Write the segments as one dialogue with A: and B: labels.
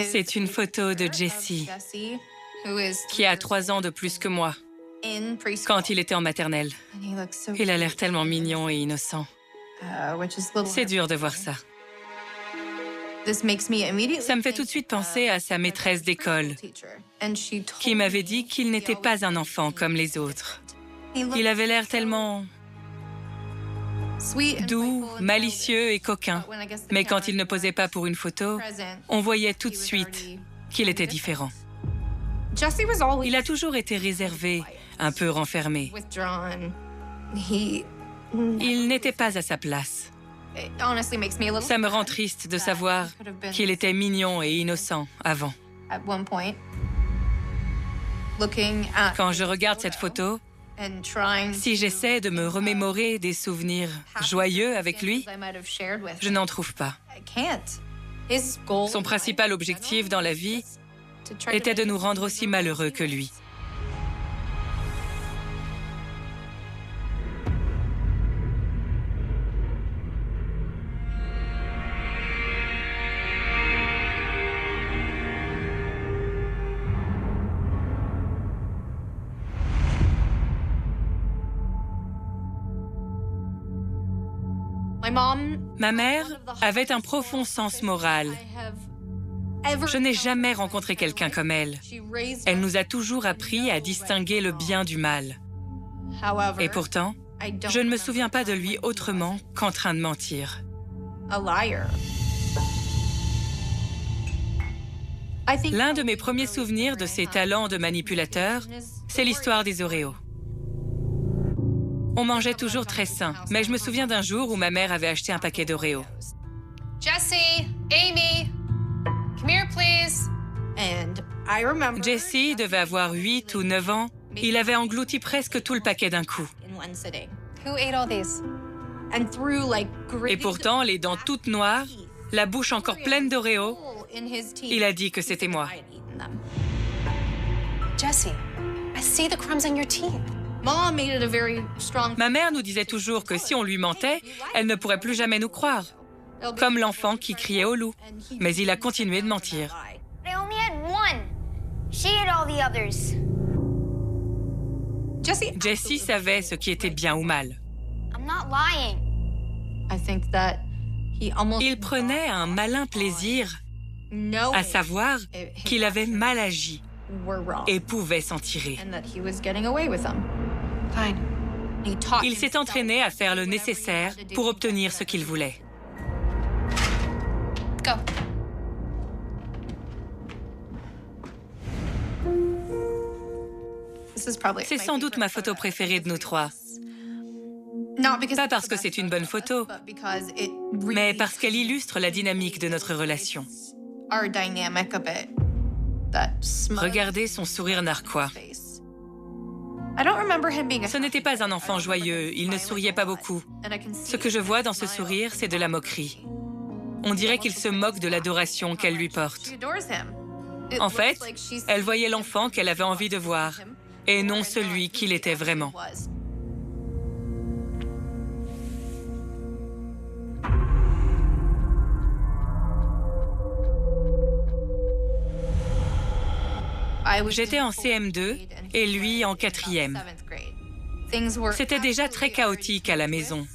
A: C'est une photo de Jesse, qui a 3 ans de plus que moi, quand il était en maternelle. Il a l'air tellement mignon et innocent. C'est dur de voir ça. Ça me fait tout de suite penser à sa maîtresse d'école, qui m'avait dit qu'il n'était pas un enfant comme les autres. Il avait l'air tellement doux, malicieux et coquin. Mais quand il ne posait pas pour une photo, on voyait tout de suite qu'il était différent. Il a toujours été réservé, un peu renfermé. Il n'était pas à sa place. Ça me rend triste de savoir qu'il était mignon et innocent avant. Quand je regarde cette photo, si j'essaie de me remémorer des souvenirs joyeux avec lui, je n'en trouve pas. Son principal objectif dans la vie était de nous rendre aussi malheureux que lui. Ma mère avait un profond sens moral. Je n'ai jamais rencontré quelqu'un comme elle. Elle nous a toujours appris à distinguer le bien du mal. Et pourtant, je ne me souviens pas de lui autrement qu'en train de mentir. L'un de mes premiers souvenirs de ses talents de manipulateur, c'est l'histoire des Oreos. On mangeait toujours très sain, mais je me souviens d'un jour où ma mère avait acheté un paquet d'Oreos.
B: Jessie, Amy, come here, please.
A: Jesse devait avoir 8 ou 9 ans. Il avait englouti presque tout le paquet d'un coup.
B: Who ate all these?
A: Et pourtant, les dents toutes noires, la bouche encore pleine d'Oreos, il a dit que c'était moi.
B: Jessie, I see the crumbs on your teeth.
A: Ma mère nous disait toujours que si on lui mentait, elle ne pourrait plus jamais nous croire. Comme l'enfant qui criait au loup. Mais il a continué de mentir.
C: I only had one. She ate all the others.
A: Jessie savait ce qui était bien ou mal.
C: I'm not lying.
A: Il prenait un malin plaisir à savoir qu'il avait mal agi et pouvait s'en tirer. Il s'est entraîné à faire le nécessaire pour obtenir ce qu'il voulait.
B: Go.
A: C'est sans doute ma photo préférée de nous trois. Pas parce que c'est une bonne photo, mais parce qu'elle illustre la dynamique de notre relation. Regardez son sourire narquois. Ce n'était pas un enfant joyeux, il ne souriait pas beaucoup. Ce que je vois dans ce sourire, c'est de la moquerie. On dirait qu'il se moque de l'adoration qu'elle lui porte. En fait, elle voyait l'enfant qu'elle avait envie de voir, et non celui qu'il était vraiment. J'étais en CM2 et lui en 4e. C'était déjà très chaotique à la maison.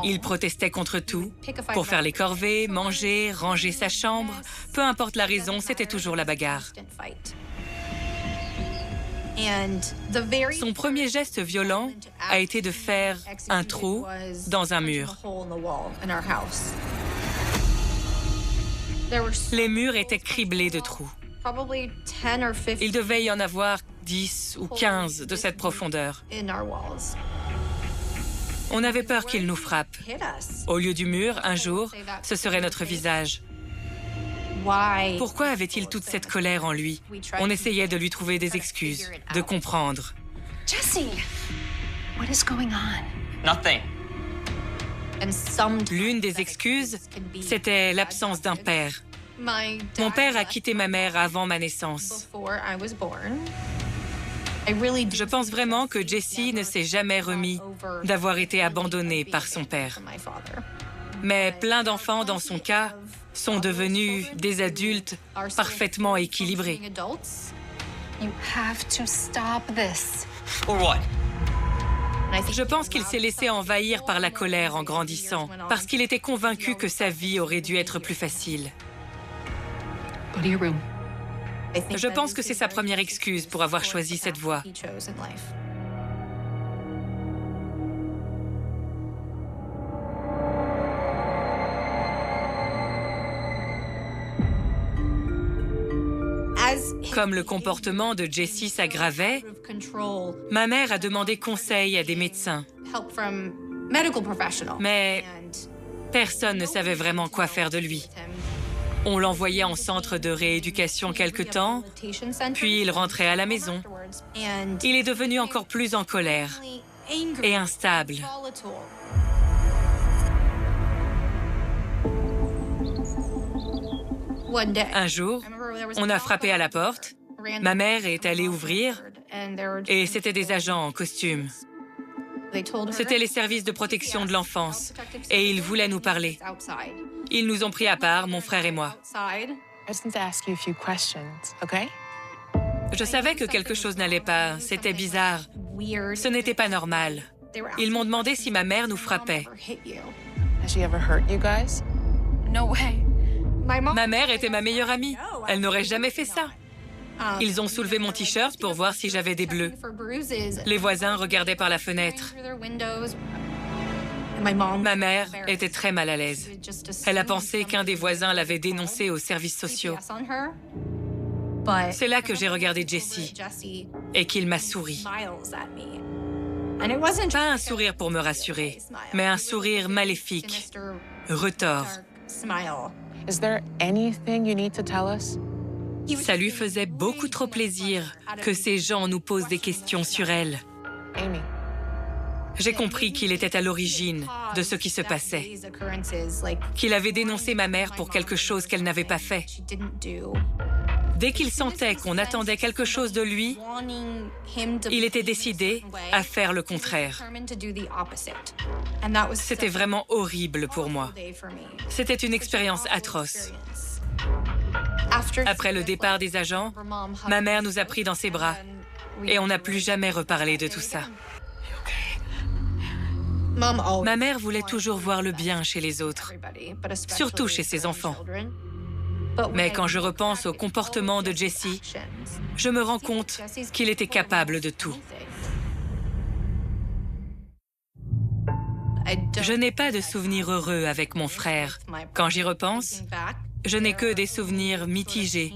A: Il protestait contre tout. Pour faire les corvées, manger, ranger sa chambre, peu importe la raison, c'était toujours la bagarre. Son premier geste violent a été de faire un trou dans un mur. Les murs étaient criblés de trous. Il devait y en avoir 10 ou 15 de cette profondeur. On avait peur qu'il nous frappe. Au lieu du mur, un jour, ce serait notre visage. Pourquoi avait-il toute cette colère en lui? On essayait de lui trouver des excuses, de comprendre.
B: Jessie, what is going on?
D: Nothing.
A: L'une des excuses, c'était l'absence d'un père. Mon père a quitté ma mère avant ma naissance. Je pense vraiment que Jessie ne s'est jamais remis d'avoir été abandonnée par son père. Mais plein d'enfants, dans son cas, sont devenus des adultes parfaitement équilibrés.
B: You have to stop this.
D: Or what?
A: Je pense qu'il s'est laissé envahir par la colère en grandissant, parce qu'il était convaincu que sa vie aurait dû être plus facile.
B: Go to your room.
A: Je pense que c'est sa première excuse pour avoir choisi cette voie. Comme le comportement de Jessie s'aggravait, ma mère a demandé conseil à des médecins. Mais personne ne savait vraiment quoi faire de lui. On l'envoyait en centre de rééducation quelque temps, puis il rentrait à la maison. Il est devenu encore plus en colère et instable. Un jour, on a frappé à la porte. Ma mère est allée ouvrir et c'était des agents en costume. C'était les services de protection de l'enfance et ils voulaient nous parler. Ils nous ont pris à part, mon frère et moi. Je savais que quelque chose n'allait pas, c'était bizarre. Ce n'était pas normal. Ils m'ont demandé si ma mère nous frappait.
B: No way.
A: Ma mère était ma meilleure amie. Elle n'aurait jamais fait ça. Ils ont soulevé mon t-shirt pour voir si j'avais des bleus. Les voisins regardaient par la fenêtre. Ma mère était très mal à l'aise. Elle a pensé qu'un des voisins l'avait dénoncé aux services sociaux. C'est là que j'ai regardé Jessie et qu'il m'a souri. Pas un sourire pour me rassurer, mais un sourire maléfique, retors.
E: Is there anything you need to tell us?
A: Ça lui faisait beaucoup trop plaisir que ces gens nous posent des questions sur elle.
E: Amy.
A: J'ai compris qu'il était à l'origine de ce qui se passait, qu'il avait dénoncé ma mère pour quelque chose qu'elle n'avait pas fait. Dès qu'il sentait qu'on attendait quelque chose de lui, il était décidé à faire le contraire. C'était vraiment horrible pour moi. C'était une expérience atroce. Après le départ des agents, ma mère nous a pris dans ses bras et on n'a plus jamais reparlé de tout ça. Ma mère voulait toujours voir le bien chez les autres, surtout chez ses enfants. Mais quand je repense au comportement de Jessie, je me rends compte qu'il était capable de tout. Je n'ai pas de souvenirs heureux avec mon frère. Quand j'y repense, je n'ai que des souvenirs mitigés,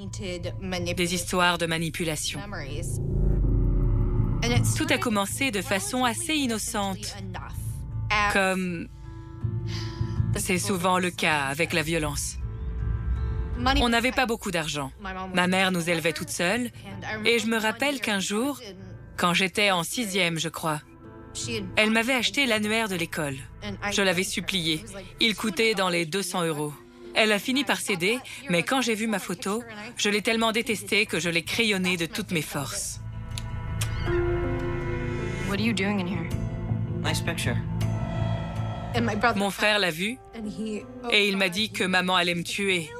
A: des histoires de manipulation. Tout a commencé de façon assez innocente, comme c'est souvent le cas avec la violence. On n'avait pas beaucoup d'argent. Ma mère nous élevait toute seule. Et je me rappelle qu'un jour, quand j'étais en 6e, je crois, elle m'avait acheté l'annuaire de l'école. Je l'avais supplié. Il coûtait dans les 200 €. Elle a fini par céder, mais quand j'ai vu ma photo, je l'ai tellement détestée que je l'ai crayonnée de toutes mes forces.
B: What are you doing in here?
D: Nice picture.
A: Mon frère l'a vue et il m'a dit que maman allait me tuer,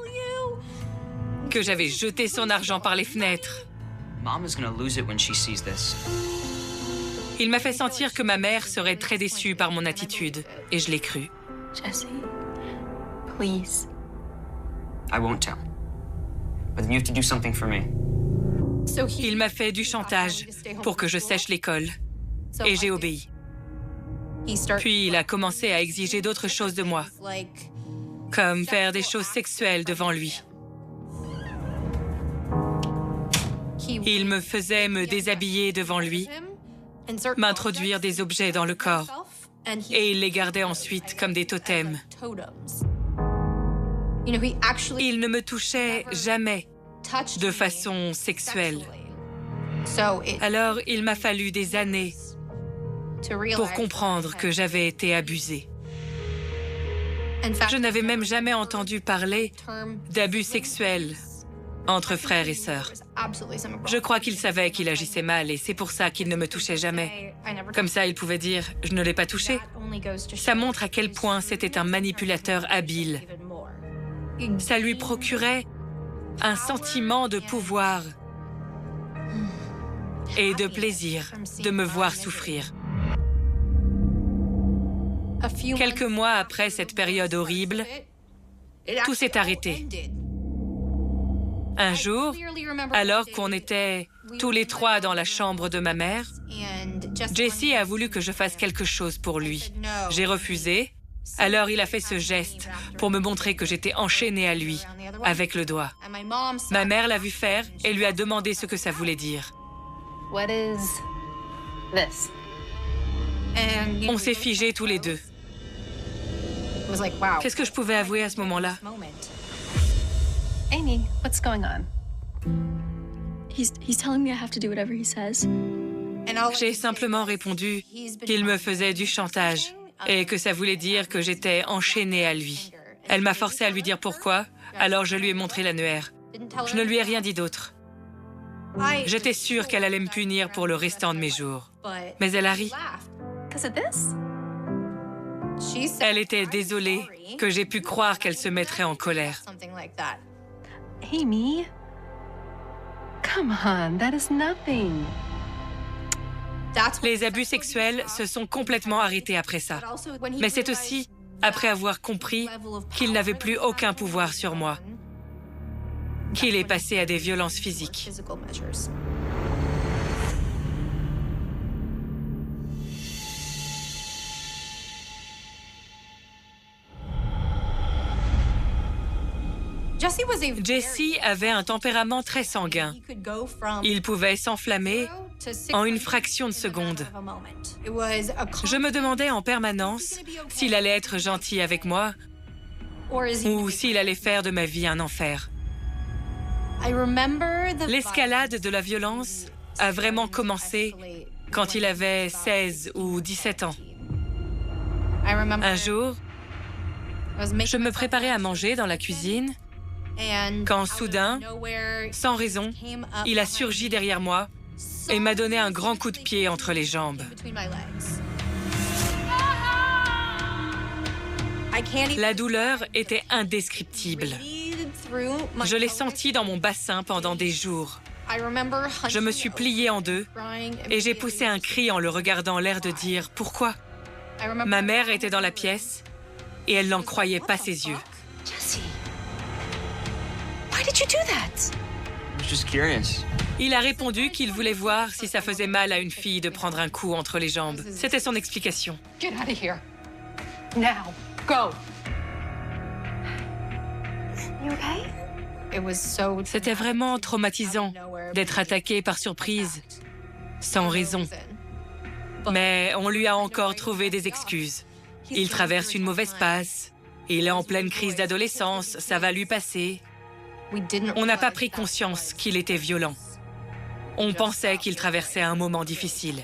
A: que j'avais jeté son argent par les fenêtres.
D: Mom is gonna lose it when she sees this.
A: Il m'a fait sentir que ma mère serait très déçue par mon attitude et je l'ai cru.
B: Jessie, please.
D: I won't tell. But then you have to do something for me.
A: Il m'a fait du chantage pour que je sèche l'école et j'ai obéi. Puis il a commencé à exiger d'autres choses de moi, comme faire des choses sexuelles devant lui. Il me faisait me déshabiller devant lui, m'introduire des objets dans le corps, et il les gardait ensuite comme des totems. Il ne me touchait jamais de façon sexuelle. Alors, il m'a fallu des années pour comprendre que j'avais été abusée. Je n'avais même jamais entendu parler d'abus sexuels entre frères et sœurs. Je crois qu'il savait qu'il agissait mal et c'est pour ça qu'il ne me touchait jamais. Comme ça, il pouvait dire « je ne l'ai pas touché ». Ça montre à quel point c'était un manipulateur habile. Ça lui procurait un sentiment de pouvoir et de plaisir de me voir souffrir. Quelques mois après cette période horrible, tout s'est arrêté. Un jour, alors qu'on était tous les trois dans la chambre de ma mère, Jesse a voulu que je fasse quelque chose pour lui. J'ai refusé, alors il a fait ce geste pour me montrer que j'étais enchaînée à lui, avec le doigt. Ma mère l'a vu faire et lui a demandé ce que ça voulait dire.
E: What is this?
A: On s'est figés tous les deux. Qu'est-ce que je pouvais avouer à ce moment-là?
E: Amy, what's going on?
B: He's telling me I have to do whatever he says.
A: J'ai simplement répondu qu'il me faisait du chantage et que ça voulait dire que j'étais enchaînée à lui. Elle m'a forcé à lui dire pourquoi, alors je lui ai montré l'annuaire. Je ne lui ai rien dit d'autre. J'étais sûre qu'elle allait me punir pour le restant de mes jours. Mais elle a ri. Elle était désolée que j'ai pu croire qu'elle se mettrait en colère.
E: Amy, come on, that is nothing.
A: Les abus sexuels se sont complètement arrêtés après ça. Mais c'est aussi après avoir compris qu'il n'avait plus aucun pouvoir sur moi, qu'il est passé à des violences physiques. Jesse avait un tempérament très sanguin. Il pouvait s'enflammer en une fraction de seconde. Je me demandais en permanence s'il allait être gentil avec moi ou s'il allait faire de ma vie un enfer. L'escalade de la violence a vraiment commencé quand il avait 16 ou 17 ans. Un jour, je me préparais à manger dans la cuisine quand soudain, sans raison, il a surgi derrière moi et m'a donné un grand coup de pied entre les jambes. La douleur était indescriptible. Je l'ai sentie dans mon bassin pendant des jours. Je me suis pliée en deux et j'ai poussé un cri en le regardant, l'air de dire « Pourquoi ?» Ma mère était dans la pièce et elle n'en croyait pas ses yeux.
E: Jesse, why did you do that?
D: I was just curious.
A: Il a répondu qu'il voulait voir si ça faisait mal à une fille de prendre un coup entre les jambes. C'était son explication.
E: Get out of here. Now, go.
B: You okay?
A: C'était vraiment traumatisant d'être attaqué par surprise, sans raison. Mais on lui a encore trouvé des excuses. Il traverse une mauvaise passe, il est en pleine crise d'adolescence, ça va lui passer. On n'a pas pris conscience qu'il était violent. On pensait qu'il traversait un moment difficile.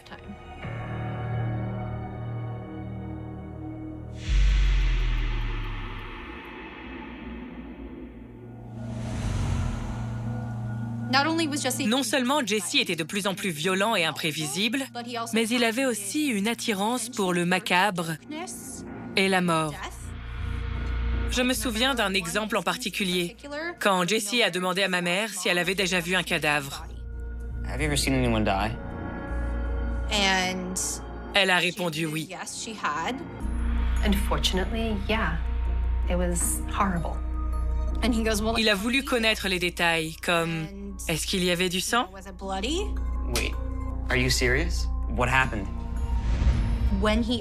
A: Non seulement Jesse était de plus en plus violent et imprévisible, mais il avait aussi une attirance pour le macabre et la mort. Je me souviens d'un exemple en particulier, quand Jesse a demandé à ma mère si elle avait déjà vu un cadavre.
D: Have you ever seen anyone die?
A: Elle a répondu oui.
E: Unfortunately, yeah. It was horrible.
A: Il a voulu connaître les détails, comme est-ce qu'il y avait du sang?
D: Wait, are you serious? What happened?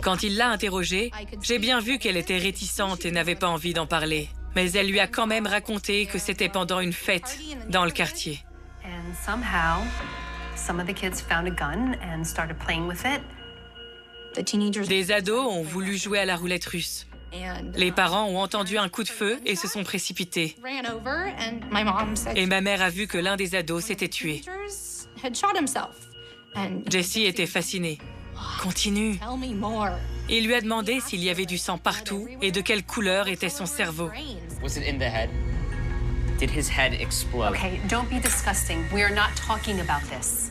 A: Quand il l'a interrogée, j'ai bien vu qu'elle était réticente et n'avait pas envie d'en parler. Mais elle lui a quand même raconté que c'était pendant une fête dans le quartier.
E: And somehow, some of the kids found a gun and started playing with it.
A: Des ados ont voulu jouer à la roulette russe. Les parents ont entendu un coup de feu et se sont précipités. Et ma mère a vu que l'un des ados s'était tué. Jesse était fasciné. Continue. Il lui a demandé s'il y avait du sang partout et de quelle couleur était son cerveau.
D: Was it in the head? Did his head explode?
E: Okay, don't be disgusting. We are not talking about this.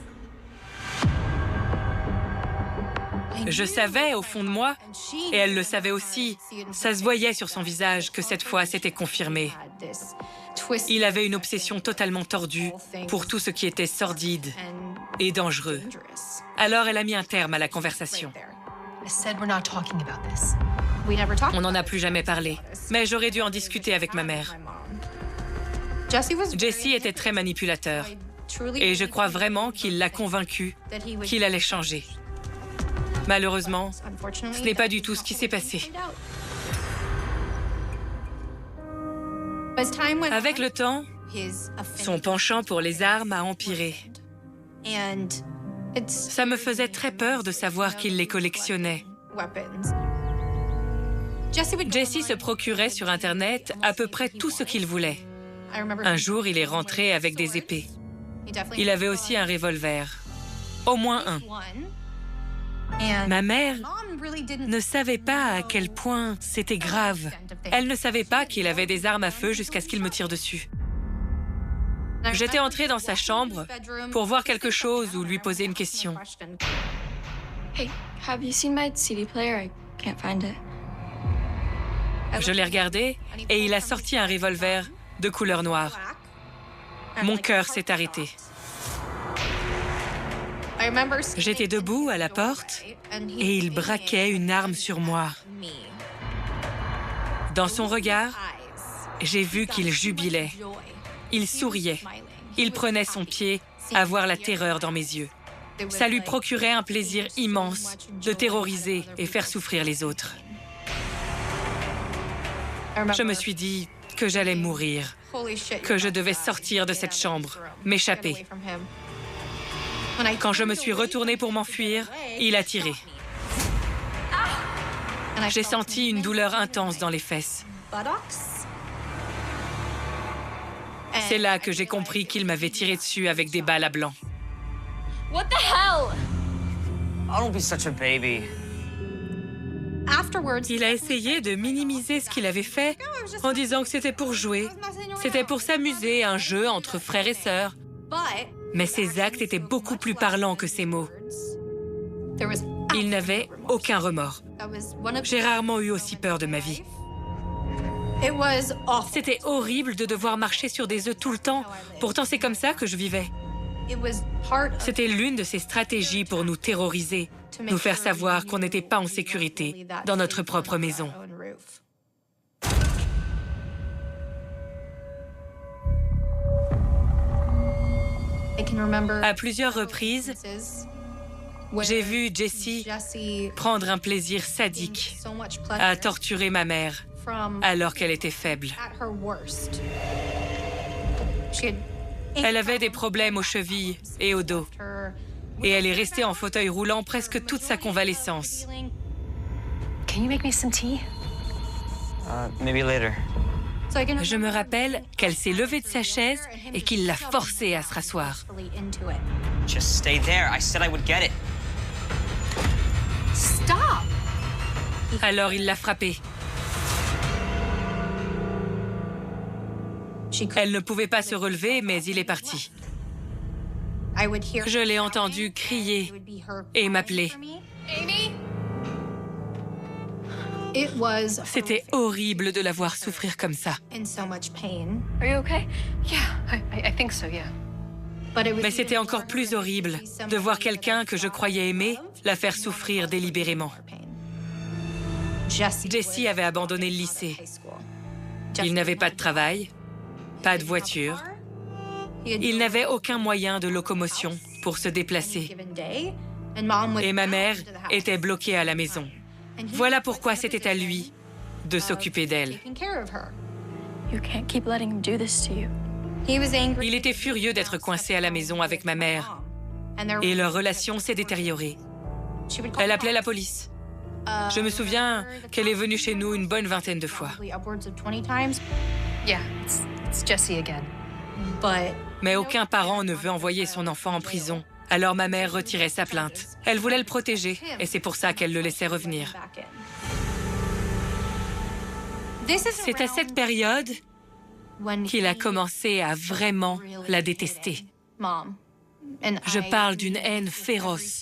A: Je savais au fond de moi, et elle le savait aussi, ça se voyait sur son visage que cette fois c'était confirmé. Il avait une obsession totalement tordue pour tout ce qui était sordide et dangereux. Alors elle a mis un terme à la conversation. On n'en a plus jamais parlé, mais j'aurais dû en discuter avec ma mère. Jesse était très manipulateur, et je crois vraiment qu'il l'a convaincu qu'il allait changer. Malheureusement, ce n'est pas du tout ce qui s'est passé. Avec le temps, son penchant pour les armes a empiré. Ça me faisait très peur de savoir qu'il les collectionnait. Jesse se procurait sur Internet à peu près tout ce qu'il voulait. Un jour, il est rentré avec des épées. Il avait aussi un revolver. Au moins un. Ma mère ne savait pas à quel point c'était grave. Elle ne savait pas qu'il avait des armes à feu jusqu'à ce qu'il me tire dessus. J'étais entrée dans sa chambre pour voir quelque chose ou lui poser une question.
F: Hey, have you seen my CD player? I can't find it.
A: Je l'ai regardé et il a sorti un revolver de couleur noire. Mon cœur s'est arrêté. J'étais debout à la porte et il braquait une arme sur moi. Dans son regard, j'ai vu qu'il jubilait. Il souriait. Il prenait son pied à voir la terreur dans mes yeux. Ça lui procurait un plaisir immense de terroriser et faire souffrir les autres. Je me suis dit que j'allais mourir, que je devais sortir de cette chambre, m'échapper. Quand je me suis retournée pour m'enfuir, il a tiré. J'ai senti une douleur intense dans les fesses. C'est là que j'ai compris qu'il m'avait tiré dessus avec des balles à blanc.
F: What the hell?
D: Oh, don't be such a baby.
A: Il a essayé de minimiser ce qu'il avait fait en disant que c'était pour jouer. C'était pour s'amuser, un jeu entre frères et sœurs. Mais ses actes étaient beaucoup plus parlants que ses mots. Il n'avait aucun remords. J'ai rarement eu aussi peur de ma vie. C'était horrible de devoir marcher sur des œufs tout le temps. Pourtant, c'est comme ça que je vivais. C'était l'une de ses stratégies pour nous terroriser, nous faire savoir qu'on n'était pas en sécurité dans notre propre maison. À plusieurs reprises, j'ai vu Jesse prendre un plaisir sadique à torturer ma mère alors qu'elle était faible. Elle avait des problèmes aux chevilles et au dos. Et elle est restée en fauteuil roulant presque toute sa convalescence.
E: Can you make me some tea?
D: Maybe later.
A: Je me rappelle qu'elle s'est levée de sa chaise et qu'il l'a forcée à se rasseoir.
D: Just stay there. I said I would get it.
E: Stop!
A: Alors il l'a frappée. Elle ne pouvait pas se relever, mais il est parti. Je l'ai entendu crier et m'appeler.
F: Amy?
A: C'était horrible de la voir souffrir comme ça.
F: Are you okay?
E: Yeah, I think so, yeah.
A: Mais c'était encore plus horrible de voir quelqu'un que je croyais aimer la faire souffrir délibérément. Jesse avait abandonné le lycée. Il n'avait pas de travail, pas de voiture. Il n'avait aucun moyen de locomotion pour se déplacer. Et ma mère était bloquée à la maison. Voilà pourquoi c'était à lui de s'occuper d'elle.
F: You can't keep letting him do this to you.
A: Il était furieux d'être coincé à la maison avec ma mère. Et leur relation s'est détériorée. Elle appelait la police. Je me souviens qu'elle est venue chez nous une bonne vingtaine de fois.
E: Yeah, it's Jesse again.
A: Mais aucun parent ne veut envoyer son enfant en prison. Alors ma mère retirait sa plainte. Elle voulait le protéger, et c'est pour ça qu'elle le laissait revenir. C'est à cette période qu'il a commencé à vraiment la détester. Je parle d'une haine féroce.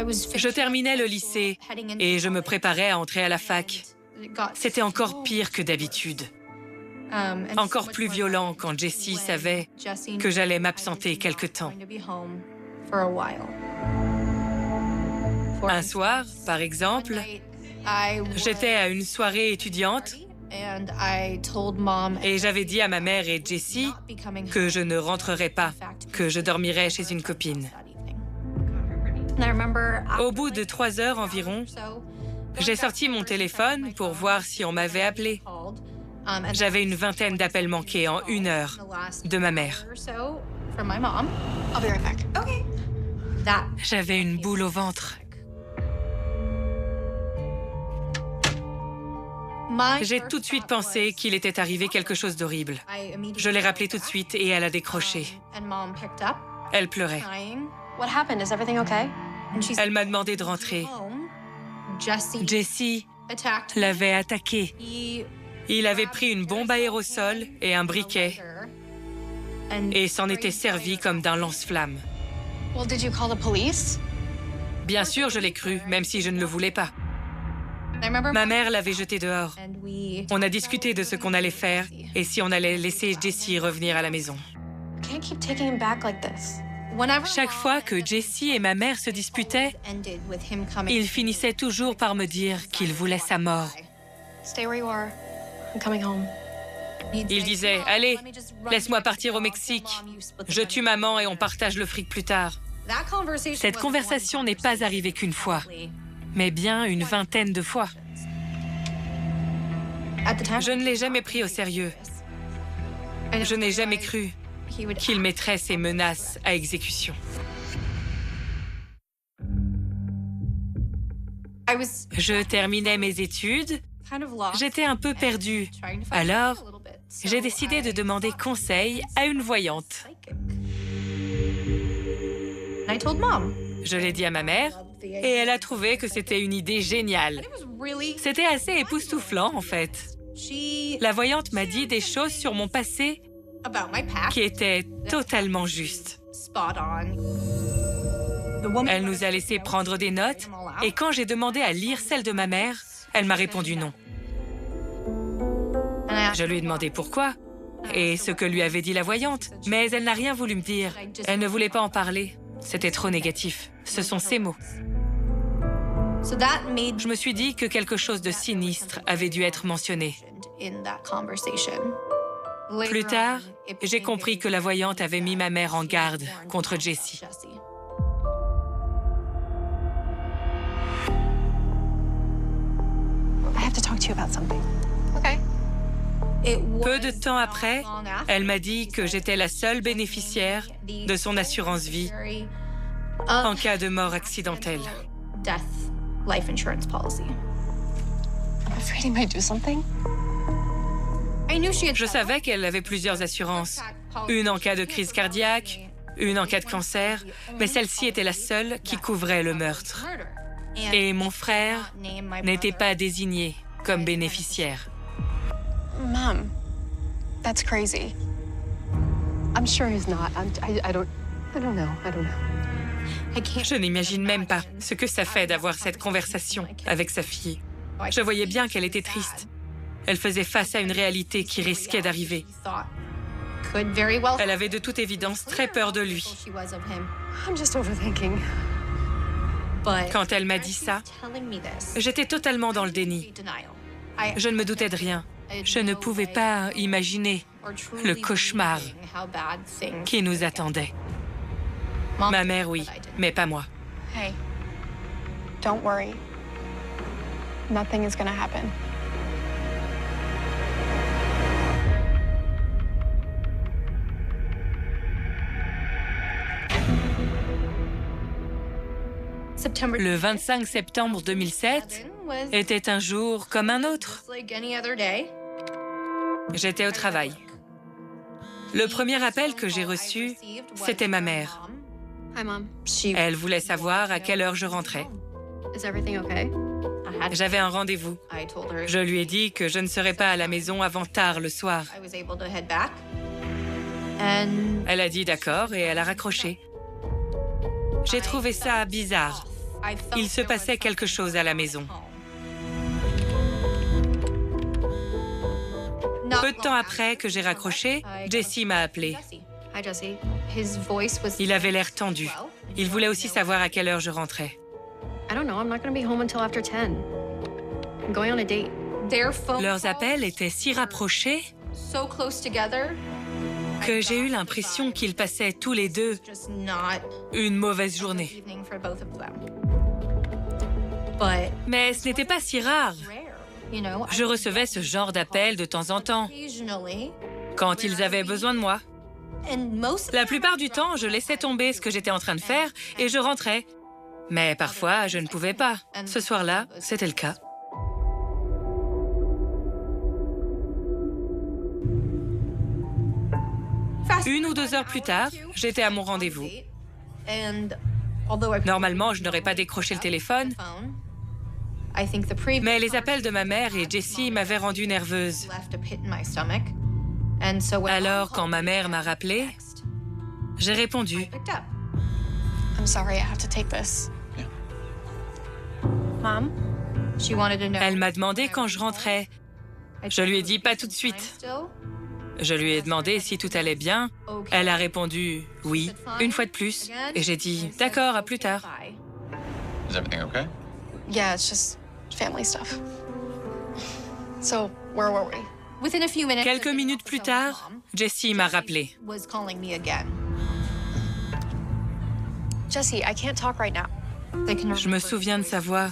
A: Je terminais le lycée et je me préparais à entrer à la fac. C'était encore pire que d'habitude. Encore plus violent quand Jessie savait que j'allais m'absenter quelque temps. Un soir, par exemple, j'étais à une soirée étudiante et j'avais dit à ma mère et Jessie que je ne rentrerais pas, que je dormirais chez une copine. Au bout de 3 heures environ, j'ai sorti mon téléphone pour voir si on m'avait appelé. J'avais une vingtaine d'appels manqués en 1 heure de ma mère.
F: I'll be right back.
A: J'avais une boule au ventre. J'ai tout de suite pensé qu'il était arrivé quelque chose d'horrible. Je l'ai rappelée tout de suite et elle a décroché. Elle pleurait.
E: What happened? Is everything okay?
A: Elle m'a demandé de rentrer. Jessie l'avait attaqué. Il avait pris une bombe aérosol et un briquet et s'en était servi comme d'un lance-flamme.
F: Well, did you call the police?
A: Bien sûr, je l'ai cru, même si je ne le voulais pas. Ma mère l'avait jeté dehors. On a discuté de ce qu'on allait faire et si on allait laisser Jessie revenir à la maison.
F: I can't keep taking him back like this.
A: Chaque fois que Jessie et ma mère se disputaient, il finissait toujours par me dire qu'il voulait sa mort.
F: Stay where you are. I'm coming home.
A: Il disait « Allez, laisse-moi partir au Mexique. Je tue maman et on partage le fric plus tard. » Cette conversation n'est pas arrivée qu'une fois, mais bien une vingtaine de fois. Je ne l'ai jamais pris au sérieux. Je n'ai jamais cru qu'il mettrait ses menaces à exécution. Je terminais mes études. J'étais un peu perdue. Alors, j'ai décidé de demander conseil à une voyante. Je l'ai dit à ma mère et elle a trouvé que c'était une idée géniale. C'était assez époustouflant, en fait. La voyante m'a dit des choses sur mon passé qui étaient totalement justes. Elle nous a laissé prendre des notes et quand j'ai demandé à lire celle de ma mère, elle m'a répondu non. Je lui ai demandé pourquoi et ce que lui avait dit la voyante, mais elle n'a rien voulu me dire. Elle ne voulait pas en parler. C'était trop négatif. Ce sont ses mots. Je me suis dit que quelque chose de sinistre avait dû être mentionné. Plus tard, j'ai compris que la voyante avait mis ma mère en garde contre Jessie.
E: I have to talk to you about something.
F: Okay.
A: Peu de temps après, elle m'a dit que j'étais la seule bénéficiaire de son assurance vie en cas de mort accidentelle.
E: I'm afraid he might do something.
A: Je savais qu'elle avait plusieurs assurances. Une en cas de crise cardiaque, une en cas de cancer, mais celle-ci était la seule qui couvrait le meurtre. Et mon frère n'était pas désigné comme bénéficiaire.
F: Mom, that's crazy.
E: I'm sure he's not. I don't know.
A: Je n'imagine même pas ce que ça fait d'avoir cette conversation avec sa fille. Je voyais bien qu'elle était triste. Elle faisait face à une réalité qui risquait d'arriver. Elle avait de toute évidence très peur de lui.
E: I'm just overthinking.
A: Quand elle m'a dit ça, j'étais totalement dans le déni. Je ne me doutais de rien. Je ne pouvais pas imaginer le cauchemar qui nous attendait. Ma mère, oui, mais pas moi.
F: Hey, don't worry. Nothing is gonna happen.
A: Le 25 septembre 2007 était un jour comme un autre. J'étais au travail. Le premier appel que j'ai reçu, c'était ma mère.
F: Hi, Mom.
A: Elle voulait savoir à quelle heure je rentrais.
E: Is everything okay?
A: J'avais un rendez-vous. Je lui ai dit que je ne serais pas à la maison avant tard le soir. Elle a dit d'accord et elle a raccroché. J'ai trouvé ça bizarre. Il se passait quelque chose à la maison. Peu de temps après que j'ai raccroché, Jesse m'a appelé.
E: Hi, Jesse. His voice was...
A: Il avait l'air tendu. Il voulait aussi savoir à quelle heure je rentrais.
E: I don't know, I'm not going to be home until after 10. I'm going on a date. Their phone
A: Leurs appels étaient si rapprochés
E: so close together.
A: que j'ai eu l'impression qu'ils passaient tous les deux
E: Just not
A: une mauvaise journée.
E: evening for both of them. But
A: Mais ce n'était pas si rare.
E: rare, you know.
A: Je recevais ce genre d'appels de temps en temps,
E: Occasionally,
A: quand ils avaient besoin de moi.
E: and most
A: La plupart du temps, je laissais tomber ce que j'étais en train de faire et je rentrais. Mais parfois, je ne pouvais pas. Ce soir-là, c'était le cas. Une ou 2 heures plus tard, j'étais à mon rendez-vous.
E: And although I
A: Normalement, je n'aurais pas décroché le téléphone,
E: phone, I think the previous
A: mais les appels de ma mère et Jessie m'avaient rendue nerveuse.
E: left a pit in my stomach. And so when
A: Alors, quand ma mère m'a rappelé, j'ai répondu.
E: picked up.
F: I'm sorry, I have to take this.
E: Mom, she wanted to know.
A: Elle m'a demandé quand je rentrais. Je lui ai dit pas tout de suite.
E: Still?
A: Je lui ai demandé si tout allait bien. Elle a répondu oui, une fois de plus. Et j'ai dit d'accord, à plus tard.
E: Bye.
G: Is everything okay?
F: Yeah, it's just family stuff. So, where were we?
E: Within a few minutes,
A: Quelques minutes plus tard, Jessie m'a rappelé.
E: was calling me again.
F: Jesse, I can't talk right now.
E: They can
A: Je me souviens de sa voix.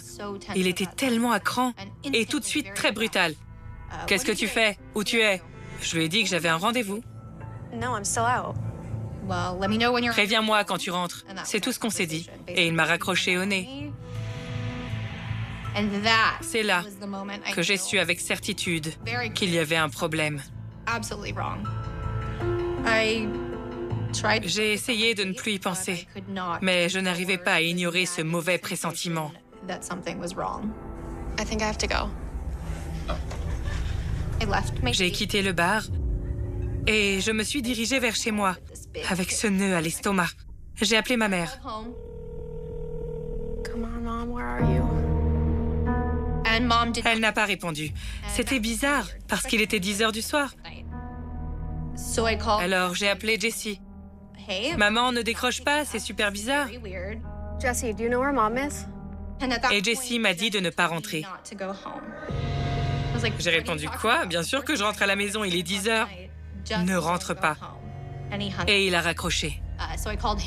A: Il était tellement à cran et tout de suite très brutal. Qu'est-ce que tu fais? Où tu es? Je lui ai dit que j'avais un rendez-vous.
F: No, I'm still out.
E: Well, let me know when you're
A: Préviens-moi quand tu rentres. C'est tout ce qu'on s'est dit. Et il m'a raccroché au nez.
E: And that
A: C'est là
E: was the moment I
A: que j'ai
E: knew
A: su avec certitude
E: very
A: qu'il y avait un problème.
E: absolutely wrong. I tried
A: J'ai essayé de ne plus y penser, mais je n'arrivais pas à ignorer ce mauvais pressentiment.
E: that something was wrong.
F: I think I have to go.
E: I left my
A: J'ai
E: seat
A: quitté le bar et je me suis dirigée vers chez moi, avec ce nœud à l'estomac. J'ai appelé ma mère.
E: home,
F: Come on, Mom, where are you?
E: and Mom did
A: Elle n'a pas répondu. C'était bizarre, parce qu'il était 10 heures du soir.
E: So I called.
A: Alors j'ai appelé Jessie.
E: Hey,
A: Maman ne décroche pas, c'est super bizarre.
E: very weird.
F: Jesse, do you know where Mom is?
E: And at that
A: Et Jessie m'a dit de ne pas rentrer.
E: not to go home. I was like,
A: J'ai répondu quoi? Bien sûr que je rentre à la maison, il est 10 heures. Ne rentre pas. Et il a raccroché.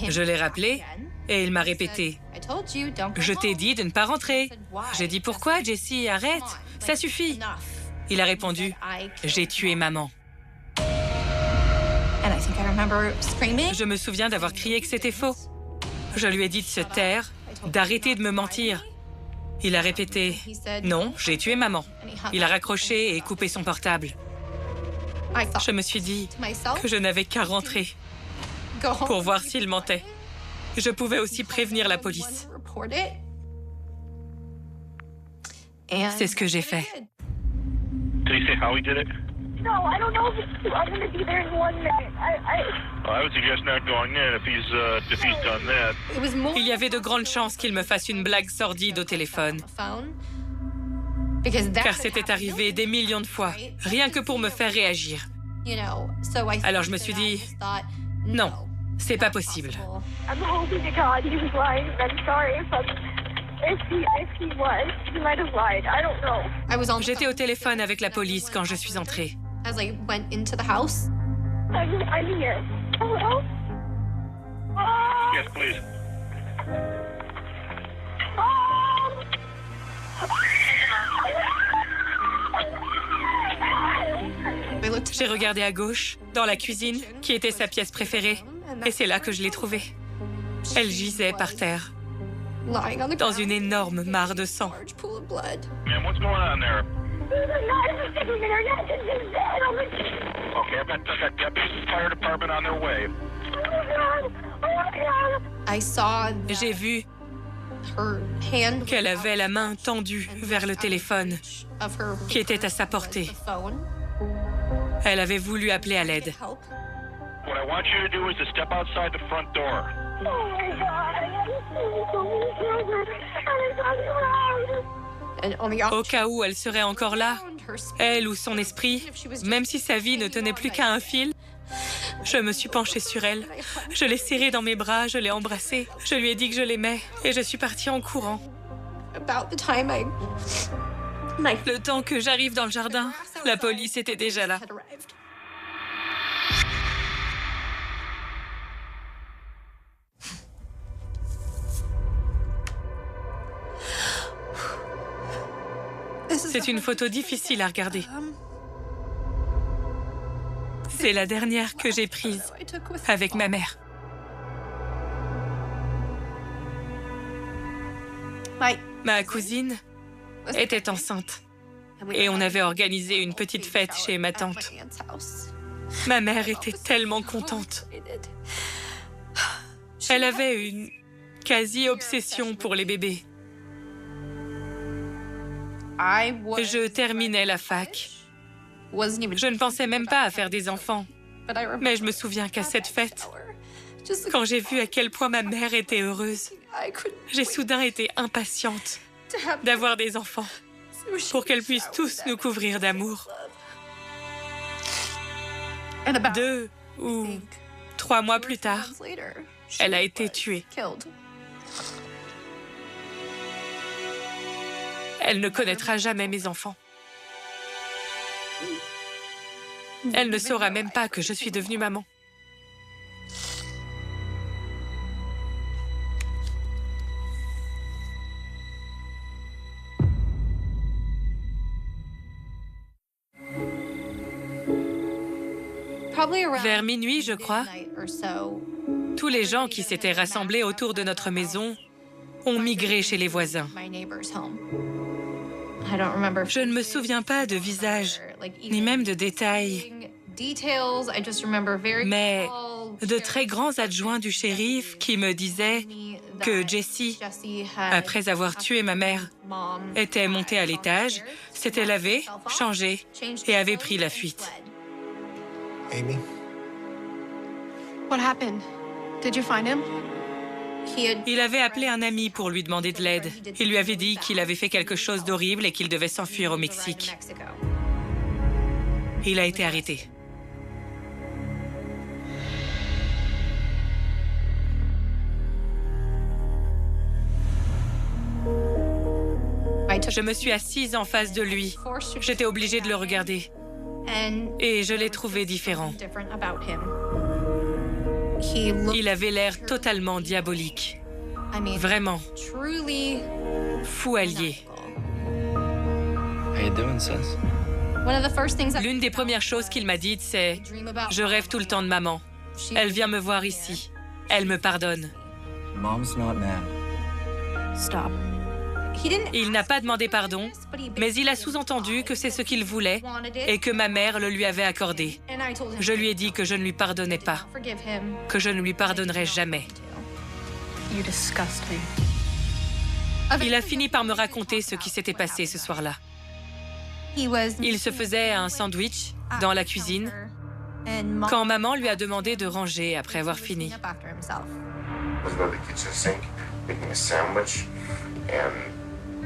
A: Je l'ai rappelé et il m'a répété. Je t'ai dit de ne pas rentrer. J'ai dit pourquoi, Jessie, arrête, ça suffit. Il a répondu, j'ai tué maman. Je me souviens d'avoir crié que c'était faux. Je lui ai dit de se taire, d'arrêter de me mentir. Il a répété, non, j'ai tué maman. Il a raccroché et coupé son portable. Je me suis dit que je n'avais qu'à rentrer pour voir s'il mentait. Je pouvais aussi prévenir la police. C'est ce que j'ai fait.
H: Did he say how he did it?
C: No, I don't know if it's true. I'm gonna be there in 1 minute.
H: Well, I would suggest not going in if he's done that.
A: Il y avait de grandes chances qu'il me fasse une blague sordide au téléphone. Car c'était arrivé des millions de fois, rien que pour me faire réagir. Alors je me suis dit, non, c'est pas possible.
C: I'm hoping to God he was lying. I'm sorry if he was. He might have lied. I don't know.
A: J'étais au téléphone avec la police quand je suis entrée.
E: As I went into the house,
C: I'm here. Hello?
H: Yes, please.
A: J'ai regardé à gauche, dans la cuisine, qui était sa pièce préférée, et c'est là que je l'ai trouvée. Elle gisait par terre,
E: lying on the
A: dans
E: ground,
A: une énorme mare de sang.
E: large pool of blood.
H: Man, what's going on there?
C: There's a knife sticking in her neck and she's dead. Oh my
H: Okay, I've got deputies, fire department on their way.
C: God. Oh my God.
E: I saw
A: J'ai vu
E: her hand
A: qu'elle avait la main tendue vers le téléphone,
E: of her
A: qui était à sa portée.
E: the phone.
A: Elle avait voulu appeler à l'aide.
E: Help.
H: What I want you to do is to step outside the front door.
C: Oh my God.
A: Au cas où elle serait encore là, elle ou son esprit, même si sa vie ne tenait plus qu'à un fil, je me suis penchée sur elle. Je l'ai serrée dans mes bras, je l'ai embrassée. Je lui ai dit que je l'aimais et je suis partie en courant. Le temps que j'arrive dans le jardin, la police était déjà là. C'est une photo difficile à regarder. C'est la dernière que j'ai prise avec ma mère. Ma cousine était enceinte et on avait organisé une petite fête chez ma tante. Ma mère était tellement contente. Elle avait une quasi-obsession pour les bébés. Je terminais la fac. Je ne pensais même pas à faire des enfants. Mais je me souviens qu'à cette fête, quand j'ai vu à quel point ma mère était heureuse, j'ai soudain été impatiente d'avoir des enfants pour qu'elles puissent tous nous couvrir d'amour. 2 ou 3 mois plus tard, elle a été tuée. Elle ne connaîtra jamais mes enfants. Elle ne saura même pas que je suis devenue maman. Vers minuit, je crois, tous les gens qui s'étaient rassemblés autour de notre maison ont migré chez les voisins. Je ne me souviens pas de visage, ni même de détails, mais de très grands adjoints du shérif qui me disaient que Jessie, après avoir tué ma mère, était montée à l'étage, s'était lavée, changée et avait pris la fuite.
I: Amy?
E: What happened? Did you find him?
A: Il avait appelé un ami pour lui demander de l'aide. Il lui avait dit qu'il avait fait quelque chose d'horrible et qu'il devait s'enfuir au Mexique. Il a été arrêté. Je me suis assise en face de lui. J'étais obligée de le regarder. Et je l'ai trouvé différent. Il avait l'air totalement diabolique. Vraiment. Fou allié. L'une des premières choses qu'il m'a dites, c'est « Je rêve tout le temps de maman. Elle vient me voir ici. Elle me pardonne. » Il n'a pas demandé pardon, mais il a sous-entendu que c'est ce qu'il voulait et que ma mère le lui avait accordé. Je lui ai dit que je ne lui pardonnais pas, que je ne lui pardonnerais jamais. Il a fini par me raconter ce qui s'était passé ce soir-là. Il se faisait un sandwich dans la cuisine quand maman lui a demandé de ranger après avoir fini.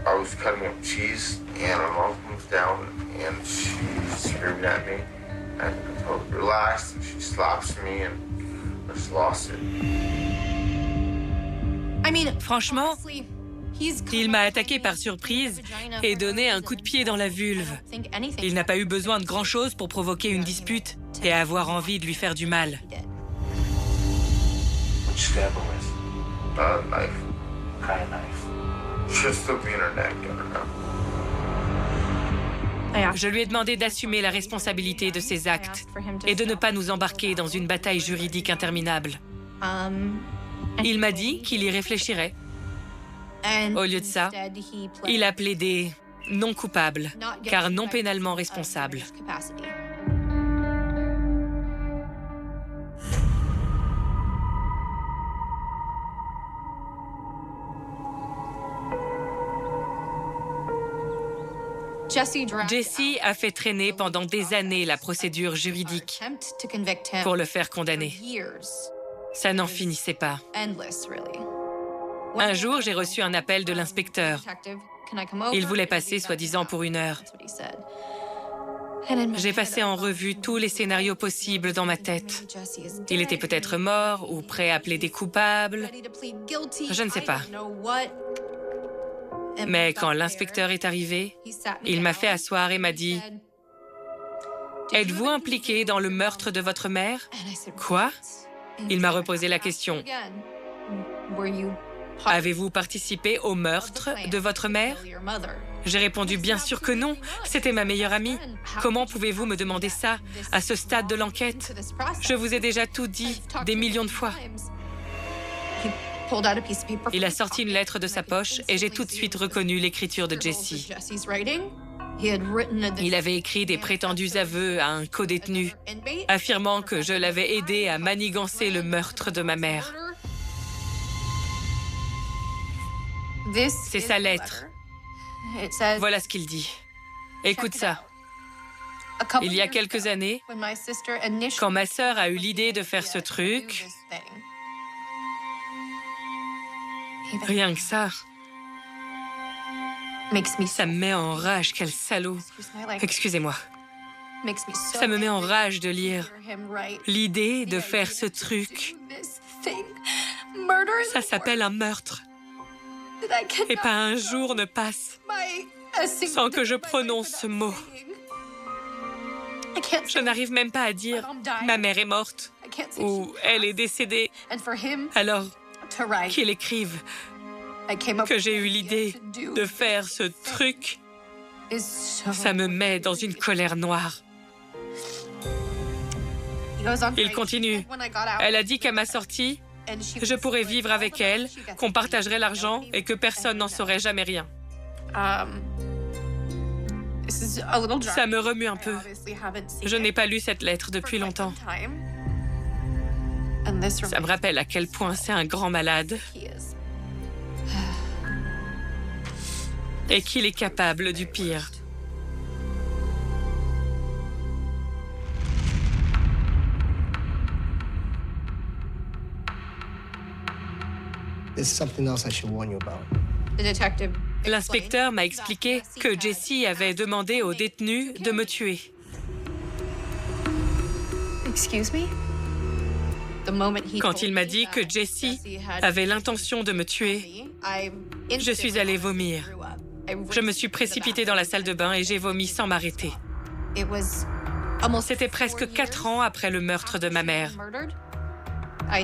J: I was cutting up cheese, and my mom comes down, and she's screaming at me. And I told her to relax, and she slaps me, and I just lost it.
A: Franchement, il m'a attaqué par surprise et donné un coup de pied dans la vulve. Il n'a pas eu besoin de grand-chose pour provoquer une dispute et avoir envie de lui faire du mal.
J: What'd you stab her with? A knife. What kind of knife? Just to be in her neck, I don't know.
A: Je lui ai demandé d'assumer la responsabilité de ses actes et de ne pas nous embarquer dans une bataille juridique interminable. Il m'a dit qu'il y réfléchirait. Au lieu de ça, il a plaidé non coupable, car non pénalement responsable. Jessie a fait traîner pendant des années la procédure juridique pour le faire condamner. Ça n'en finissait pas. Un jour, j'ai reçu un appel de l'inspecteur. Il voulait passer, soi-disant, pour 1 heure. J'ai passé en revue tous les scénarios possibles dans ma tête. Il était peut-être mort ou prêt à plaider coupable. Je ne sais pas. Mais quand l'inspecteur est arrivé, il m'a fait asseoir et m'a dit « Êtes-vous impliqué dans le meurtre de votre mère ?» Quoi? Il m'a reposé la question. « Avez-vous participé au meurtre de votre mère ?» J'ai répondu « Bien sûr que non, c'était ma meilleure amie. Comment pouvez-vous me demander ça à ce stade de l'enquête? Je vous ai déjà tout dit des millions de fois. » Il a sorti une lettre de sa poche et j'ai tout de suite reconnu l'écriture de Jesse. Il avait écrit des prétendus aveux à un codétenu, affirmant que je l'avais aidé à manigancer le meurtre de ma mère. C'est sa lettre. Voilà ce qu'il dit. Écoute ça. Il y a quelques années, quand ma sœur a eu l'idée de faire ce truc, rien que ça me met en rage, quel salaud. Excusez-moi. Ça me met en rage de lire l'idée de faire ce truc. Ça s'appelle un meurtre. Et pas un jour ne passe sans que je prononce ce mot. Je n'arrive même pas à dire « ma mère est morte » ou « elle est décédée ». Alors qu'il écrive que j'ai eu l'idée de faire ce truc, ça me met dans une colère noire. Il continue. Elle a dit qu'à ma sortie, je pourrais vivre avec elle, qu'on partagerait l'argent et que personne n'en saurait jamais rien. Ça me remue un peu. Je n'ai pas lu cette lettre depuis longtemps. Ça me rappelle à quel point c'est un grand malade et qu'il est capable du pire. L'inspecteur m'a expliqué que Jesse avait demandé au détenu de me tuer. Quand il m'a dit que Jesse avait l'intention de me tuer, je suis allée vomir. Je me suis précipitée dans la salle de bain et j'ai vomi sans m'arrêter. C'était presque 4 ans après le meurtre de ma mère.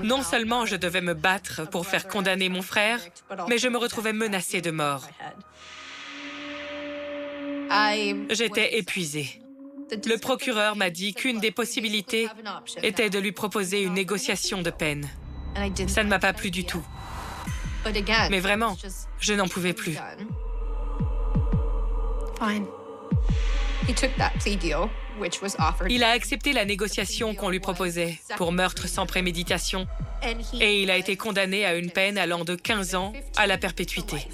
A: Non seulement je devais me battre pour faire condamner mon frère, mais je me retrouvais menacée de mort. J'étais épuisée. Le procureur m'a dit qu'une des possibilités était de lui proposer une négociation de peine. Ça ne m'a pas plu du tout. Mais vraiment, je n'en pouvais plus. Il a accepté la négociation qu'on lui proposait pour meurtre sans préméditation et il a été condamné à une peine allant de 15 ans à la perpétuité.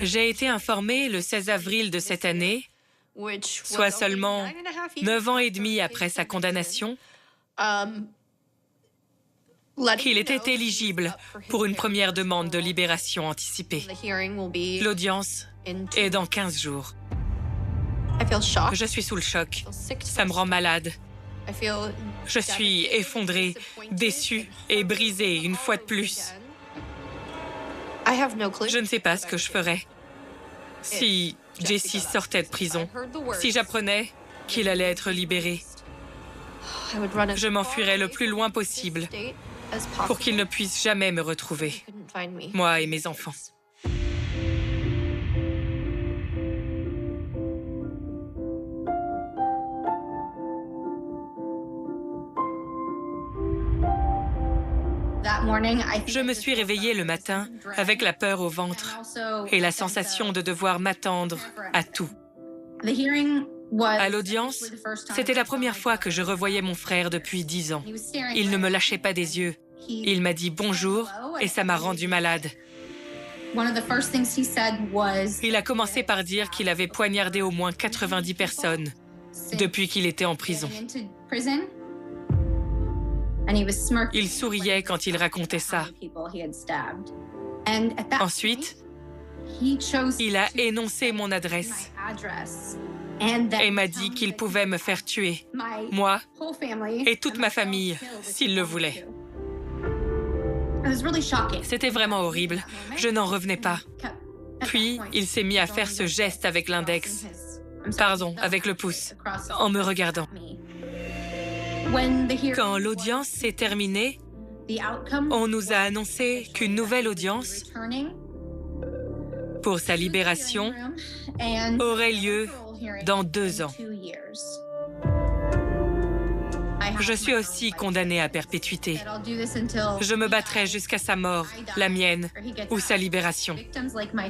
A: J'ai été informée le 16 avril de cette année, soit seulement 9 ans et demi après sa condamnation, qu'il était éligible pour une première demande de libération anticipée. L'audience est dans 15 jours. Je suis sous le choc. Ça me rend malade. Je suis effondrée, déçue et brisée une fois de plus. Je ne sais pas ce que je ferais si Jesse sortait de prison, si j'apprenais qu'il allait être libéré. Je m'enfuirais le plus loin possible pour qu'il ne puisse jamais me retrouver, moi et mes enfants. Je me suis réveillée le matin avec la peur au ventre et la sensation de devoir m'attendre à tout. À l'audience, c'était la première fois que je revoyais mon frère depuis 10 ans. Il ne me lâchait pas des yeux Il m'a dit bonjour et ça m'a rendu malade. Il a commencé par dire qu'il avait poignardé au moins 90 personnes depuis qu'il était en prison. Il souriait quand il racontait ça. Ensuite, il a énoncé mon adresse et m'a dit qu'il pouvait me faire tuer, moi et toute ma famille, s'il le voulait. C'était vraiment horrible. Je n'en revenais pas. Puis, il s'est mis à faire ce geste avec l'index. Pardon, avec le pouce, en me regardant. Quand l'audience s'est terminée, on nous a annoncé qu'une nouvelle audience pour sa libération aurait lieu dans 2 ans. Je suis aussi condamnée à perpétuité. Je me battrai jusqu'à sa mort, la mienne, ou sa libération.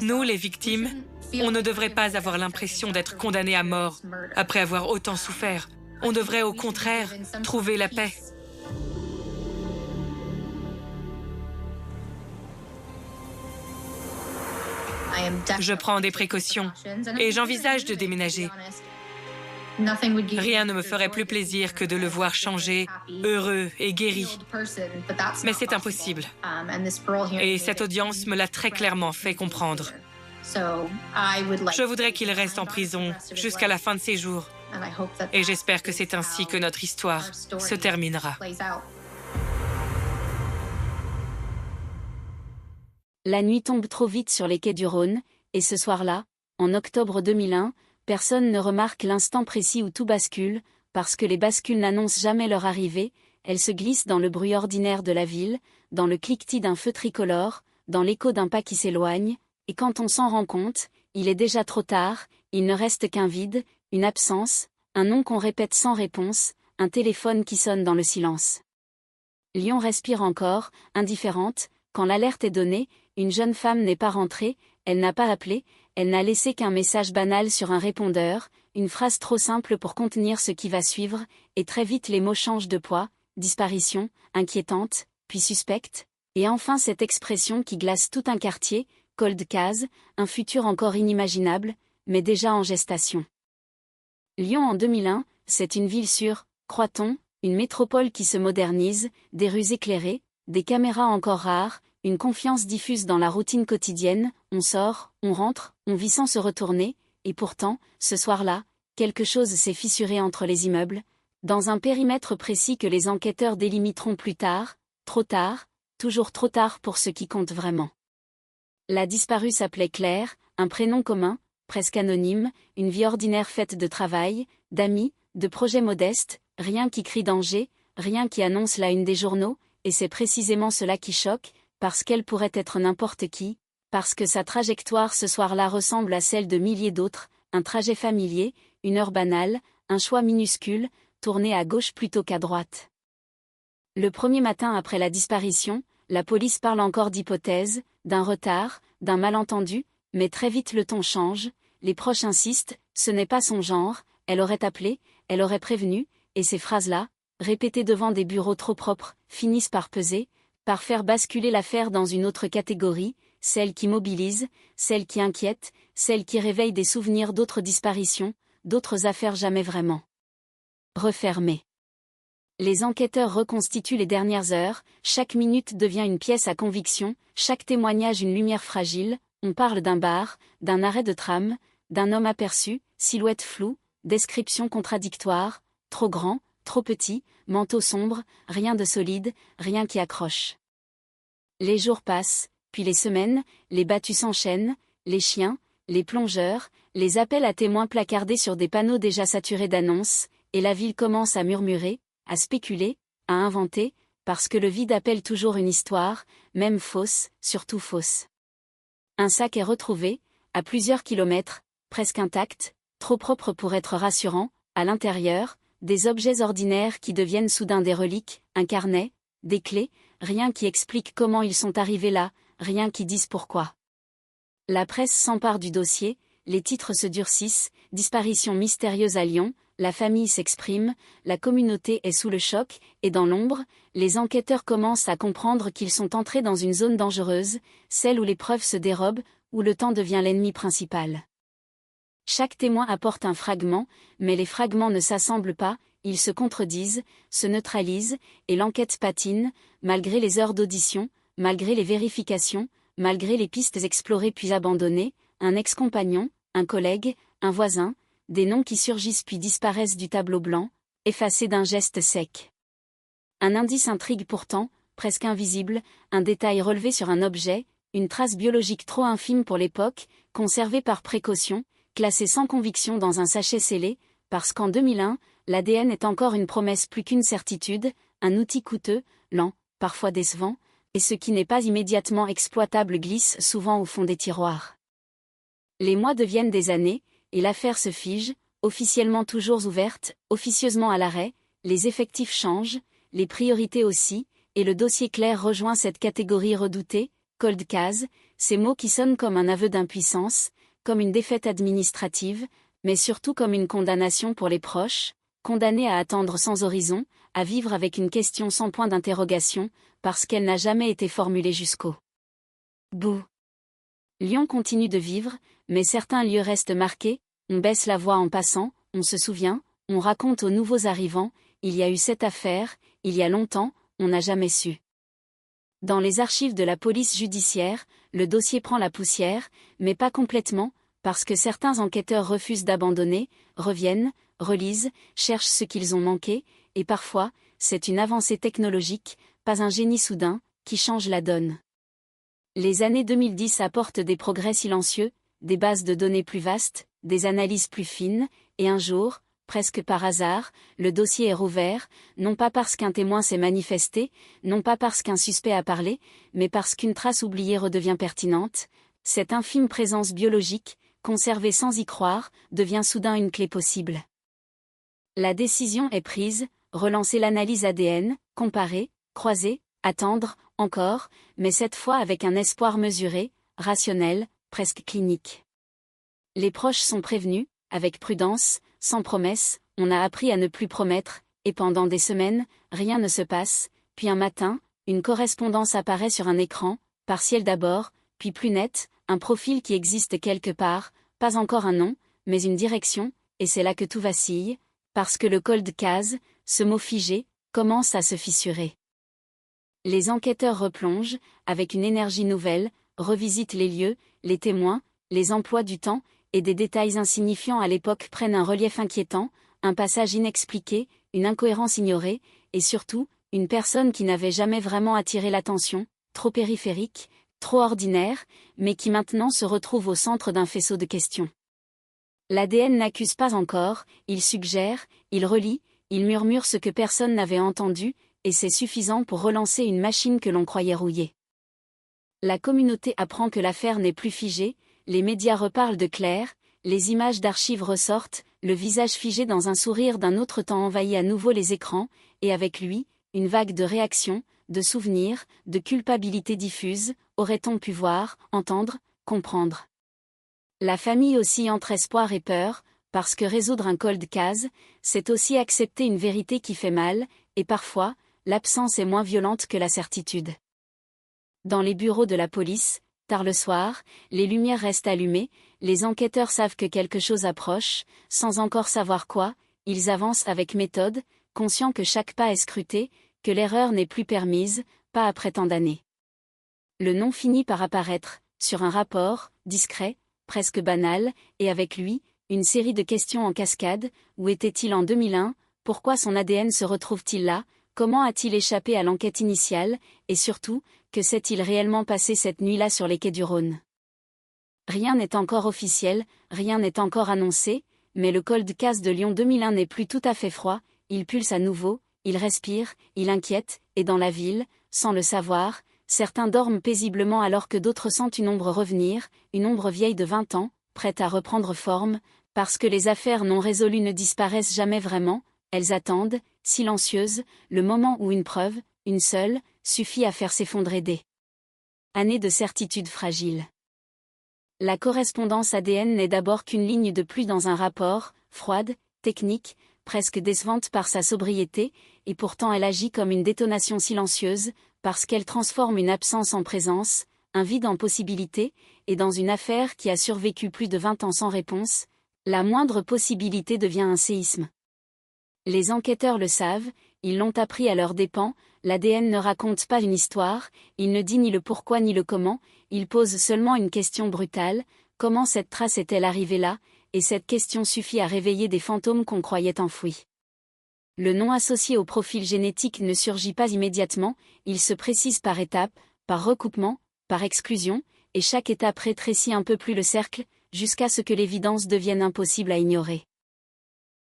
A: Nous, les victimes, on ne devrait pas avoir l'impression d'être condamnés à mort après avoir autant souffert. On devrait au contraire trouver la paix. Je prends des précautions et j'envisage de déménager. Rien ne me ferait plus plaisir que de le voir changer, heureux et guéri. Mais c'est impossible. Et cette audience me l'a très clairement fait comprendre. Je voudrais qu'il reste en prison jusqu'à la fin de ses jours. Et j'espère que c'est ainsi que notre histoire se terminera.
K: La nuit tombe trop vite sur les quais du Rhône, et ce soir-là, en octobre 2001, personne ne remarque l'instant précis où tout bascule, parce que les bascules n'annoncent jamais leur arrivée, elles se glissent dans le bruit ordinaire de la ville, dans le cliquetis d'un feu tricolore, dans l'écho d'un pas qui s'éloigne, et quand on s'en rend compte, il est déjà trop tard, il ne reste qu'un vide, une absence, un nom qu'on répète sans réponse, un téléphone qui sonne dans le silence. Lyon respire encore, indifférente, quand l'alerte est donnée, une jeune femme n'est pas rentrée, elle n'a pas appelé, elle n'a laissé qu'un message banal sur un répondeur, une phrase trop simple pour contenir ce qui va suivre, et très vite les mots changent de poids, disparition, inquiétante, puis suspecte, et enfin cette expression qui glace tout un quartier, cold case, un futur encore inimaginable, mais déjà en gestation. Lyon en 2001, c'est une ville sûre, croit-on, une métropole qui se modernise, des rues éclairées, des caméras encore rares, une confiance diffuse dans la routine quotidienne, on sort, on rentre, on vit sans se retourner, et pourtant, ce soir-là, quelque chose s'est fissuré entre les immeubles, dans un périmètre précis que les enquêteurs délimiteront plus tard, trop tard, toujours trop tard pour ce qui compte vraiment. La disparue s'appelait Claire, un prénom commun, presque anonyme, une vie ordinaire faite de travail, d'amis, de projets modestes, rien qui crie danger, rien qui annonce la une des journaux, et c'est précisément cela qui choque, parce qu'elle pourrait être n'importe qui, parce que sa trajectoire ce soir-là ressemble à celle de milliers d'autres, un trajet familier, une heure banale, un choix minuscule, tourné à gauche plutôt qu'à droite. Le premier matin après la disparition, la police parle encore d'hypothèse, d'un retard, d'un malentendu, mais très vite le ton change, les proches insistent, ce n'est pas son genre, elle aurait appelé, elle aurait prévenu, et ces phrases-là, répétées devant des bureaux trop propres, finissent par peser, par faire basculer l'affaire dans une autre catégorie, celle qui mobilise, celle qui inquiète, celle qui réveille des souvenirs d'autres disparitions, d'autres affaires jamais vraiment refermées. Les enquêteurs reconstituent les dernières heures, chaque minute devient une pièce à conviction, chaque témoignage une lumière fragile, on parle d'un bar, d'un arrêt de tram, d'un homme aperçu, silhouette floue, description contradictoire, trop grand, trop petit, manteau sombre, rien de solide, rien qui accroche. Les jours passent, puis les semaines, les battues s'enchaînent, les chiens, les plongeurs, les appels à témoins placardés sur des panneaux déjà saturés d'annonces, et la ville commence à murmurer, à spéculer, à inventer, parce que le vide appelle toujours une histoire, même fausse, surtout fausse. Un sac est retrouvé, à plusieurs kilomètres, presque intact, trop propre pour être rassurant, à l'intérieur, des objets ordinaires qui deviennent soudain des reliques, un carnet, des clés, rien qui explique comment ils sont arrivés là, rien qui dise pourquoi. La presse s'empare du dossier, les titres se durcissent, disparition mystérieuse à Lyon, la famille s'exprime, la communauté est sous le choc, et dans l'ombre, les enquêteurs commencent à comprendre qu'ils sont entrés dans une zone dangereuse, celle où les preuves se dérobent, où le temps devient l'ennemi principal. Chaque témoin apporte un fragment, mais les fragments ne s'assemblent pas, ils se contredisent, se neutralisent, et l'enquête patine, malgré les heures d'audition, malgré les vérifications, malgré les pistes explorées puis abandonnées, un ex-compagnon, un collègue, un voisin, des noms qui surgissent puis disparaissent du tableau blanc, effacés d'un geste sec. Un indice intrigue pourtant, presque invisible, un détail relevé sur un objet, une trace biologique trop infime pour l'époque, conservée par précaution, classée sans conviction dans un sachet scellé, parce qu'en 2001, l'ADN est encore une promesse plus qu'une certitude, un outil coûteux, lent, parfois décevant, et ce qui n'est pas immédiatement exploitable glisse souvent au fond des tiroirs. Les mois deviennent des années, et l'affaire se fige, officiellement toujours ouverte, officieusement à l'arrêt, les effectifs changent, les priorités aussi, et le dossier clair rejoint cette catégorie redoutée, cold case, ces mots qui sonnent comme un aveu d'impuissance, comme une défaite administrative, mais surtout comme une condamnation pour les proches, condamnés à attendre sans horizon, à vivre avec une question sans point d'interrogation, parce qu'elle n'a jamais été formulée jusqu'au bout. Lyon continue de vivre, mais certains lieux restent marqués, on baisse la voix en passant, on se souvient, on raconte aux nouveaux arrivants, il y a eu cette affaire, il y a longtemps, on n'a jamais su. Dans les archives de la police judiciaire, le dossier prend la poussière, mais pas complètement, parce que certains enquêteurs refusent d'abandonner, reviennent, relisent, cherchent ce qu'ils ont manqué, et parfois, c'est une avancée technologique, pas un génie soudain, qui change la donne. Les années 2010 apportent des progrès silencieux, des bases de données plus vastes, des analyses plus fines, et un jour, presque par hasard, le dossier est rouvert, non pas parce qu'un témoin s'est manifesté, non pas parce qu'un suspect a parlé, mais parce qu'une trace oubliée redevient pertinente. Cette infime présence biologique, conservée sans y croire, devient soudain une clé possible. La décision est prise, relancer l'analyse ADN, comparer, croiser, attendre, encore, mais cette fois avec un espoir mesuré, rationnel, presque clinique. Les proches sont prévenus, avec prudence, sans promesse, on a appris à ne plus promettre, et pendant des semaines, rien ne se passe, puis un matin, une correspondance apparaît sur un écran, partielle d'abord, puis plus nette, un profil qui existe quelque part, pas encore un nom, mais une direction, et c'est là que tout vacille, parce que le cold case, ce mot figé, commence à se fissurer. Les enquêteurs replongent, avec une énergie nouvelle, revisitent les lieux, les témoins, les emplois du temps, et des détails insignifiants à l'époque prennent un relief inquiétant, un passage inexpliqué, une incohérence ignorée, et surtout, une personne qui n'avait jamais vraiment attiré l'attention, trop périphérique, trop ordinaire, mais qui maintenant se retrouve au centre d'un faisceau de questions. L'ADN n'accuse pas encore, il suggère, il relie, il murmure ce que personne n'avait entendu, et c'est suffisant pour relancer une machine que l'on croyait rouillée. La communauté apprend que l'affaire n'est plus figée, les médias reparlent de Claire, les images d'archives ressortent, le visage figé dans un sourire d'un autre temps envahit à nouveau les écrans, et avec lui, une vague de réactions, de souvenirs, de culpabilité diffuse, aurait-on pu voir, entendre, comprendre. La famille oscille entre espoir et peur, parce que résoudre un cold case, c'est aussi accepter une vérité qui fait mal, et parfois, l'absence est moins violente que la certitude. Dans les bureaux de la police, tard le soir, les lumières restent allumées, les enquêteurs savent que quelque chose approche, sans encore savoir quoi, ils avancent avec méthode, conscients que chaque pas est scruté, que l'erreur n'est plus permise, pas après tant d'années. Le nom finit par apparaître, sur un rapport, discret, presque banal, et avec lui, une série de questions en cascade. Où était-il en 2001 ? Pourquoi son ADN se retrouve-t-il là ? Comment a-t-il échappé à l'enquête initiale ? Et surtout, que s'est-il réellement passé cette nuit-là sur les quais du Rhône ? Rien n'est encore officiel, rien n'est encore annoncé, mais le cold case de Lyon 2001 n'est plus tout à fait froid, il pulse à nouveau, il respire, il inquiète, et dans la ville, sans le savoir, certains dorment paisiblement alors que d'autres sentent une ombre revenir, une ombre vieille de 20 ans, prête à reprendre forme, parce que les affaires non résolues ne disparaissent jamais vraiment, elles attendent, silencieuses, le moment où une preuve, une seule, suffit à faire s'effondrer des années de certitude fragile. La correspondance ADN n'est d'abord qu'une ligne de plus dans un rapport, froide, technique, presque décevante par sa sobriété, et pourtant elle agit comme une détonation silencieuse, parce qu'elle transforme une absence en présence, un vide en possibilité, et dans une affaire qui a survécu plus de 20 ans sans réponse, la moindre possibilité devient un séisme. Les enquêteurs le savent, ils l'ont appris à leurs dépens, l'ADN ne raconte pas une histoire, il ne dit ni le pourquoi ni le comment, il pose seulement une question brutale, comment cette trace est-elle arrivée là, et cette question suffit à réveiller des fantômes qu'on croyait enfouis. Le nom associé au profil génétique ne surgit pas immédiatement, il se précise par étapes, par recoupement, par exclusion, et chaque étape rétrécit un peu plus le cercle, jusqu'à ce que l'évidence devienne impossible à ignorer.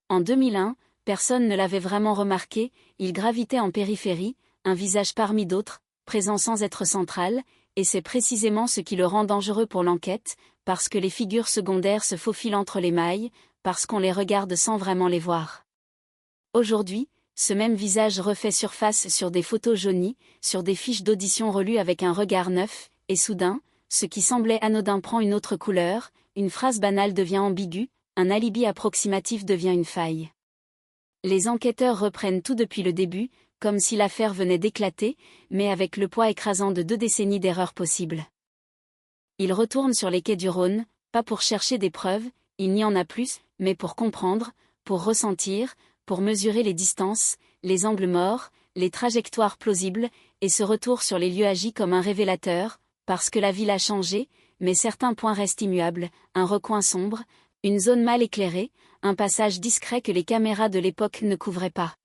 K: En 2001, personne ne l'avait vraiment remarqué, il gravitait en périphérie, un visage parmi d'autres, présent sans être central, et c'est précisément ce qui le rend dangereux pour l'enquête, parce que les figures secondaires se faufilent entre les mailles, parce qu'on les regarde sans vraiment les voir. Aujourd'hui, ce même visage refait surface sur des photos jaunies, sur des fiches d'audition relues avec un regard neuf, et soudain, ce qui semblait anodin prend une autre couleur, une phrase banale devient ambiguë, un alibi approximatif devient une faille. Les enquêteurs reprennent tout depuis le début, comme si l'affaire venait d'éclater, mais avec le poids écrasant de 2 décennies d'erreurs possibles. Ils retournent sur les quais du Rhône, pas pour chercher des preuves, il n'y en a plus, mais pour comprendre, pour ressentir, pour mesurer les distances, les angles morts, les trajectoires plausibles, et ce retour sur les lieux agit comme un révélateur, parce que la ville a changé, mais certains points restent immuables, un recoin sombre, une zone mal éclairée, un passage discret que les caméras de l'époque ne couvraient pas.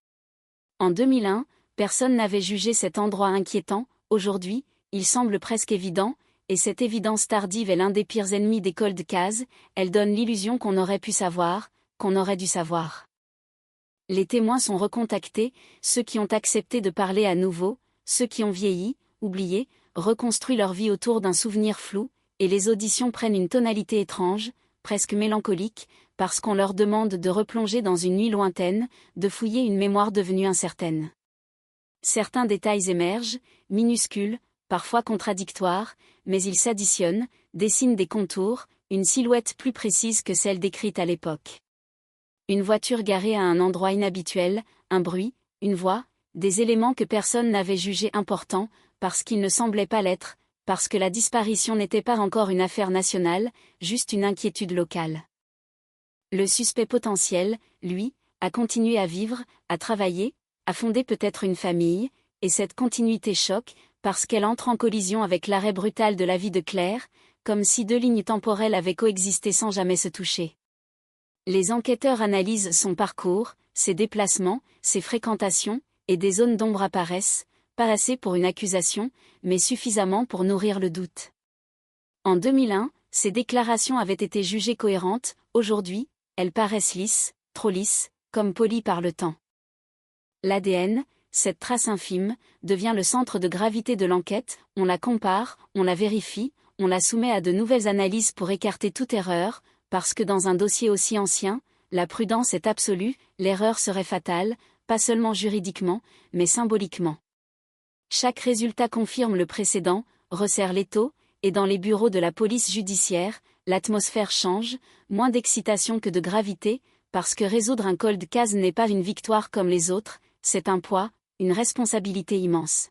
K: En 2001, personne n'avait jugé cet endroit inquiétant, aujourd'hui, il semble presque évident, et cette évidence tardive est l'un des pires ennemis des cold cases, elle donne l'illusion qu'on aurait pu savoir, qu'on aurait dû savoir. Les témoins sont recontactés, ceux qui ont accepté de parler à nouveau, ceux qui ont vieilli, oublié, reconstruit leur vie autour d'un souvenir flou, et les auditions prennent une tonalité étrange, presque mélancolique, parce qu'on leur demande de replonger dans une nuit lointaine, de fouiller une mémoire devenue incertaine. Certains détails émergent, minuscules, parfois contradictoires, mais ils s'additionnent, dessinent des contours, une silhouette plus précise que celle décrite à l'époque. Une voiture garée à un endroit inhabituel, un bruit, une voix, des éléments que personne n'avait jugés importants, parce qu'ils ne semblaient pas l'être, parce que la disparition n'était pas encore une affaire nationale, juste une inquiétude locale. Le suspect potentiel, lui, a continué à vivre, à travailler, à fonder peut-être une famille, et cette continuité choque, parce qu'elle entre en collision avec l'arrêt brutal de la vie de Claire, comme si 2 lignes temporelles avaient coexisté sans jamais se toucher. Les enquêteurs analysent son parcours, ses déplacements, ses fréquentations, et des zones d'ombre apparaissent, pas assez pour une accusation, mais suffisamment pour nourrir le doute. En 2001, ces déclarations avaient été jugées cohérentes, aujourd'hui, elles paraissent lisses, trop lisses, comme polies par le temps. L'ADN, cette trace infime, devient le centre de gravité de l'enquête, on la compare, on la vérifie, on la soumet à de nouvelles analyses pour écarter toute erreur, parce que dans un dossier aussi ancien, la prudence est absolue, l'erreur serait fatale, pas seulement juridiquement, mais symboliquement. Chaque résultat confirme le précédent, resserre l'étau, et dans les bureaux de la police judiciaire, l'atmosphère change, moins d'excitation que de gravité, parce que résoudre un cold case n'est pas une victoire comme les autres, c'est un poids, une responsabilité immense.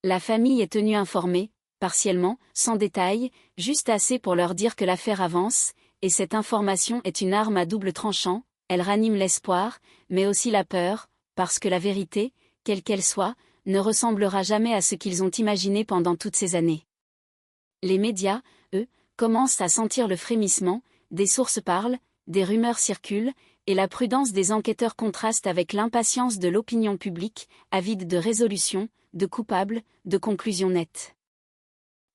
K: La famille est tenue informée, partiellement, sans détail, juste assez pour leur dire que l'affaire avance, et cette information est une arme à double tranchant, elle ranime l'espoir, mais aussi la peur, parce que la vérité, quelle qu'elle soit, ne ressemblera jamais à ce qu'ils ont imaginé pendant toutes ces années. Les médias, eux, commencent à sentir le frémissement, des sources parlent, des rumeurs circulent, et la prudence des enquêteurs contraste avec l'impatience de l'opinion publique, avide de résolution, de coupables, de conclusions nettes.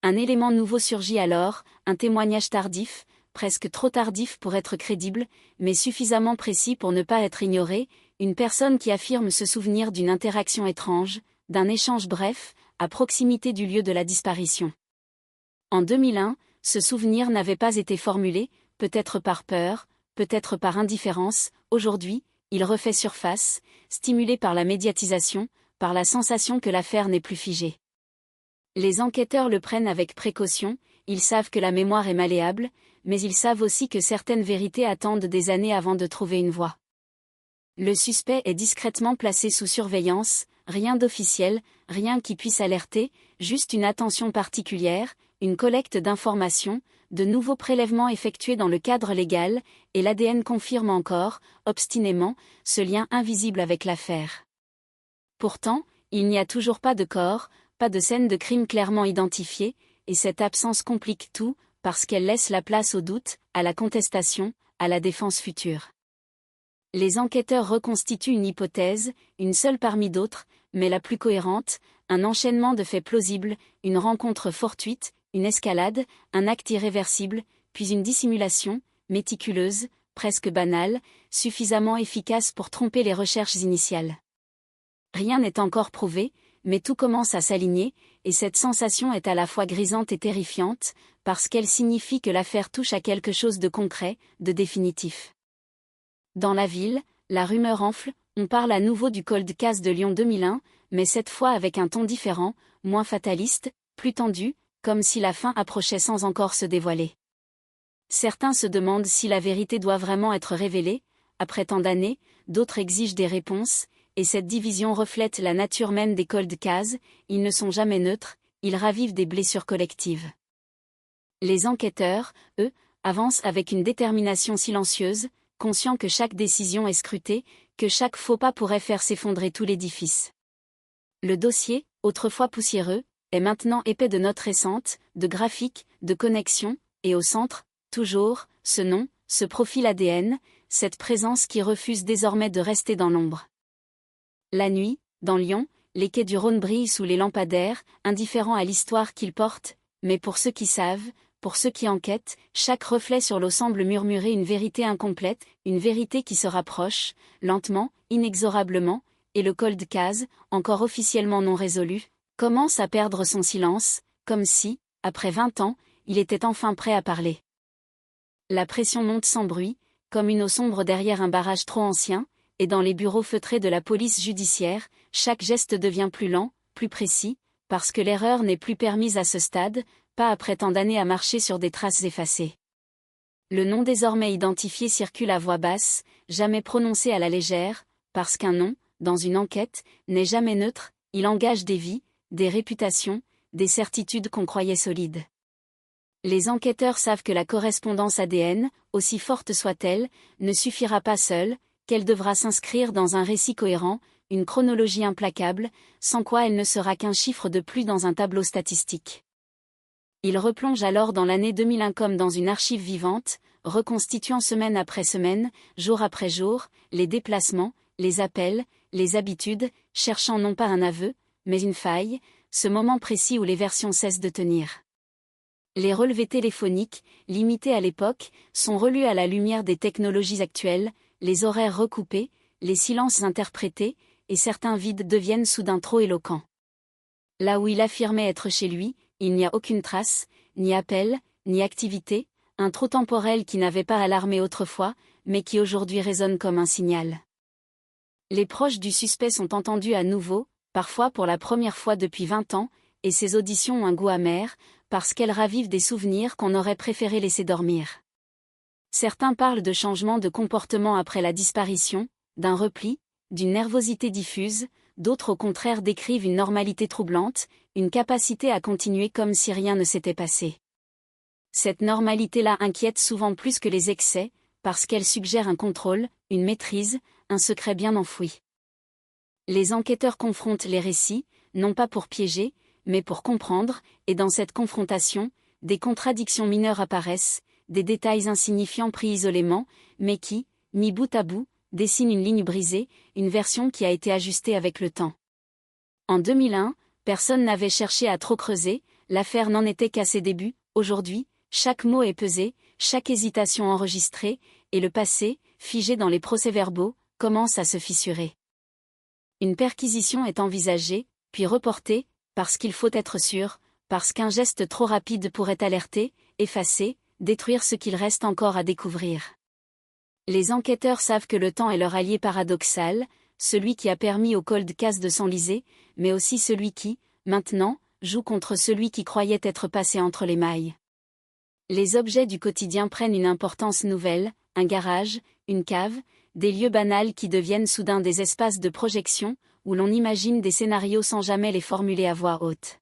K: Un élément nouveau surgit alors, un témoignage tardif, presque trop tardif pour être crédible, mais suffisamment précis pour ne pas être ignoré, une personne qui affirme se souvenir d'une interaction étrange, d'un échange bref, à proximité du lieu de la disparition. En 2001, ce souvenir n'avait pas été formulé, peut-être par peur, peut-être par indifférence, aujourd'hui, il refait surface, stimulé par la médiatisation, par la sensation que l'affaire n'est plus figée. Les enquêteurs le prennent avec précaution, ils savent que la mémoire est malléable, mais ils savent aussi que certaines vérités attendent des années avant de trouver une voie. Le suspect est discrètement placé sous surveillance, rien d'officiel, rien qui puisse alerter, juste une attention particulière, une collecte d'informations, de nouveaux prélèvements effectués dans le cadre légal, et l'ADN confirme encore, obstinément, ce lien invisible avec l'affaire. Pourtant, il n'y a toujours pas de corps, pas de scène de crime clairement identifiée, et cette absence complique tout, parce qu'elle laisse la place au doute, à la contestation, à la défense future. Les enquêteurs reconstituent une hypothèse, une seule parmi d'autres, mais la plus cohérente, un enchaînement de faits plausibles, une rencontre fortuite, une escalade, un acte irréversible, puis une dissimulation, méticuleuse, presque banale, suffisamment efficace pour tromper les recherches initiales. Rien n'est encore prouvé, mais tout commence à s'aligner, et cette sensation est à la fois grisante et terrifiante, parce qu'elle signifie que l'affaire touche à quelque chose de concret, de définitif. Dans la ville, la rumeur enfle, on parle à nouveau du cold case de Lyon 2001, mais cette fois avec un ton différent, moins fataliste, plus tendu, comme si la fin approchait sans encore se dévoiler. Certains se demandent si la vérité doit vraiment être révélée, après tant d'années, d'autres exigent des réponses, et cette division reflète la nature même des cold cases, ils ne sont jamais neutres, ils ravivent des blessures collectives. Les enquêteurs, eux, avancent avec une détermination silencieuse, conscients que chaque décision est scrutée, que chaque faux pas pourrait faire s'effondrer tout l'édifice. Le dossier, autrefois poussiéreux, est maintenant épais de notes récentes, de graphiques, de connexions, et au centre, toujours, ce nom, ce profil ADN, cette présence qui refuse désormais de rester dans l'ombre. La nuit, dans Lyon, les quais du Rhône brillent sous les lampadaires, indifférents à l'histoire qu'ils portent, mais pour ceux qui savent, pour ceux qui enquêtent, chaque reflet sur l'eau semble murmurer une vérité incomplète, une vérité qui se rapproche, lentement, inexorablement, et le cold case, encore officiellement non résolu, commence à perdre son silence, comme si, après 20 ans, il était enfin prêt à parler. La pression monte sans bruit, comme une eau sombre derrière un barrage trop ancien, et dans les bureaux feutrés de la police judiciaire, chaque geste devient plus lent, plus précis, parce que l'erreur n'est plus permise à ce stade, pas après tant d'années à marcher sur des traces effacées. Le nom désormais identifié circule à voix basse, jamais prononcé à la légère, parce qu'un nom, dans une enquête, n'est jamais neutre, il engage des vies, des réputations, des certitudes qu'on croyait solides. Les enquêteurs savent que la correspondance ADN, aussi forte soit-elle, ne suffira pas seule, qu'elle devra s'inscrire dans un récit cohérent, une chronologie implacable, sans quoi elle ne sera qu'un chiffre de plus dans un tableau statistique. Ils replongent alors dans l'année 2001 comme dans une archive vivante, reconstituant semaine après semaine, jour après jour, les déplacements, les appels, les habitudes, cherchant non pas un aveu, mais une faille, ce moment précis où les versions cessent de tenir. Les relevés téléphoniques, limités à l'époque, sont relus à la lumière des technologies actuelles, les horaires recoupés, les silences interprétés, et certains vides deviennent soudain trop éloquents. Là où il affirmait être chez lui, il n'y a aucune trace, ni appel, ni activité, un trou temporel qui n'avait pas alarmé autrefois, mais qui aujourd'hui résonne comme un signal. Les proches du suspect sont entendus à nouveau, parfois pour la première fois depuis 20 ans, et ces auditions ont un goût amer, parce qu'elles ravivent des souvenirs qu'on aurait préféré laisser dormir. Certains parlent de changements de comportement après la disparition, d'un repli, d'une nervosité diffuse, d'autres au contraire décrivent une normalité troublante, une capacité à continuer comme si rien ne s'était passé. Cette normalité-là inquiète souvent plus que les excès, parce qu'elle suggère un contrôle, une maîtrise, un secret bien enfoui. Les enquêteurs confrontent les récits, non pas pour piéger, mais pour comprendre, et dans cette confrontation, des contradictions mineures apparaissent, des détails insignifiants pris isolément, mais qui, mis bout à bout, dessinent une ligne brisée, une version qui a été ajustée avec le temps. En 2001, personne n'avait cherché à trop creuser, l'affaire n'en était qu'à ses débuts, aujourd'hui, chaque mot est pesé, chaque hésitation enregistrée, et le passé, figé dans les procès-verbaux, commence à se fissurer. Une perquisition est envisagée, puis reportée, parce qu'il faut être sûr, parce qu'un geste trop rapide pourrait alerter, effacer, détruire ce qu'il reste encore à découvrir. Les enquêteurs savent que le temps est leur allié paradoxal, celui qui a permis au cold case de s'enliser, mais aussi celui qui, maintenant, joue contre celui qui croyait être passé entre les mailles. Les objets du quotidien prennent une importance nouvelle, un garage, une cave, des lieux banals qui deviennent soudain des espaces de projection, où l'on imagine des scénarios sans jamais les formuler à voix haute.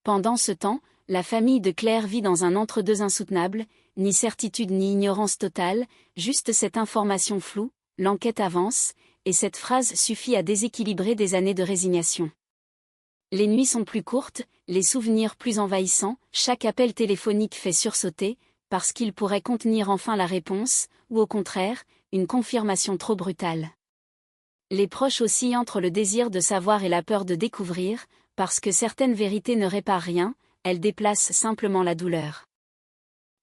K: Pendant ce temps, la famille de Claire vit dans un entre-deux insoutenable, ni certitude ni ignorance totale, juste cette information floue, l'enquête avance, et cette phrase suffit à déséquilibrer des années de résignation. Les nuits sont plus courtes, les souvenirs plus envahissants, chaque appel téléphonique fait sursauter, parce qu'il pourrait contenir enfin la réponse, ou au contraire, une confirmation trop brutale. Les proches oscillent entre le désir de savoir et la peur de découvrir, parce que certaines vérités ne réparent rien, elles déplacent simplement la douleur.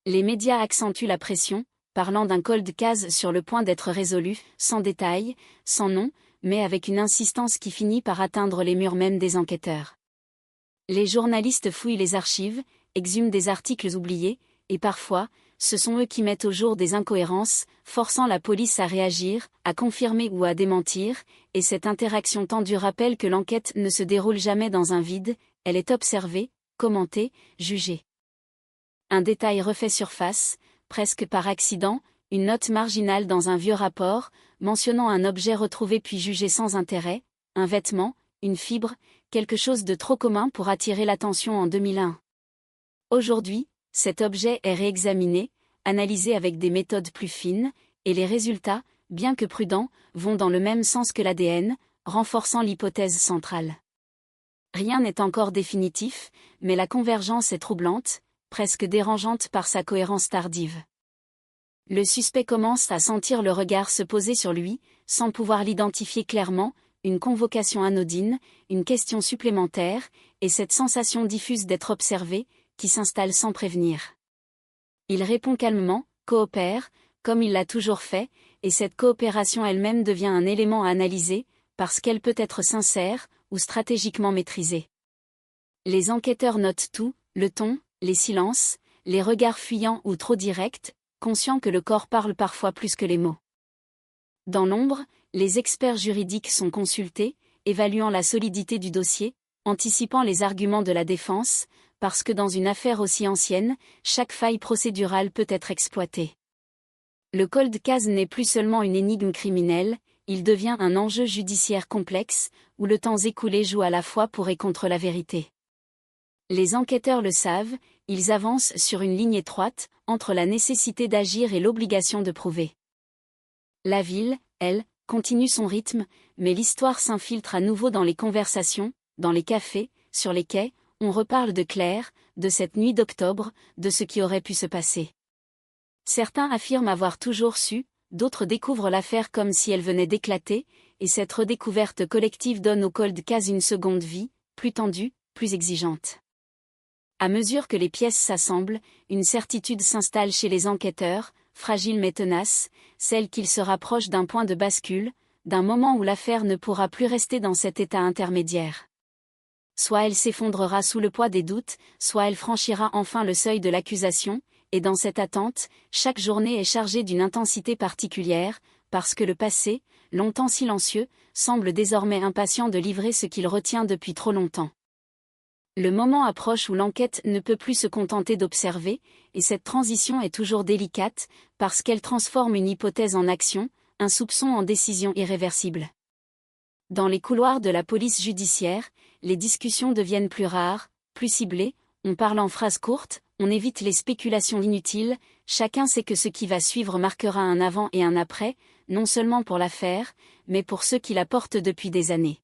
K: Les médias accentuent la pression, parlant d'un cold case sur le point d'être résolu, sans détail, sans nom, mais avec une insistance qui finit par atteindre les murs même des enquêteurs. Les journalistes fouillent les archives, exhument des articles oubliés, et parfois, ce sont eux qui mettent au jour des incohérences, forçant la police à réagir, à confirmer ou à démentir, et cette interaction tendue rappelle que l'enquête ne se déroule jamais dans un vide, elle est observée, commentée, jugée. Un détail refait surface, presque par accident, une note marginale dans un vieux rapport, mentionnant un objet retrouvé puis jugé sans intérêt, un vêtement, une fibre, quelque chose de trop commun pour attirer l'attention en 2001. Aujourd'hui, cet objet est réexaminé, analysé avec des méthodes plus fines, et les résultats, bien que prudents, vont dans le même sens que l'ADN, renforçant l'hypothèse centrale. Rien n'est encore définitif, mais la convergence est troublante, presque dérangeante par sa cohérence tardive. Le suspect commence à sentir le regard se poser sur lui, sans pouvoir l'identifier clairement, une convocation anodine, une question supplémentaire, et cette sensation diffuse d'être observé, qui s'installe sans prévenir. Il répond calmement, coopère, comme il l'a toujours fait, et cette coopération elle-même devient un élément à analyser, parce qu'elle peut être sincère, ou stratégiquement maîtrisée. Les enquêteurs notent tout, le ton, les silences, les regards fuyants ou trop directs, conscients que le corps parle parfois plus que les mots. Dans l'ombre, les experts juridiques sont consultés, évaluant la solidité du dossier, anticipant les arguments de la défense, parce que dans une affaire aussi ancienne, chaque faille procédurale peut être exploitée. Le cold case n'est plus seulement une énigme criminelle, il devient un enjeu judiciaire complexe, où le temps écoulé joue à la fois pour et contre la vérité. Les enquêteurs le savent, ils avancent sur une ligne étroite, entre la nécessité d'agir et l'obligation de prouver. La ville, elle, continue son rythme, mais l'histoire s'infiltre à nouveau dans les conversations, dans les cafés, sur les quais, on reparle de Claire, de cette nuit d'octobre, de ce qui aurait pu se passer. Certains affirment avoir toujours su, d'autres découvrent l'affaire comme si elle venait d'éclater, et cette redécouverte collective donne au cold case une seconde vie, plus tendue, plus exigeante. À mesure que les pièces s'assemblent, une certitude s'installe chez les enquêteurs, fragile mais tenace, celle qu'ils se rapprochent d'un point de bascule, d'un moment où l'affaire ne pourra plus rester dans cet état intermédiaire. Soit elle s'effondrera sous le poids des doutes, soit elle franchira enfin le seuil de l'accusation, et dans cette attente, chaque journée est chargée d'une intensité particulière, parce que le passé, longtemps silencieux, semble désormais impatient de livrer ce qu'il retient depuis trop longtemps. Le moment approche où l'enquête ne peut plus se contenter d'observer, et cette transition est toujours délicate, parce qu'elle transforme une hypothèse en action, un soupçon en décision irréversible. Dans les couloirs de la police judiciaire, les discussions deviennent plus rares, plus ciblées, on parle en phrases courtes, on évite les spéculations inutiles, chacun sait que ce qui va suivre marquera un avant et un après, non seulement pour l'affaire, mais pour ceux qui la portent depuis des années.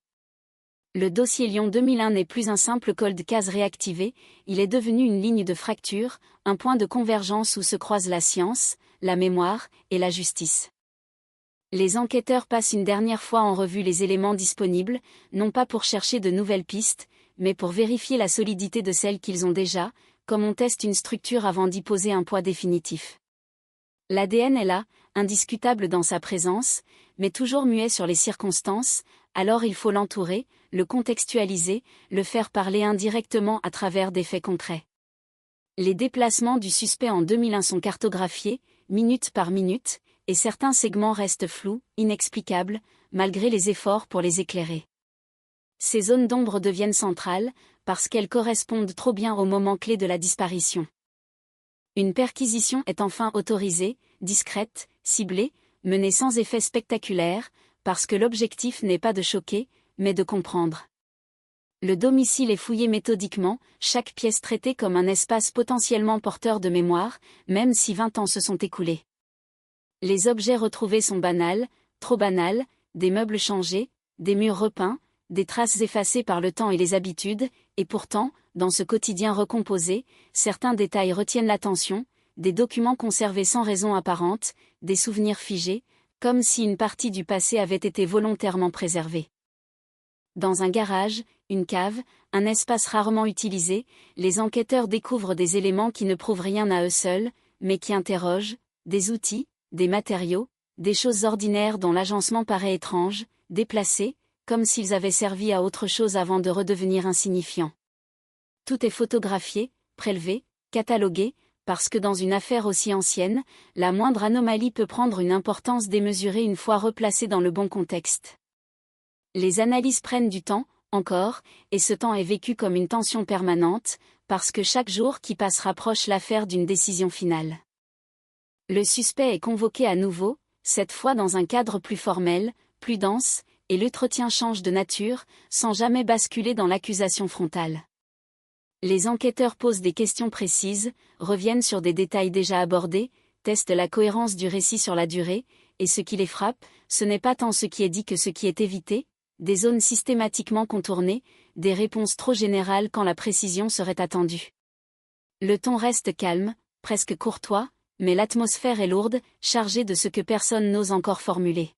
K: Le dossier Lyon 2001 n'est plus un simple cold case réactivé, il est devenu une ligne de fracture, un point de convergence où se croisent la science, la mémoire et la justice. Les enquêteurs passent une dernière fois en revue les éléments disponibles, non pas pour chercher de nouvelles pistes, mais pour vérifier la solidité de celles qu'ils ont déjà, comme on teste une structure avant d'y poser un poids définitif. L'ADN est là, indiscutable dans sa présence, mais toujours muet sur les circonstances, alors il faut l'entourer, le contextualiser, le faire parler indirectement à travers des faits concrets. Les déplacements du suspect en 2001 sont cartographiés, minute par minute, et certains segments restent flous, inexplicables, malgré les efforts pour les éclairer. Ces zones d'ombre deviennent centrales, parce qu'elles correspondent trop bien au moment clé de la disparition. Une perquisition est enfin autorisée, discrète, ciblée, menée sans effet spectaculaire, parce que l'objectif n'est pas de choquer, mais de comprendre. Le domicile est fouillé méthodiquement, chaque pièce traitée comme un espace potentiellement porteur de mémoire, même si 20 ans se sont écoulés. Les objets retrouvés sont banals, trop banals, des meubles changés, des murs repeints, des traces effacées par le temps et les habitudes, et pourtant, dans ce quotidien recomposé, certains détails retiennent l'attention, des documents conservés sans raison apparente, des souvenirs figés, comme si une partie du passé avait été volontairement préservée. Dans un garage, une cave, un espace rarement utilisé, les enquêteurs découvrent des éléments qui ne prouvent rien à eux seuls, mais qui interrogent, des outils, des matériaux, des choses ordinaires dont l'agencement paraît étrange, déplacé, comme s'ils avaient servi à autre chose avant de redevenir insignifiants. Tout est photographié, prélevé, catalogué, parce que dans une affaire aussi ancienne, la moindre anomalie peut prendre une importance démesurée une fois replacée dans le bon contexte. Les analyses prennent du temps, encore, et ce temps est vécu comme une tension permanente, parce que chaque jour qui passe rapproche l'affaire d'une décision finale. Le suspect est convoqué à nouveau, cette fois dans un cadre plus formel, plus dense, et l'entretien change de nature, sans jamais basculer dans l'accusation frontale. Les enquêteurs posent des questions précises, reviennent sur des détails déjà abordés, testent la cohérence du récit sur la durée, et ce qui les frappe, ce n'est pas tant ce qui est dit que ce qui est évité, des zones systématiquement contournées, des réponses trop générales quand la précision serait attendue. Le ton reste calme, presque courtois, mais l'atmosphère est lourde, chargée de ce que personne n'ose encore formuler.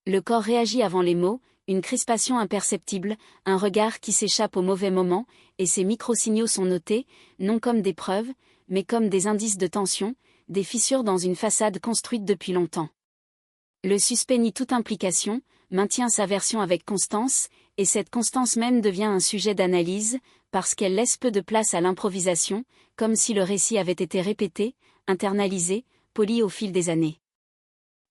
K: Le corps réagit avant les mots, une crispation imperceptible, un regard qui s'échappe au mauvais moment, et ces micro-signaux sont notés, non comme des preuves, mais comme des indices de tension, des fissures dans une façade construite depuis longtemps. Le suspect nie toute implication, maintient sa version avec constance, et cette constance même devient un sujet d'analyse, parce qu'elle laisse peu de place à l'improvisation, comme si le récit avait été répété, internalisé, poli au fil des années.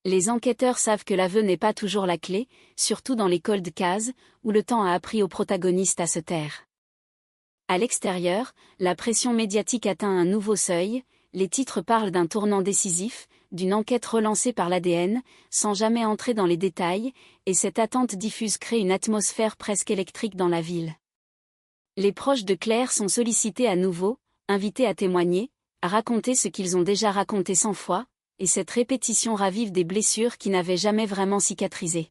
K: Les enquêteurs savent que l'aveu n'est pas toujours la clé, surtout dans les cold cases, où le temps a appris aux protagonistes à se taire. À l'extérieur, la pression médiatique atteint un nouveau seuil, les titres parlent d'un tournant décisif, d'une enquête relancée par l'ADN, sans jamais entrer dans les détails, et cette attente diffuse crée une atmosphère presque électrique dans la ville. Les proches de Claire sont sollicités à nouveau, invités à témoigner, à raconter ce qu'ils ont déjà raconté 100 fois, et cette répétition ravive des blessures qui n'avaient jamais vraiment cicatrisé.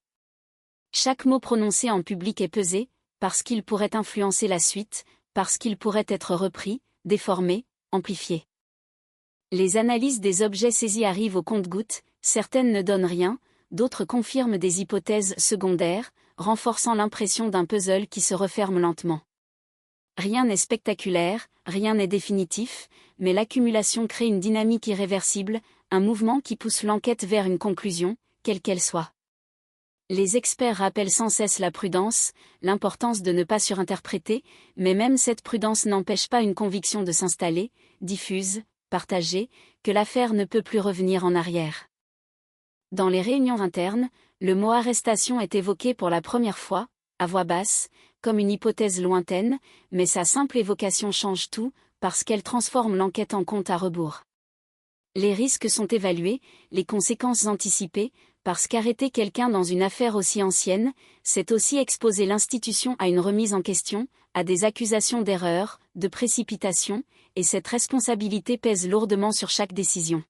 K: Chaque mot prononcé en public est pesé, parce qu'il pourrait influencer la suite, parce qu'il pourrait être repris, déformé, amplifié. Les analyses des objets saisis arrivent au compte-gouttes, certaines ne donnent rien, d'autres confirment des hypothèses secondaires, renforçant l'impression d'un puzzle qui se referme lentement. Rien n'est spectaculaire, rien n'est définitif, mais l'accumulation crée une dynamique irréversible, un mouvement qui pousse l'enquête vers une conclusion, quelle qu'elle soit. Les experts rappellent sans cesse la prudence, l'importance de ne pas surinterpréter, mais même cette prudence n'empêche pas une conviction de s'installer, diffuse, partagée, que l'affaire ne peut plus revenir en arrière. Dans les réunions internes, le mot arrestation est évoqué pour la première fois, à voix basse, comme une hypothèse lointaine, mais sa simple évocation change tout, parce qu'elle transforme l'enquête en compte à rebours. Les risques sont évalués, les conséquences anticipées, parce qu'arrêter quelqu'un dans une affaire aussi ancienne, c'est aussi exposer l'institution à une remise en question, à des accusations d'erreur, de précipitation, et cette responsabilité pèse lourdement sur chaque décision.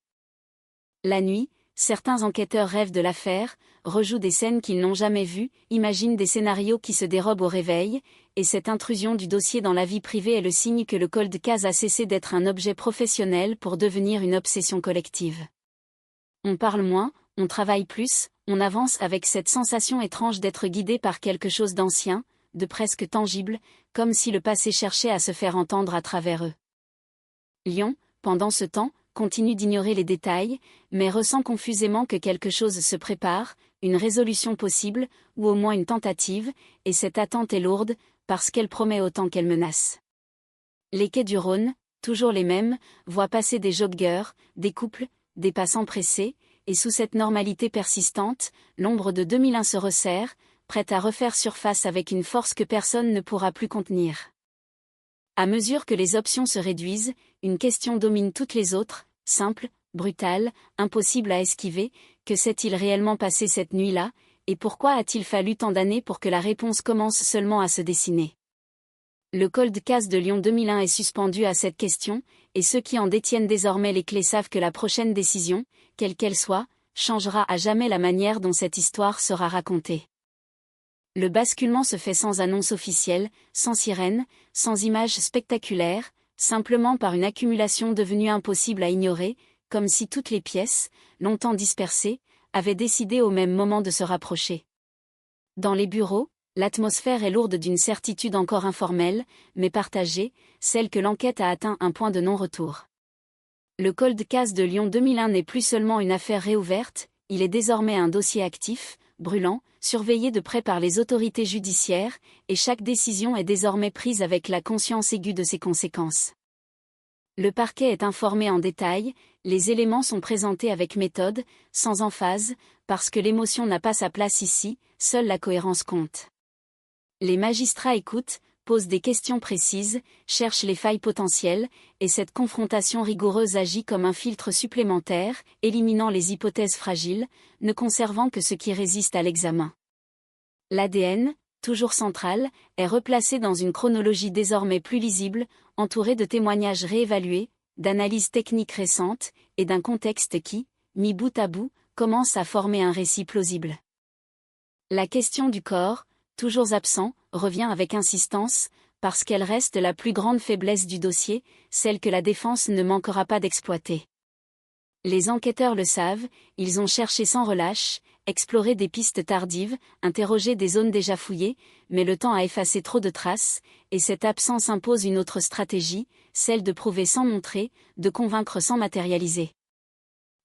K: La nuit, certains enquêteurs rêvent de l'affaire, rejouent des scènes qu'ils n'ont jamais vues, imaginent des scénarios qui se dérobent au réveil, et cette intrusion du dossier dans la vie privée est le signe que le cold case a cessé d'être un objet professionnel pour devenir une obsession collective. On parle moins, on travaille plus, on avance avec cette sensation étrange d'être guidé par quelque chose d'ancien, de presque tangible, comme si le passé cherchait à se faire entendre à travers eux. Lyon, pendant ce temps, continue d'ignorer les détails, mais ressent confusément que quelque chose se prépare, une résolution possible, ou au moins une tentative, et cette attente est lourde, parce qu'elle promet autant qu'elle menace. Les quais du Rhône, toujours les mêmes, voient passer des joggeurs, des couples, des passants pressés, et sous cette normalité persistante, l'ombre de 2001 se resserre, prête à refaire surface avec une force que personne ne pourra plus contenir. À mesure que les options se réduisent, une question domine toutes les autres, simple, brutale, impossible à esquiver, Que s'est-il réellement passé cette nuit-là, et pourquoi a-t-il fallu tant d'années pour que la réponse commence seulement à se dessiner? Le cold case de Lyon 2001 est suspendu à cette question, et ceux qui en détiennent désormais les clés savent que la prochaine décision, quelle qu'elle soit, changera à jamais la manière dont cette histoire sera racontée. Le basculement se fait sans annonce officielle, sans sirène, sans images spectaculaires, simplement par une accumulation devenue impossible à ignorer, comme si toutes les pièces, longtemps dispersées, avaient décidé au même moment de se rapprocher. Dans les bureaux, l'atmosphère est lourde d'une certitude encore informelle, mais partagée, celle que l'enquête a atteint un point de non-retour. Le cold case de Lyon 2001 n'est plus seulement une affaire réouverte, il est désormais un dossier actif, brûlant, surveillé de près par les autorités judiciaires, et chaque décision est désormais prise avec la conscience aiguë de ses conséquences. Le parquet est informé en détail, les éléments sont présentés avec méthode, sans emphase, parce que l'émotion n'a pas sa place ici, seule la cohérence compte. Les magistrats écoutent, posent des questions précises, cherchent les failles potentielles, et cette confrontation rigoureuse agit comme un filtre supplémentaire, éliminant les hypothèses fragiles, ne conservant que ce qui résiste à l'examen. L'ADN, toujours central, est replacé dans une chronologie désormais plus lisible, entourée de témoignages réévalués, d'analyses techniques récentes, et d'un contexte qui, mis bout à bout, commence à former un récit plausible. La question du corps, toujours absent, revient avec insistance, parce qu'elle reste la plus grande faiblesse du dossier, celle que la défense ne manquera pas d'exploiter. Les enquêteurs le savent, ils ont cherché sans relâche, exploré des pistes tardives, interrogé des zones déjà fouillées, mais le temps a effacé trop de traces, et cette absence impose une autre stratégie, celle de prouver sans montrer, de convaincre sans matérialiser.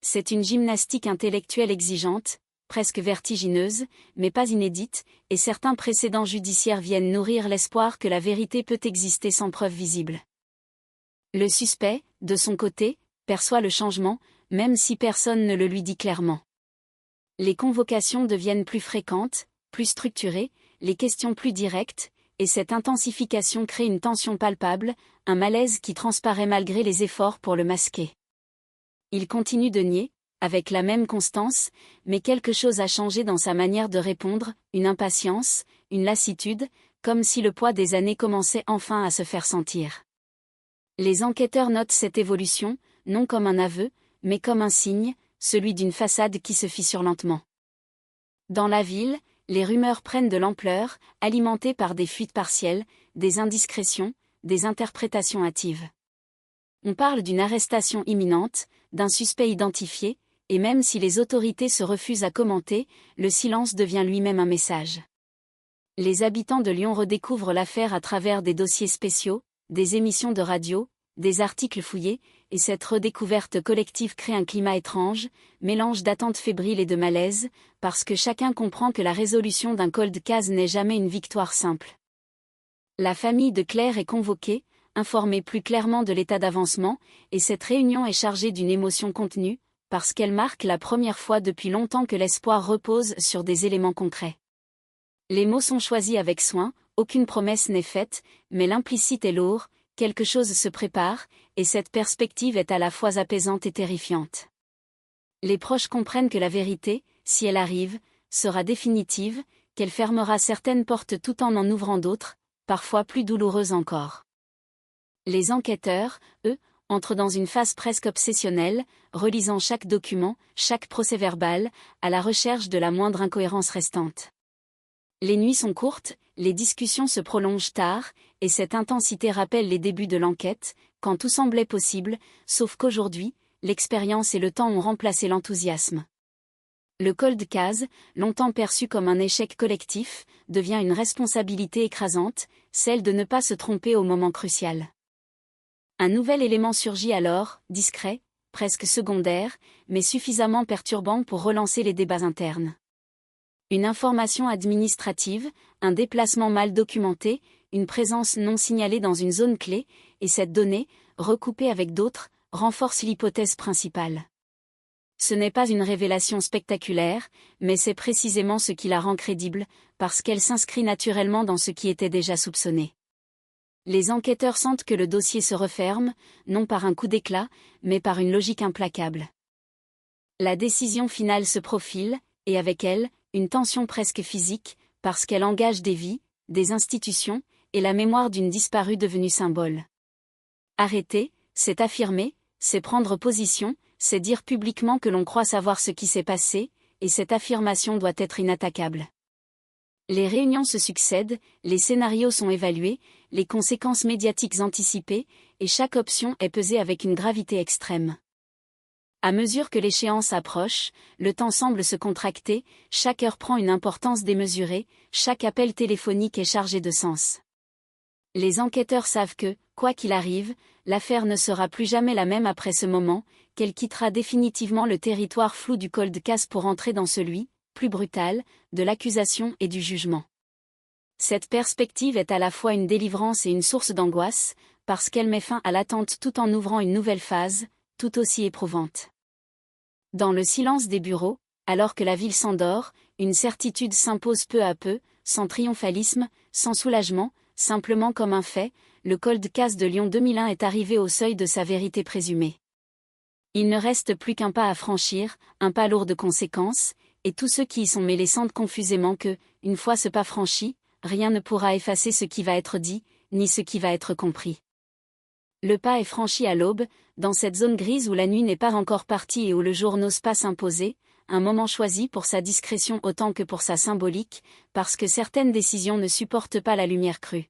K: C'est une gymnastique intellectuelle exigeante, presque vertigineuse, mais pas inédite, et certains précédents judiciaires viennent nourrir l'espoir que la vérité peut exister sans preuve visible. Le suspect, de son côté, perçoit le changement, même si personne ne le lui dit clairement. Les convocations deviennent plus fréquentes, plus structurées, les questions plus directes, et cette intensification crée une tension palpable, un malaise qui transparaît malgré les efforts pour le masquer. Il continue de nier, avec la même constance, mais quelque chose a changé dans sa manière de répondre, une impatience, une lassitude, comme si le poids des années commençait enfin à se faire sentir. Les enquêteurs notent cette évolution, non comme un aveu, mais comme un signe, celui d'une façade qui se fissure lentement. Dans la ville, les rumeurs prennent de l'ampleur, alimentées par des fuites partielles, des indiscrétions, des interprétations hâtives. On parle d'une arrestation imminente, d'un suspect identifié, et même si les autorités se refusent à commenter, le silence devient lui-même un message. Les habitants de Lyon redécouvrent l'affaire à travers des dossiers spéciaux, des émissions de radio, des articles fouillés, et cette redécouverte collective crée un climat étrange, mélange d'attente fébrile et de malaise, parce que chacun comprend que la résolution d'un cold case n'est jamais une victoire simple. La famille de Claire est convoquée, informée plus clairement de l'état d'avancement, et cette réunion est chargée d'une émotion contenue, parce qu'elle marque la première fois depuis longtemps que l'espoir repose sur des éléments concrets. Les mots sont choisis avec soin, aucune promesse n'est faite, mais l'implicite est lourd, quelque chose se prépare, et cette perspective est à la fois apaisante et terrifiante. Les proches comprennent que la vérité, si elle arrive, sera définitive, qu'elle fermera certaines portes tout en ouvrant d'autres, parfois plus douloureuses encore. Les enquêteurs, eux, entrent dans une phase presque obsessionnelle, relisant chaque document, chaque procès-verbal, à la recherche de la moindre incohérence restante. Les nuits sont courtes, les discussions se prolongent tard, et cette intensité rappelle les débuts de l'enquête, quand tout semblait possible, sauf qu'aujourd'hui, l'expérience et le temps ont remplacé l'enthousiasme. Le cold case, longtemps perçu comme un échec collectif, devient une responsabilité écrasante, celle de ne pas se tromper au moment crucial. Un nouvel élément surgit alors, discret, presque secondaire, mais suffisamment perturbant pour relancer les débats internes. Une information administrative, un déplacement mal documenté, une présence non signalée dans une zone clé, et cette donnée, recoupée avec d'autres, renforce l'hypothèse principale. Ce n'est pas une révélation spectaculaire, mais c'est précisément ce qui la rend crédible, parce qu'elle s'inscrit naturellement dans ce qui était déjà soupçonné. Les enquêteurs sentent que le dossier se referme, non par un coup d'éclat, mais par une logique implacable. La décision finale se profile, et avec elle, une tension presque physique, parce qu'elle engage des vies, des institutions, et la mémoire d'une disparue devenue symbole. Arrêter, c'est affirmer, c'est prendre position, c'est dire publiquement que l'on croit savoir ce qui s'est passé, et cette affirmation doit être inattaquable. Les réunions se succèdent, les scénarios sont évalués, les conséquences médiatiques anticipées, et chaque option est pesée avec une gravité extrême. À mesure que l'échéance approche, le temps semble se contracter, chaque heure prend une importance démesurée, chaque appel téléphonique est chargé de sens. Les enquêteurs savent que, quoi qu'il arrive, l'affaire ne sera plus jamais la même après ce moment, qu'elle quittera définitivement le territoire flou du cold case pour entrer dans celui, plus brutal, de l'accusation et du jugement. Cette perspective est à la fois une délivrance et une source d'angoisse, parce qu'elle met fin à l'attente tout en ouvrant une nouvelle phase, tout aussi éprouvante. Dans le silence des bureaux, alors que la ville s'endort, une certitude s'impose peu à peu, sans triomphalisme, sans soulagement, simplement comme un fait, le cold case de Lyon 2001 est arrivé au seuil de sa vérité présumée. Il ne reste plus qu'un pas à franchir, un pas lourd de conséquences, et tous ceux qui y sont mêlés sentent confusément que, une fois ce pas franchi, rien ne pourra effacer ce qui va être dit, ni ce qui va être compris. Le pas est franchi à l'aube, dans cette zone grise où la nuit n'est pas encore partie et où le jour n'ose pas s'imposer, un moment choisi pour sa discrétion autant que pour sa symbolique, parce que certaines décisions ne supportent pas la lumière crue.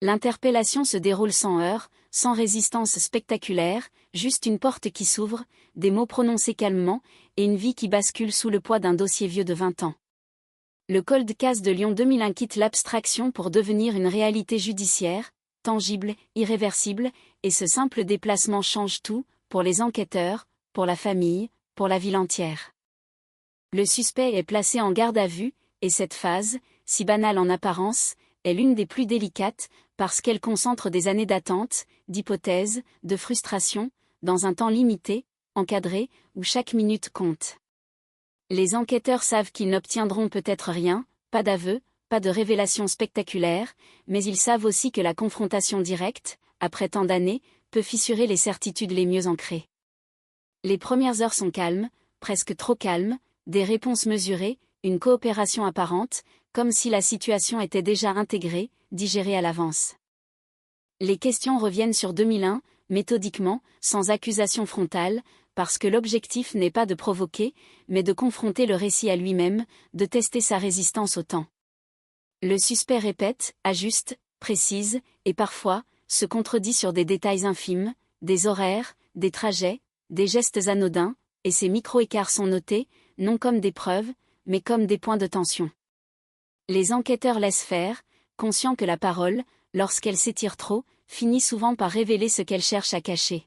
K: L'interpellation se déroule sans heurts, sans résistance spectaculaire, juste une porte qui s'ouvre, des mots prononcés calmement, et une vie qui bascule sous le poids d'un dossier vieux de 20 ans. Le cold case de Lyon 2001 quitte l'abstraction pour devenir une réalité judiciaire, tangible, irréversible, et ce simple déplacement change tout, pour les enquêteurs, pour la famille, pour la ville entière. Le suspect est placé en garde à vue, et cette phase, si banale en apparence, est l'une des plus délicates, parce qu'elle concentre des années d'attente, d'hypothèses, de frustration, dans un temps limité, encadré, où chaque minute compte. Les enquêteurs savent qu'ils n'obtiendront peut-être rien, pas d'aveu, pas de révélation spectaculaire, mais ils savent aussi que la confrontation directe, après tant d'années, peut fissurer les certitudes les mieux ancrées. Les premières heures sont calmes, presque trop calmes, des réponses mesurées, une coopération apparente, comme si la situation était déjà intégrée, digérée à l'avance. Les questions reviennent sur 2001, méthodiquement, sans accusation frontale, parce que l'objectif n'est pas de provoquer, mais de confronter le récit à lui-même, de tester sa résistance au temps. Le suspect répète, ajuste, précise, et parfois, se contredit sur des détails infimes, des horaires, des trajets, des gestes anodins, et ces micro-écarts sont notés, non comme des preuves, mais comme des points de tension. Les enquêteurs laissent faire, conscients que la parole, lorsqu'elle s'étire trop, finit souvent par révéler ce qu'elle cherche à cacher.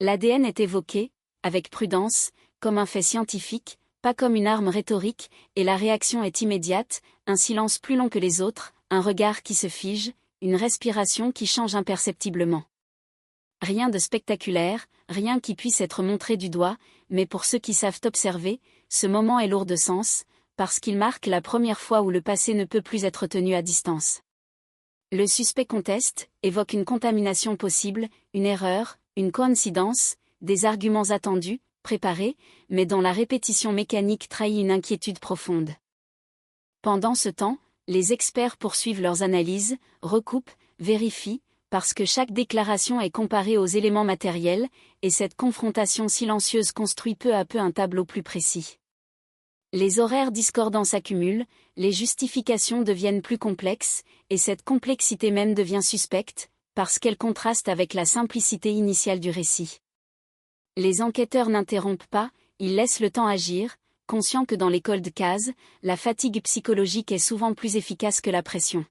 K: L'ADN est évoqué, avec prudence, comme un fait scientifique, pas comme une arme rhétorique, et la réaction est immédiate, un silence plus long que les autres, un regard qui se fige, une respiration qui change imperceptiblement. Rien de spectaculaire, rien qui puisse être montré du doigt, mais pour ceux qui savent observer, ce moment est lourd de sens, parce qu'il marque la première fois où le passé ne peut plus être tenu à distance. Le suspect conteste, évoque une contamination possible, une erreur, une coïncidence, des arguments attendus, préparés, mais dont la répétition mécanique trahit une inquiétude profonde. Pendant ce temps, les experts poursuivent leurs analyses, recoupent, vérifient, parce que chaque déclaration est comparée aux éléments matériels, et cette confrontation silencieuse construit peu à peu un tableau plus précis. Les horaires discordants s'accumulent, les justifications deviennent plus complexes, et cette complexité même devient suspecte, parce qu'elle contraste avec la simplicité initiale du récit. Les enquêteurs n'interrompent pas, ils laissent le temps agir, conscients que dans les cold cases, la fatigue psychologique est souvent plus efficace que la pression.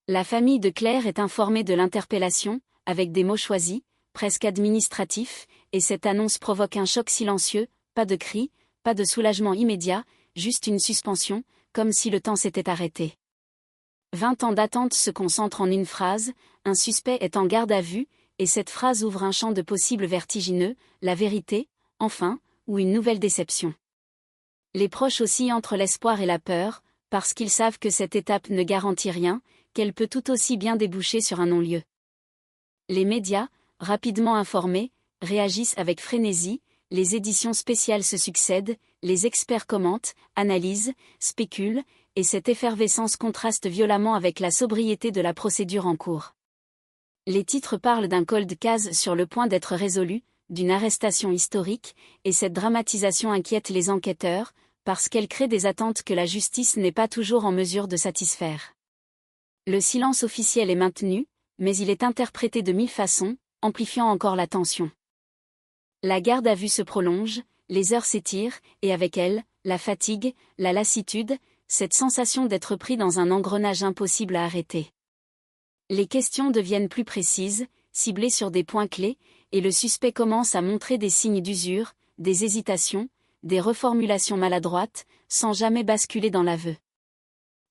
K: La famille de Claire est informée de l'interpellation, avec des mots choisis, presque administratifs, et cette annonce provoque un choc silencieux, pas de cris, pas de soulagement immédiat, juste une suspension, comme si le temps s'était arrêté. 20 ans d'attente se concentrent en une phrase, un suspect est en garde à vue, et cette phrase ouvre un champ de possibles vertigineux, la vérité, enfin, ou une nouvelle déception. Les proches oscillent entre l'espoir et la peur, parce qu'ils savent que cette étape ne garantit rien, qu'elle peut tout aussi bien déboucher sur un non-lieu. Les médias, rapidement informés, réagissent avec frénésie, les éditions spéciales se succèdent, les experts commentent, analysent, spéculent, et cette effervescence contraste violemment avec la sobriété de la procédure en cours. Les titres parlent d'un cold case sur le point d'être résolu, d'une arrestation historique, et cette dramatisation inquiète les enquêteurs, parce qu'elle crée des attentes que la justice n'est pas toujours en mesure de satisfaire. Le silence officiel est maintenu, mais il est interprété de 1000 façons, amplifiant encore la tension. La garde à vue se prolonge, les heures s'étirent, et avec elles, la fatigue, la lassitude, cette sensation d'être pris dans un engrenage impossible à arrêter. Les questions deviennent plus précises, ciblées sur des points clés, et le suspect commence à montrer des signes d'usure, des hésitations, des reformulations maladroites, sans jamais basculer dans l'aveu.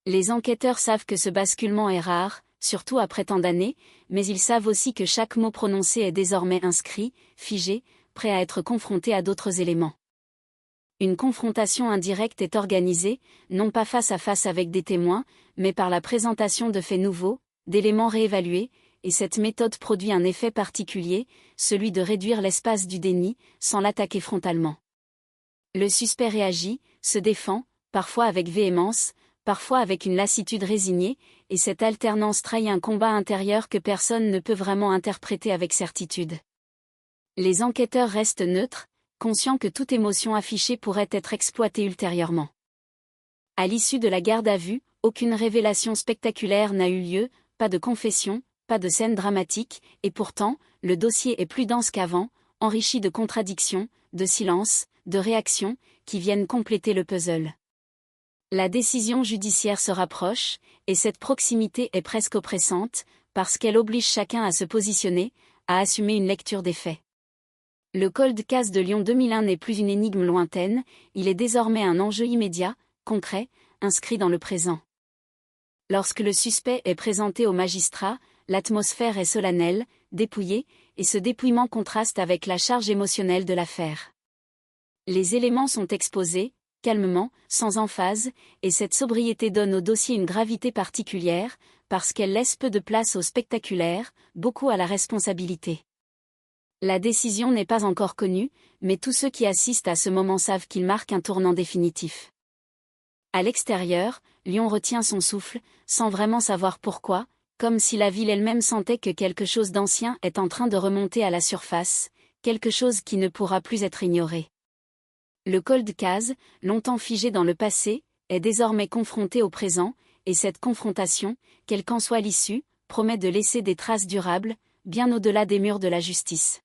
K: Les enquêteurs savent que ce basculement est rare, surtout après tant d'années, mais ils savent aussi que chaque mot prononcé est désormais inscrit, figé, prêt à être confronté à d'autres éléments. Une confrontation indirecte est organisée, non pas face à face avec des témoins, mais par la présentation de faits nouveaux, d'éléments réévalués, et cette méthode produit un effet particulier, celui de réduire l'espace du déni, sans l'attaquer frontalement. Le suspect réagit, se défend, parfois avec véhémence, parfois avec une lassitude résignée, et cette alternance trahit un combat intérieur que personne ne peut vraiment interpréter avec certitude. Les enquêteurs restent neutres, conscients que toute émotion affichée pourrait être exploitée ultérieurement. À l'issue de la garde à vue, aucune révélation spectaculaire n'a eu lieu, pas de confession, pas de scène dramatique, et pourtant, le dossier est plus dense qu'avant, enrichi de contradictions, de silences, de réactions, qui viennent compléter le puzzle. La décision judiciaire se rapproche, et cette proximité est presque oppressante, parce qu'elle oblige chacun à se positionner, à assumer une lecture des faits. Le cold case de Lyon 2001 n'est plus une énigme lointaine, il est désormais un enjeu immédiat, concret, inscrit dans le présent. Lorsque le suspect est présenté au magistrat, l'atmosphère est solennelle, dépouillée, et ce dépouillement contraste avec la charge émotionnelle de l'affaire. Les éléments sont exposés, calmement, sans emphase, et cette sobriété donne au dossier une gravité particulière, parce qu'elle laisse peu de place au spectaculaire, beaucoup à la responsabilité. La décision n'est pas encore connue, mais tous ceux qui assistent à ce moment savent qu'il marque un tournant définitif. À l'extérieur, Lyon retient son souffle, sans vraiment savoir pourquoi, comme si la ville elle-même sentait que quelque chose d'ancien est en train de remonter à la surface, quelque chose qui ne pourra plus être ignoré. Le cold case, longtemps figé dans le passé, est désormais confronté au présent, et cette confrontation, quelle qu'en soit l'issue, promet de laisser des traces durables, bien au-delà des murs de la justice.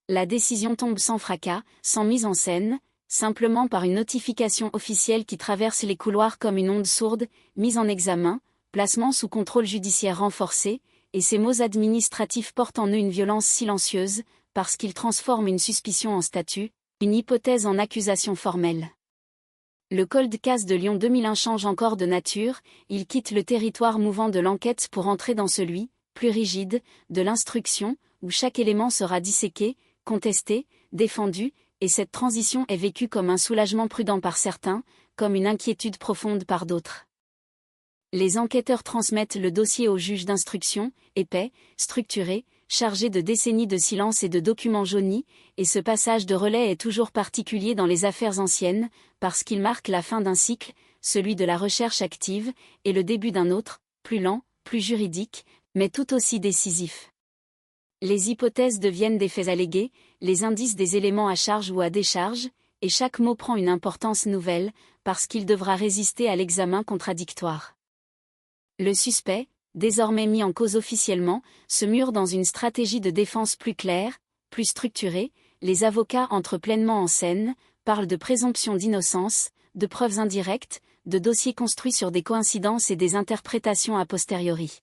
K: La décision tombe sans fracas, sans mise en scène, simplement par une notification officielle qui traverse les couloirs comme une onde sourde, mise en examen, placement sous contrôle judiciaire renforcé, et ces mots administratifs portent en eux une violence silencieuse, parce qu'ils transforment une suspicion en statut, une hypothèse en accusation formelle. Le cold case de Lyon 2001 change encore de nature, il quitte le territoire mouvant de l'enquête pour entrer dans celui, plus rigide, de l'instruction, où chaque élément sera disséqué, contesté, défendu, et cette transition est vécue comme un soulagement prudent par certains, comme une inquiétude profonde par d'autres. Les enquêteurs transmettent le dossier au juge d'instruction, épais, structuré, chargé de décennies de silence et de documents jaunis, et ce passage de relais est toujours particulier dans les affaires anciennes, parce qu'il marque la fin d'un cycle, celui de la recherche active, et le début d'un autre, plus lent, plus juridique, mais tout aussi décisif. Les hypothèses deviennent des faits allégués, les indices des éléments à charge ou à décharge, et chaque mot prend une importance nouvelle, parce qu'il devra résister à l'examen contradictoire. Le suspect, désormais mis en cause officiellement, se mure dans une stratégie de défense plus claire, plus structurée, les avocats entrent pleinement en scène, parlent de présomption d'innocence, de preuves indirectes, de dossiers construits sur des coïncidences et des interprétations a posteriori.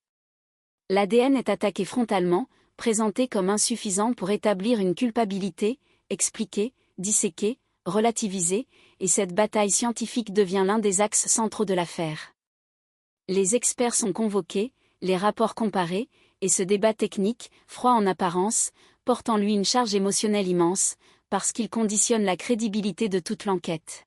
K: L'ADN est attaqué frontalement, présenté comme insuffisant pour établir une culpabilité, expliqué, disséqué, relativisé, et cette bataille scientifique devient l'un des axes centraux de l'affaire. Les experts sont convoqués, les rapports comparés, et ce débat technique, froid en apparence, porte en lui une charge émotionnelle immense, parce qu'il conditionne la crédibilité de toute l'enquête.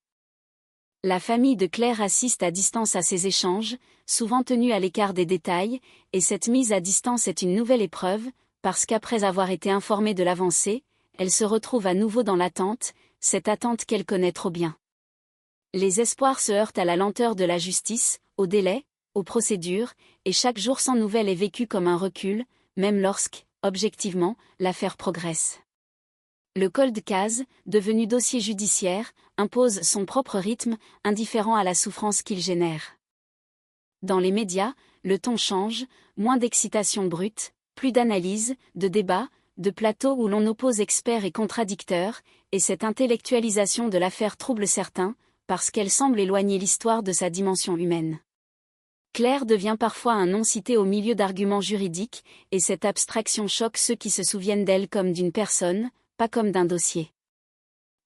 K: La famille de Claire assiste à distance à ces échanges, souvent tenus à l'écart des détails, et cette mise à distance est une nouvelle épreuve, parce qu'après avoir été informée de l'avancée, elle se retrouve à nouveau dans l'attente, cette attente qu'elle connaît trop bien. Les espoirs se heurtent à la lenteur de la justice, au délai, aux procédures, et chaque jour sans nouvelles est vécu comme un recul, même lorsque, objectivement, l'affaire progresse. Le cold case, devenu dossier judiciaire, impose son propre rythme, indifférent à la souffrance qu'il génère. Dans les médias, le ton change, moins d'excitation brute, plus d'analyse, de débat, de plateaux où l'on oppose experts et contradicteurs, et cette intellectualisation de l'affaire trouble certains, parce qu'elle semble éloigner l'histoire de sa dimension humaine. Claire devient parfois un nom cité au milieu d'arguments juridiques, et cette abstraction choque ceux qui se souviennent d'elle comme d'une personne, pas comme d'un dossier.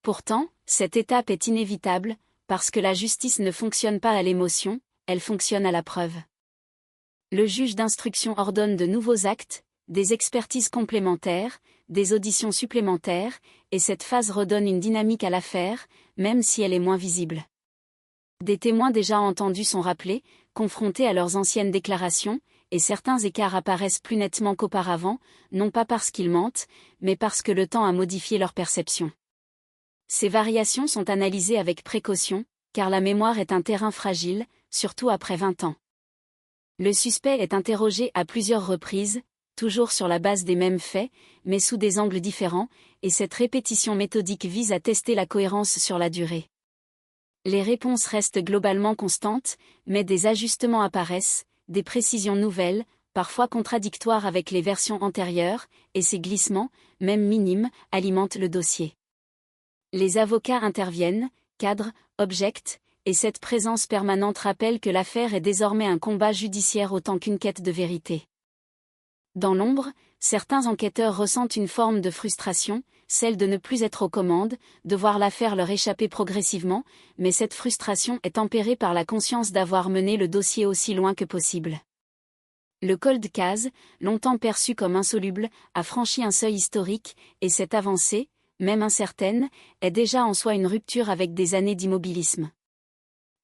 K: Pourtant, cette étape est inévitable, parce que la justice ne fonctionne pas à l'émotion, elle fonctionne à la preuve. Le juge d'instruction ordonne de nouveaux actes, des expertises complémentaires, des auditions supplémentaires, et cette phase redonne une dynamique à l'affaire, même si elle est moins visible. Des témoins déjà entendus sont rappelés, confrontés à leurs anciennes déclarations, et certains écarts apparaissent plus nettement qu'auparavant, non pas parce qu'ils mentent, mais parce que le temps a modifié leur perception. Ces variations sont analysées avec précaution, car la mémoire est un terrain fragile, surtout après 20 ans. Le suspect est interrogé à plusieurs reprises, toujours sur la base des mêmes faits, mais sous des angles différents, et cette répétition méthodique vise à tester la cohérence sur la durée. Les réponses restent globalement constantes, mais des ajustements apparaissent, des précisions nouvelles, parfois contradictoires avec les versions antérieures, et ces glissements, même minimes, alimentent le dossier. Les avocats interviennent, cadrent, objectent, et cette présence permanente rappelle que l'affaire est désormais un combat judiciaire autant qu'une quête de vérité. Dans l'ombre, certains enquêteurs ressentent une forme de frustration, celle de ne plus être aux commandes, de voir l'affaire leur échapper progressivement, mais cette frustration est tempérée par la conscience d'avoir mené le dossier aussi loin que possible. Le cold case, longtemps perçu comme insoluble, a franchi un seuil historique, et cette avancée, même incertaine, est déjà en soi une rupture avec des années d'immobilisme.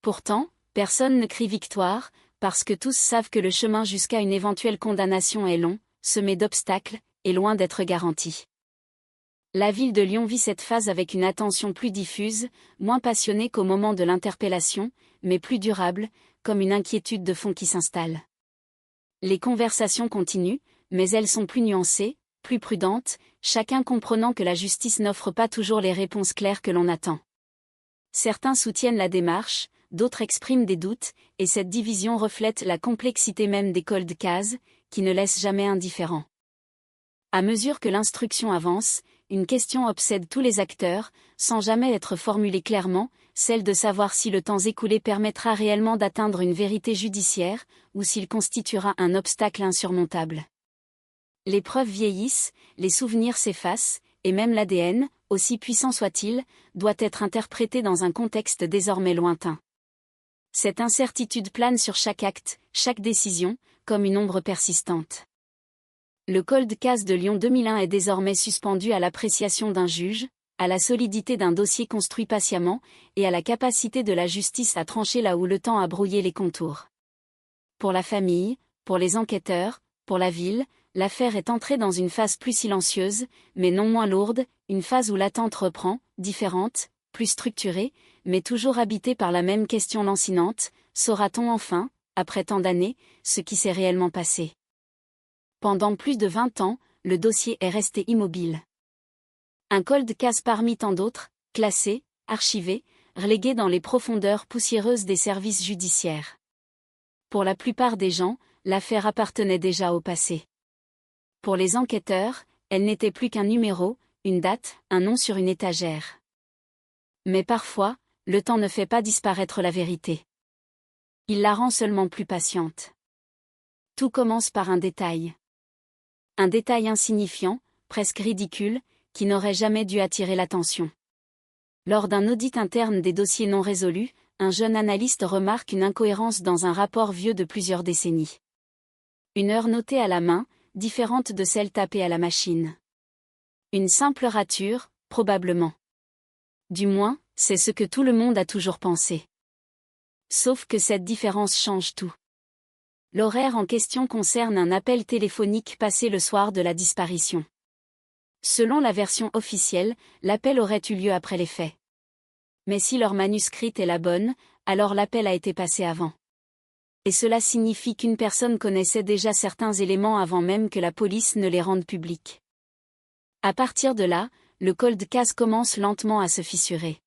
K: Pourtant, personne ne crie victoire, parce que tous savent que le chemin jusqu'à une éventuelle condamnation est long, semé d'obstacles, et loin d'être garanti. La ville de Lyon vit cette phase avec une attention plus diffuse, moins passionnée qu'au moment de l'interpellation, mais plus durable, comme une inquiétude de fond qui s'installe. Les conversations continuent, mais elles sont plus nuancées, plus prudentes, chacun comprenant que la justice n'offre pas toujours les réponses claires que l'on attend. Certains soutiennent la démarche, d'autres expriment des doutes, et cette division reflète la complexité même des cold cases, qui ne laissent jamais indifférents. À mesure que l'instruction avance, une question obsède tous les acteurs, sans jamais être formulée clairement, celle de savoir si le temps écoulé permettra réellement d'atteindre une vérité judiciaire, ou s'il constituera un obstacle insurmontable. Les preuves vieillissent, les souvenirs s'effacent, et même l'ADN, aussi puissant soit-il, doit être interprété dans un contexte désormais lointain. Cette incertitude plane sur chaque acte, chaque décision, comme une ombre persistante. Le cold case de Lyon 2001 est désormais suspendu à l'appréciation d'un juge, à la solidité d'un dossier construit patiemment, et à la capacité de la justice à trancher là où le temps a brouillé les contours. Pour la famille, pour les enquêteurs, pour la ville, l'affaire est entrée dans une phase plus silencieuse, mais non moins lourde, une phase où l'attente reprend, différente, plus structurée, mais toujours habitée par la même question lancinante, saura-t-on enfin, après tant d'années, ce qui s'est réellement passé ? Pendant plus de 20 ans, le dossier est resté immobile. Un cold case parmi tant d'autres, classé, archivé, relégué dans les profondeurs poussiéreuses des services judiciaires. Pour la plupart des gens, l'affaire appartenait déjà au passé. Pour les enquêteurs, elle n'était plus qu'un numéro, une date, un nom sur une étagère. Mais parfois, le temps ne fait pas disparaître la vérité. Il la rend seulement plus patiente. Tout commence par un détail. Un détail insignifiant, presque ridicule, qui n'aurait jamais dû attirer l'attention. Lors d'un audit interne des dossiers non résolus, un jeune analyste remarque une incohérence dans un rapport vieux de plusieurs décennies. Une heure notée à la main, différente de celle tapée à la machine. Une simple rature, probablement. Du moins, c'est ce que tout le monde a toujours pensé. Sauf que cette différence change tout. L'horaire en question concerne un appel téléphonique passé le soir de la disparition. Selon la version officielle, l'appel aurait eu lieu après les faits. Mais si leur manuscrite est la bonne, alors l'appel a été passé avant. Et cela signifie qu'une personne connaissait déjà certains éléments avant même que la police ne les rende publics. À partir de là, le cold case commence lentement à se fissurer.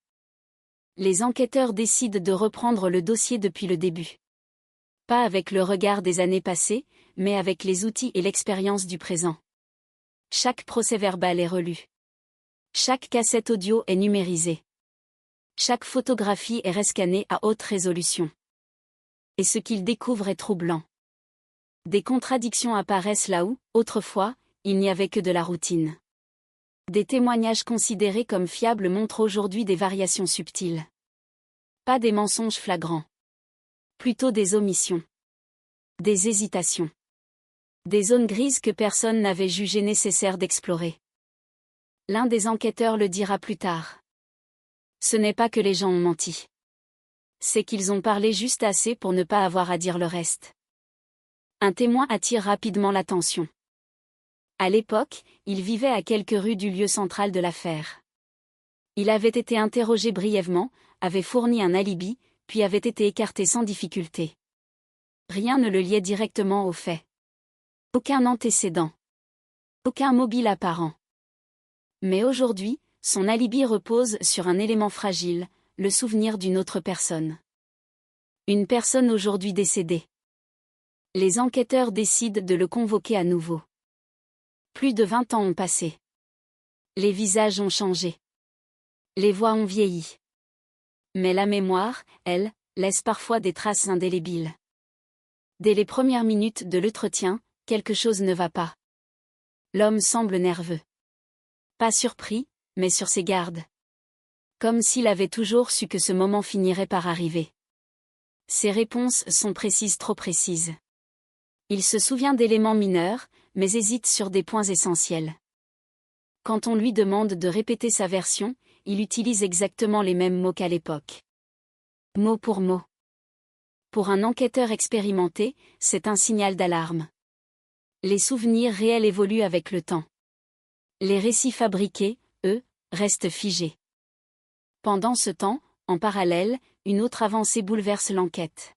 K: Les enquêteurs décident de reprendre le dossier depuis le début. Pas avec le regard des années passées, mais avec les outils et l'expérience du présent. Chaque procès-verbal est relu. Chaque cassette audio est numérisée. Chaque photographie est rescannée à haute résolution. Et ce qu'ils découvrent est troublant. Des contradictions apparaissent là où, autrefois, il n'y avait que de la routine. Des témoignages considérés comme fiables montrent aujourd'hui des variations subtiles. Pas des mensonges flagrants. Plutôt des omissions. Des hésitations. Des zones grises que personne n'avait jugé nécessaire d'explorer. L'un des enquêteurs le dira plus tard. Ce n'est pas que les gens ont menti. C'est qu'ils ont parlé juste assez pour ne pas avoir à dire le reste. Un témoin attire rapidement l'attention. À l'époque, il vivait à quelques rues du lieu central de l'affaire. Il avait été interrogé brièvement, avait fourni un alibi, puis avait été écarté sans difficulté. Rien ne le liait directement aux faits. Aucun antécédent. Aucun mobile apparent. Mais aujourd'hui, son alibi repose sur un élément fragile, le souvenir d'une autre personne. Une personne aujourd'hui décédée. Les enquêteurs décident de le convoquer à nouveau. Plus de 20 ans ont passé. Les visages ont changé. Les voix ont vieilli. Mais la mémoire, elle, laisse parfois des traces indélébiles. Dès les premières minutes de l'entretien, quelque chose ne va pas. L'homme semble nerveux. Pas surpris, mais sur ses gardes. Comme s'il avait toujours su que ce moment finirait par arriver. Ses réponses sont précises, trop précises. Il se souvient d'éléments mineurs, mais hésite sur des points essentiels. Quand on lui demande de répéter sa version, il utilise exactement les mêmes mots qu'à l'époque. Mot pour mot. Pour un enquêteur expérimenté, c'est un signal d'alarme. Les souvenirs réels évoluent avec le temps. Les récits fabriqués, eux, restent figés. Pendant ce temps, en parallèle, une autre avancée bouleverse l'enquête.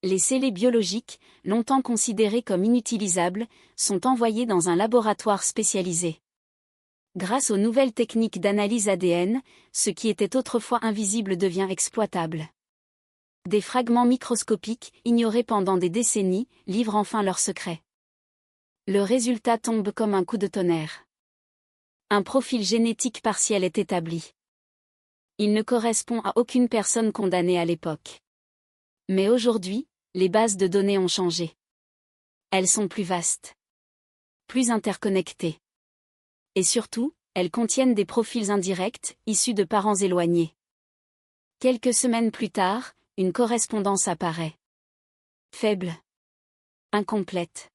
K: Les scellés biologiques, longtemps considérés comme inutilisables, sont envoyés dans un laboratoire spécialisé. Grâce aux nouvelles techniques d'analyse ADN, ce qui était autrefois invisible devient exploitable. Des fragments microscopiques, ignorés pendant des décennies, livrent enfin leurs secrets. Le résultat tombe comme un coup de tonnerre. Un profil génétique partiel est établi. Il ne correspond à aucune personne condamnée à l'époque. Mais aujourd'hui, les bases de données ont changé. Elles sont plus vastes. Plus interconnectées. Et surtout, elles contiennent des profils indirects, issus de parents éloignés. Quelques semaines plus tard, une correspondance apparaît. Faible. Incomplète.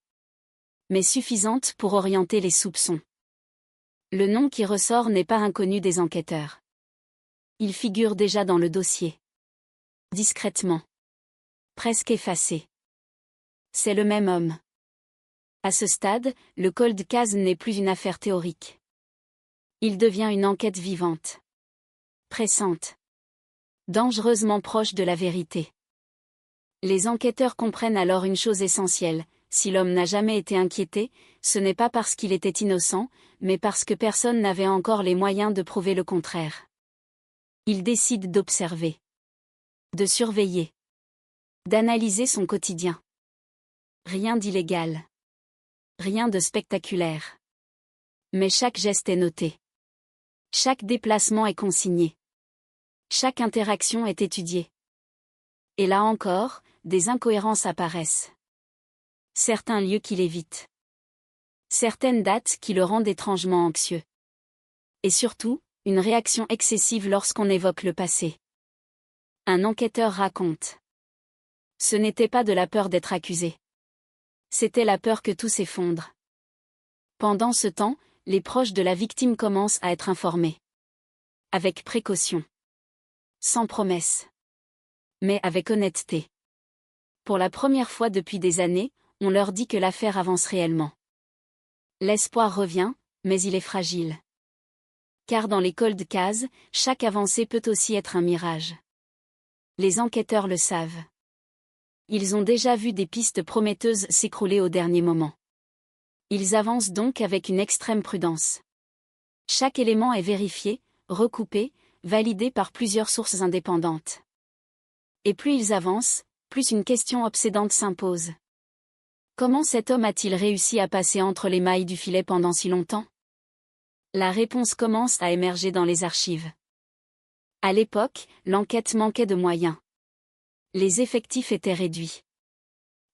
K: Mais suffisante pour orienter les soupçons. Le nom qui ressort n'est pas inconnu des enquêteurs. Il figure déjà dans le dossier. Discrètement. Presque effacé. C'est le même homme. À ce stade, le cold case n'est plus une affaire théorique. Il devient une enquête vivante. Pressante. Dangereusement proche de la vérité. Les enquêteurs comprennent alors une chose essentielle: si l'homme n'a jamais été inquiété, ce n'est pas parce qu'il était innocent, mais parce que personne n'avait encore les moyens de prouver le contraire. Ils décident d'observer. De surveiller. D'analyser son quotidien. Rien d'illégal. Rien de spectaculaire. Mais chaque geste est noté. Chaque déplacement est consigné. Chaque interaction est étudiée. Et là encore, des incohérences apparaissent. Certains lieux qu'il évite. Certaines dates qui le rendent étrangement anxieux. Et surtout, une réaction excessive lorsqu'on évoque le passé. Un enquêteur raconte. Ce n'était pas de la peur d'être accusé. C'était la peur que tout s'effondre. Pendant ce temps, les proches de la victime commencent à être informés. Avec précaution. Sans promesse. Mais avec honnêteté. Pour la première fois depuis des années, on leur dit que l'affaire avance réellement. L'espoir revient, Mais il est fragile. Car dans les cold cases, chaque avancée peut aussi être un mirage. Les enquêteurs le savent. Ils ont déjà vu des pistes prometteuses s'écrouler au dernier moment. Ils avancent donc avec une extrême prudence. Chaque élément est vérifié, recoupé, validé par plusieurs sources indépendantes. Et plus ils avancent, plus une question obsédante s'impose. Comment cet homme a-t-il réussi à passer entre les mailles du filet pendant si longtemps? La réponse commence à émerger dans les archives. À l'époque, l'enquête manquait de moyens. Les effectifs étaient réduits.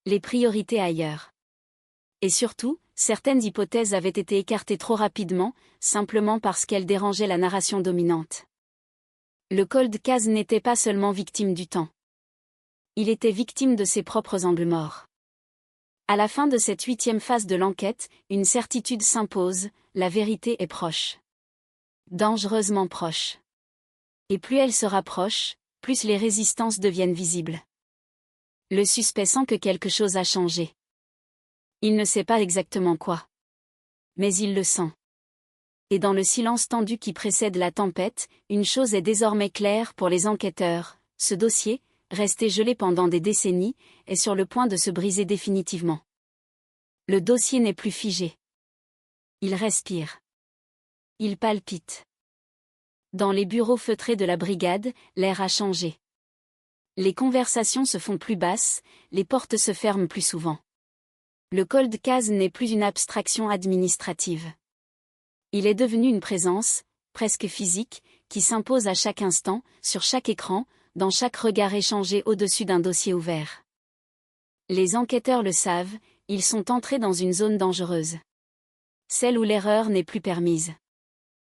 K: Les priorités ailleurs. Et surtout, certaines hypothèses avaient été écartées trop rapidement, simplement parce qu'elles dérangeaient la narration dominante. Le cold case n'était pas seulement victime du temps. Il était victime de ses propres angles morts. À la fin de cette 8e phase de l'enquête, une certitude s'impose, la vérité est proche. Dangereusement proche. Et plus elle se rapproche, plus les résistances deviennent visibles. Le suspect sent que quelque chose a changé. Il ne sait pas exactement quoi. Mais il le sent. Et dans le silence tendu qui précède la tempête, une chose est désormais claire pour les enquêteurs, ce dossier, resté gelé pendant des décennies, est sur le point de se briser définitivement. Le dossier n'est plus figé. Il respire. Il palpite. Dans les bureaux feutrés de la brigade, l'air a changé. Les conversations se font plus basses, les portes se ferment plus souvent. Le cold case n'est plus une abstraction administrative. Il est devenu une présence, presque physique, qui s'impose à chaque instant, sur chaque écran, dans chaque regard échangé au-dessus d'un dossier ouvert. Les enquêteurs le savent, ils sont entrés dans une zone dangereuse. Celle où l'erreur n'est plus permise.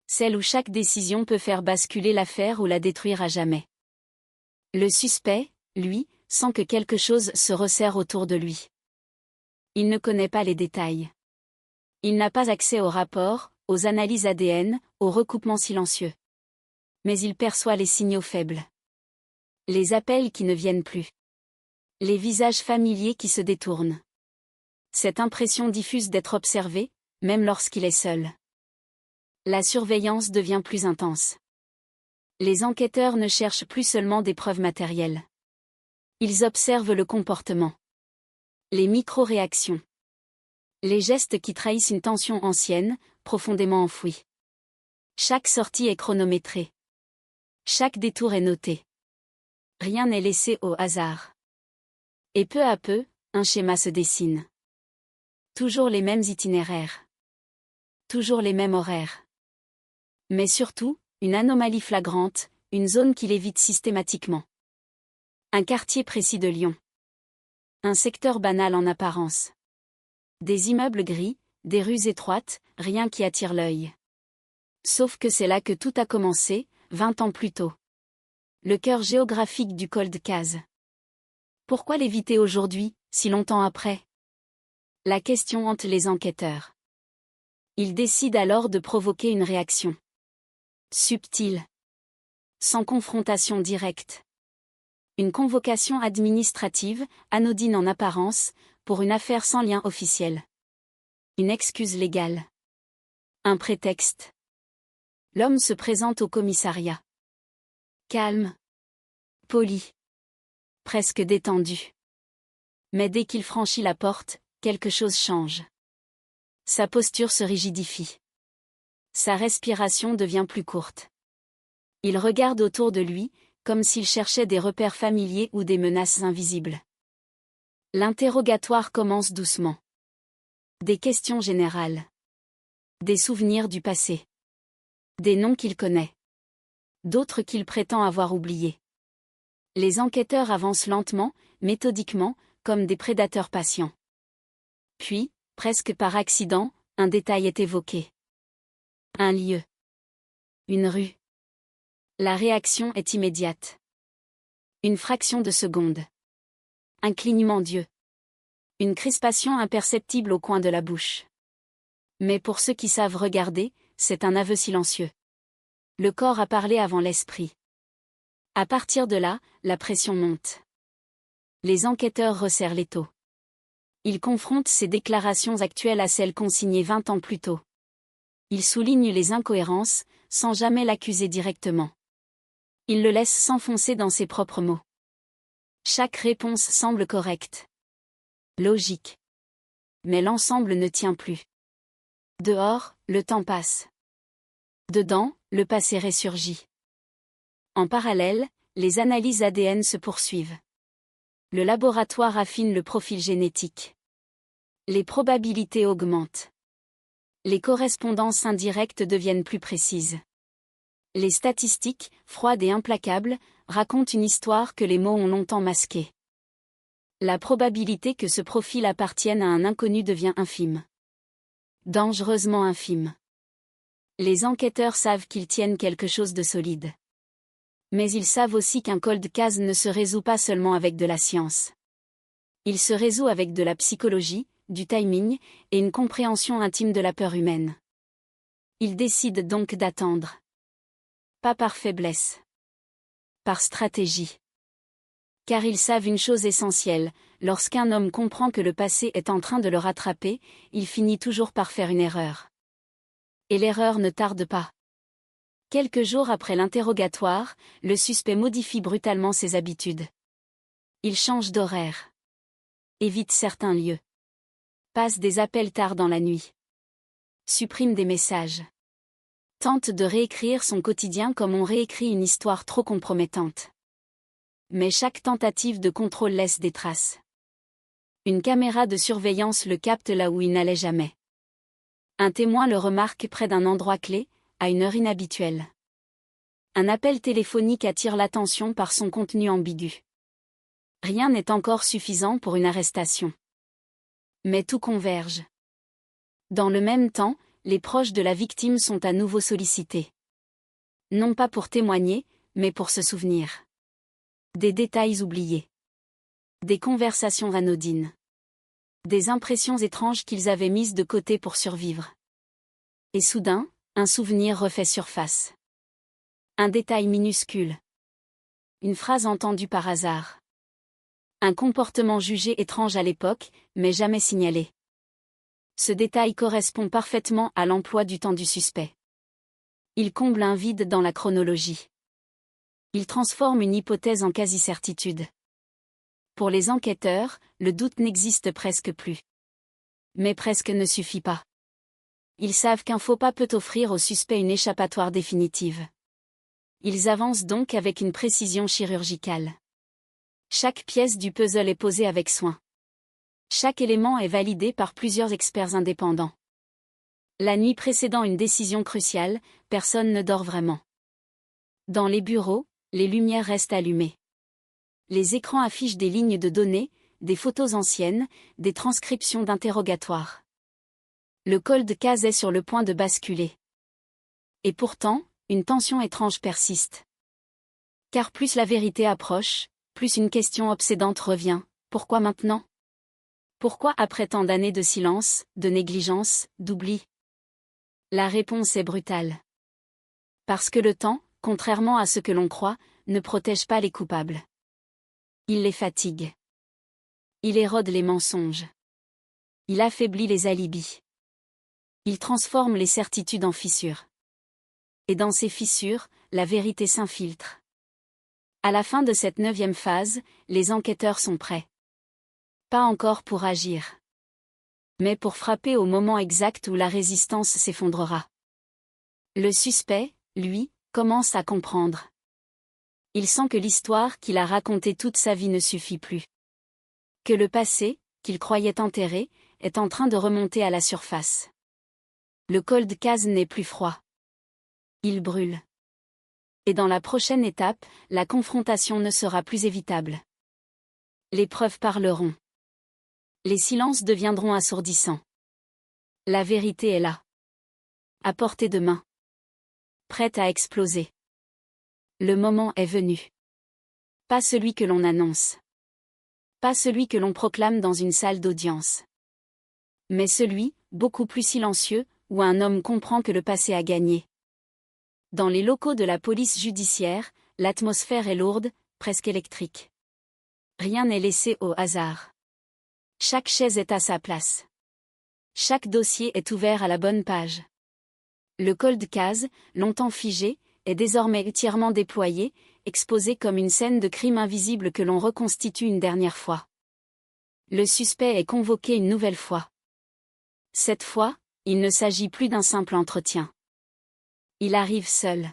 K: Celle où chaque décision peut faire basculer l'affaire ou la détruire à jamais. Le suspect, lui, sent que quelque chose se resserre autour de lui. Il ne connaît pas les détails. Il n'a pas accès aux rapports, aux analyses ADN, aux recoupements silencieux. Mais il perçoit les signaux faibles. Les appels qui ne viennent plus. Les visages familiers qui se détournent. Cette impression diffuse d'être observé, même lorsqu'il est seul. La surveillance devient plus intense. Les enquêteurs ne cherchent plus seulement des preuves matérielles. Ils observent le comportement. Les micro-réactions. Les gestes qui trahissent une tension ancienne, profondément enfouie. Chaque sortie est chronométrée. Chaque détour est noté. Rien n'est laissé au hasard. Et peu à peu, un schéma se dessine. Toujours les mêmes itinéraires. Toujours les mêmes horaires. Mais surtout, une anomalie flagrante, une zone qu'il évite systématiquement. Un quartier précis de Lyon. Un secteur banal en apparence. Des immeubles gris, des rues étroites, rien qui attire l'œil. Sauf que c'est là que tout a commencé, 20 ans plus tôt. Le cœur géographique du cold case. Pourquoi l'éviter aujourd'hui, si longtemps après? La question hante les enquêteurs. Ils décident alors de provoquer une réaction. Subtile. Sans confrontation directe. Une convocation administrative, anodine en apparence, pour une affaire sans lien officiel. Une excuse légale. Un prétexte. L'homme se présente au commissariat. Calme. Poli. Presque détendu. Mais dès qu'il franchit la porte, quelque chose change. Sa posture se rigidifie. Sa respiration devient plus courte. Il regarde autour de lui, comme s'il cherchait des repères familiers ou des menaces invisibles. L'interrogatoire commence doucement. Des questions générales. Des souvenirs du passé. Des noms qu'il connaît. D'autres qu'il prétend avoir oubliés. Les enquêteurs avancent lentement, méthodiquement, comme des prédateurs patients. Puis, presque par accident, un détail est évoqué. Un lieu. Une rue. La réaction est immédiate. Une fraction de seconde. Un clignement d'yeux. Une crispation imperceptible au coin de la bouche. Mais pour ceux qui savent regarder, c'est un aveu silencieux. Le corps a parlé avant l'esprit. À partir de là, la pression monte. Les enquêteurs resserrent l'étau. Ils confrontent ces déclarations actuelles à celles consignées 20 ans plus tôt. Il souligne les incohérences, sans jamais l'accuser directement. Il le laisse s'enfoncer dans ses propres mots. Chaque réponse semble correcte. Logique. Mais l'ensemble ne tient plus. Dehors, le temps passe. Dedans, le passé ressurgit. En parallèle, les analyses ADN se poursuivent. Le laboratoire affine le profil génétique. Les probabilités augmentent. Les correspondances indirectes deviennent plus précises. Les statistiques, froides et implacables, racontent une histoire que les mots ont longtemps masquée. La probabilité que ce profil appartienne à un inconnu devient infime. Dangereusement infime. Les enquêteurs savent qu'ils tiennent quelque chose de solide. Mais ils savent aussi qu'un cold case ne se résout pas seulement avec de la science. Il se résout avec de la psychologie, du timing, et une compréhension intime de la peur humaine. Ils décident donc d'attendre. Pas par faiblesse. Par stratégie. Car ils savent une chose essentielle, lorsqu'un homme comprend que le passé est en train de le rattraper, il finit toujours par faire une erreur. Et l'erreur ne tarde pas. Quelques jours après l'interrogatoire, le suspect modifie brutalement ses habitudes. Il change d'horaire. Évite certains lieux. Passe des appels tard dans la nuit. Supprime des messages. Tente de réécrire son quotidien comme on réécrit une histoire trop compromettante. Mais chaque tentative de contrôle laisse des traces. Une caméra de surveillance le capte là où il n'allait jamais. Un témoin le remarque près d'un endroit clé, à une heure inhabituelle. Un appel téléphonique attire l'attention par son contenu ambigu. Rien n'est encore suffisant pour une arrestation. Mais tout converge. Dans le même temps, les proches de la victime sont à nouveau sollicités. Non pas pour témoigner, mais pour se souvenir. Des détails oubliés. Des conversations anodines. Des impressions étranges qu'ils avaient mises de côté pour survivre. Et soudain, un souvenir refait surface. Un détail minuscule. Une phrase entendue par hasard. Un comportement jugé étrange à l'époque, mais jamais signalé. Ce détail correspond parfaitement à l'emploi du temps du suspect. Il comble un vide dans la chronologie. Il transforme une hypothèse en quasi-certitude. Pour les enquêteurs, le doute n'existe presque plus. Mais presque ne suffit pas. Ils savent qu'un faux pas peut offrir au suspect une échappatoire définitive. Ils avancent donc avec une précision chirurgicale. Chaque pièce du puzzle est posée avec soin. Chaque élément est validé par plusieurs experts indépendants. La nuit précédant une décision cruciale, personne ne dort vraiment. Dans les bureaux, les lumières restent allumées. Les écrans affichent des lignes de données, des photos anciennes, des transcriptions d'interrogatoires. Le cold case est sur le point de basculer. Et pourtant, une tension étrange persiste. Car plus la vérité approche, plus une question obsédante revient. Pourquoi maintenant? Pourquoi après tant d'années de silence, de négligence, d'oubli? La réponse est brutale. Parce que le temps, contrairement à ce que l'on croit, ne protège pas les coupables. Il les fatigue. Il érode les mensonges. Il affaiblit les alibis. Il transforme les certitudes en fissures. Et dans ces fissures, la vérité s'infiltre. À la fin de cette 9e phase, les enquêteurs sont prêts. Pas encore pour agir. Mais pour frapper au moment exact où la résistance s'effondrera. Le suspect, lui, commence à comprendre. Il sent que l'histoire qu'il a racontée toute sa vie ne suffit plus. Que le passé, qu'il croyait enterré, est en train de remonter à la surface. Le cold case n'est plus froid. Il brûle. Et dans la prochaine étape, la confrontation ne sera plus évitable. Les preuves parleront. Les silences deviendront assourdissants. La vérité est là. À portée de main. Prête à exploser. Le moment est venu. Pas celui que l'on annonce. Pas celui que l'on proclame dans une salle d'audience. Mais celui, beaucoup plus silencieux, où un homme comprend que le passé a gagné. Dans les locaux de la police judiciaire, l'atmosphère est lourde, presque électrique. Rien n'est laissé au hasard. Chaque chaise est à sa place. Chaque dossier est ouvert à la bonne page. Le cold case, longtemps figé, est désormais entièrement déployé, exposé comme une scène de crime invisible que l'on reconstitue une dernière fois. Le suspect est convoqué une nouvelle fois. Cette fois, il ne s'agit plus d'un simple entretien. Il arrive seul.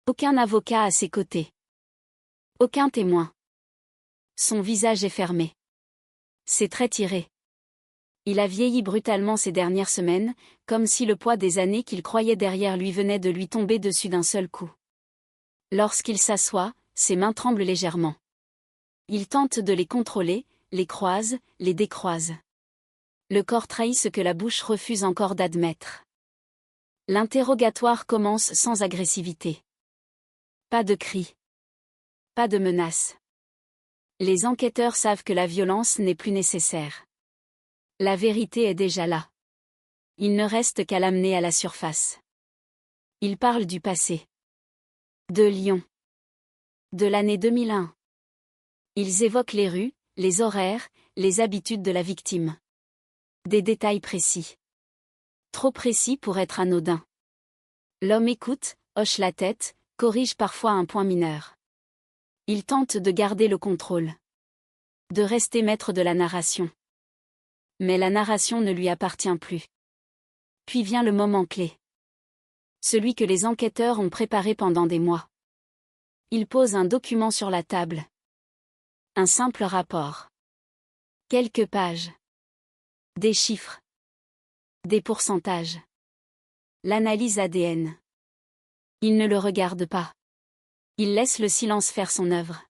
K: Aucun avocat à ses côtés. Aucun témoin. Son visage est fermé. Ses traits tirés. Il a vieilli brutalement ces dernières semaines, comme si le poids des années qu'il croyait derrière lui venait de lui tomber dessus d'un seul coup. Lorsqu'il s'assoit, ses mains tremblent légèrement. Il tente de les contrôler, les croise, les décroise. Le corps trahit ce que la bouche refuse encore d'admettre. L'interrogatoire commence sans agressivité. Pas de cris. Pas de menaces. Les enquêteurs savent que la violence n'est plus nécessaire. La vérité est déjà là. Il ne reste qu'à l'amener à la surface. Ils parlent du passé. De Lyon. De l'année 2001. Ils évoquent les rues, les horaires, les habitudes de la victime. Des détails précis. Trop précis pour être anodin. L'homme écoute, hoche la tête, corrige parfois un point mineur. Il tente de garder le contrôle. De rester maître de la narration. Mais la narration ne lui appartient plus. Puis vient le moment clé. Celui que les enquêteurs ont préparé pendant des mois. Il pose un document sur la table. Un simple rapport. Quelques pages. Des chiffres. Des pourcentages. L'analyse ADN. Il ne le regarde pas. Il laisse le silence faire son œuvre.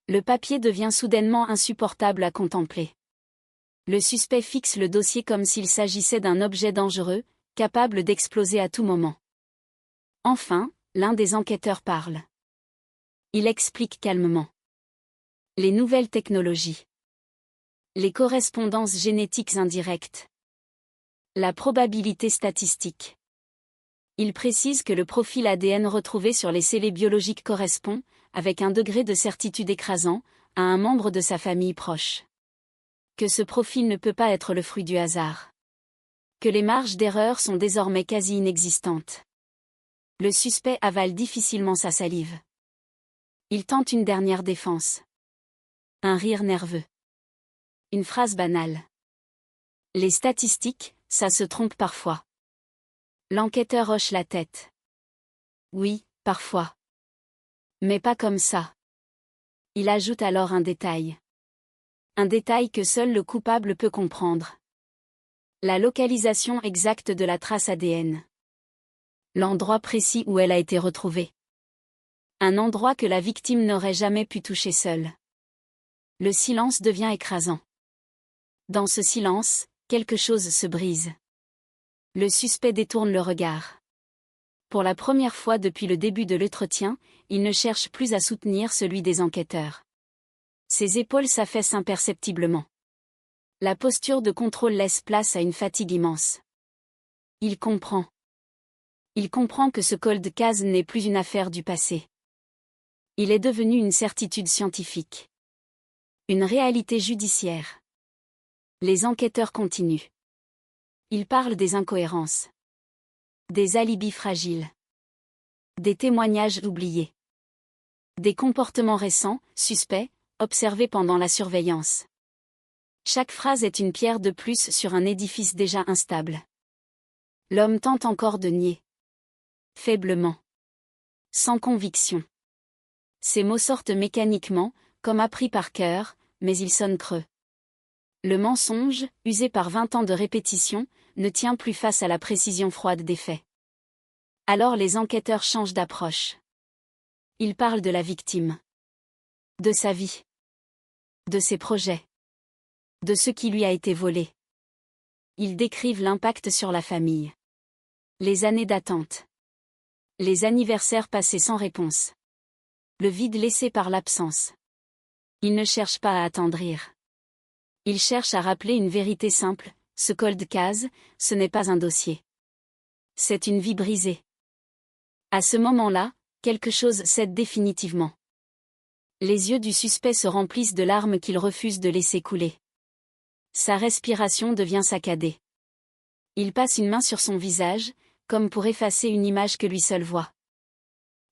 K: Le papier devient soudainement insupportable à contempler. Le suspect fixe le dossier comme s'il s'agissait d'un objet dangereux, capable d'exploser à tout moment. Enfin, l'un des enquêteurs parle. Il explique calmement. Les nouvelles technologies. Les correspondances génétiques indirectes. La probabilité statistique. Il précise que le profil ADN retrouvé sur les scellés biologiques correspond, avec un degré de certitude écrasant, à un membre de sa famille proche. Que ce profil ne peut pas être le fruit du hasard. Que les marges d'erreur sont désormais quasi inexistantes. Le suspect avale difficilement sa salive. Il tente une dernière défense. Un rire nerveux. Une phrase banale. Les statistiques, ça se trompe parfois. L'enquêteur hoche la tête. Oui, parfois. Mais pas comme ça. Il ajoute alors un détail. Un détail que seul le coupable peut comprendre. La localisation exacte de la trace ADN. L'endroit précis où elle a été retrouvée. Un endroit que la victime n'aurait jamais pu toucher seule. Le silence devient écrasant. Dans ce silence, quelque chose se brise. Le suspect détourne le regard. Pour la première fois depuis le début de l'entretien, il ne cherche plus à soutenir celui des enquêteurs. Ses épaules s'affaissent imperceptiblement. La posture de contrôle laisse place à une fatigue immense. Il comprend. Il comprend que ce cold case n'est plus une affaire du passé. Il est devenu une certitude scientifique. Une réalité judiciaire. Les enquêteurs continuent. Ils parlent des incohérences. Des alibis fragiles. Des témoignages oubliés. Des comportements récents, suspects, observés pendant la surveillance. Chaque phrase est une pierre de plus sur un édifice déjà instable. L'homme tente encore de nier. Faiblement. Sans conviction. Ces mots sortent mécaniquement, comme appris par cœur, mais ils sonnent creux. Le mensonge, usé par 20 ans de répétition, ne tient plus face à la précision froide des faits. Alors les enquêteurs changent d'approche. Ils parlent de la victime. De sa vie. De ses projets. De ce qui lui a été volé. Ils décrivent l'impact sur la famille. Les années d'attente. Les anniversaires passés sans réponse. Le vide laissé par l'absence. Ils ne cherchent pas à attendrir. Ils cherchent à rappeler une vérité simple, ce cold case, ce n'est pas un dossier. C'est une vie brisée. À ce moment-là, quelque chose cède définitivement. Les yeux du suspect se remplissent de larmes qu'il refuse de laisser couler. Sa respiration devient saccadée. Il passe une main sur son visage, comme pour effacer une image que lui seul voit.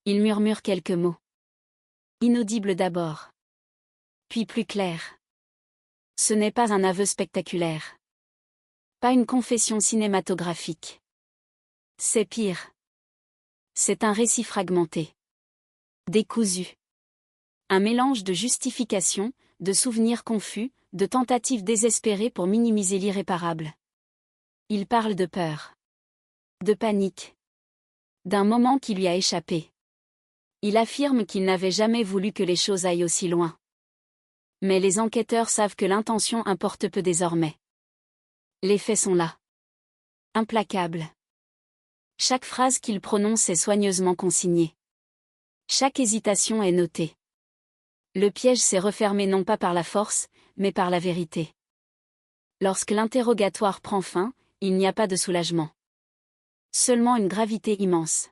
K: Il murmure quelques mots. Inaudibles d'abord. Puis plus clairs. Ce n'est pas un aveu spectaculaire. Pas une confession cinématographique. C'est pire. C'est un récit fragmenté. Décousu. Un mélange de justifications, de souvenirs confus, de tentatives désespérées pour minimiser l'irréparable. Il parle de peur. De panique. D'un moment qui lui a échappé. Il affirme qu'il n'avait jamais voulu que les choses aillent aussi loin. Mais les enquêteurs savent que l'intention importe peu désormais. Les faits sont là. Implacables. Chaque phrase qu'il prononce est soigneusement consignée. Chaque hésitation est notée. Le piège s'est refermé non pas par la force, mais par la vérité. Lorsque l'interrogatoire prend fin, il n'y a pas de soulagement. Seulement une gravité immense.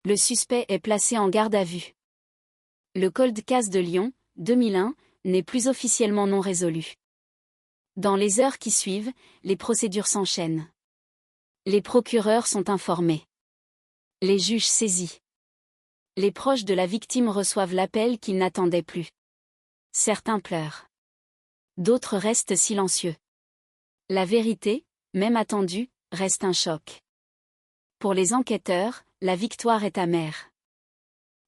K: Le suspect est placé en garde à vue. Le cold case de Lyon, 2001, n'est plus officiellement non résolu. Dans les heures qui suivent, les procédures s'enchaînent. Les procureurs sont informés. Les juges saisis. Les proches de la victime reçoivent l'appel qu'ils n'attendaient plus. Certains pleurent. D'autres restent silencieux. La vérité, même attendue, reste un choc. Pour les enquêteurs, la victoire est amère.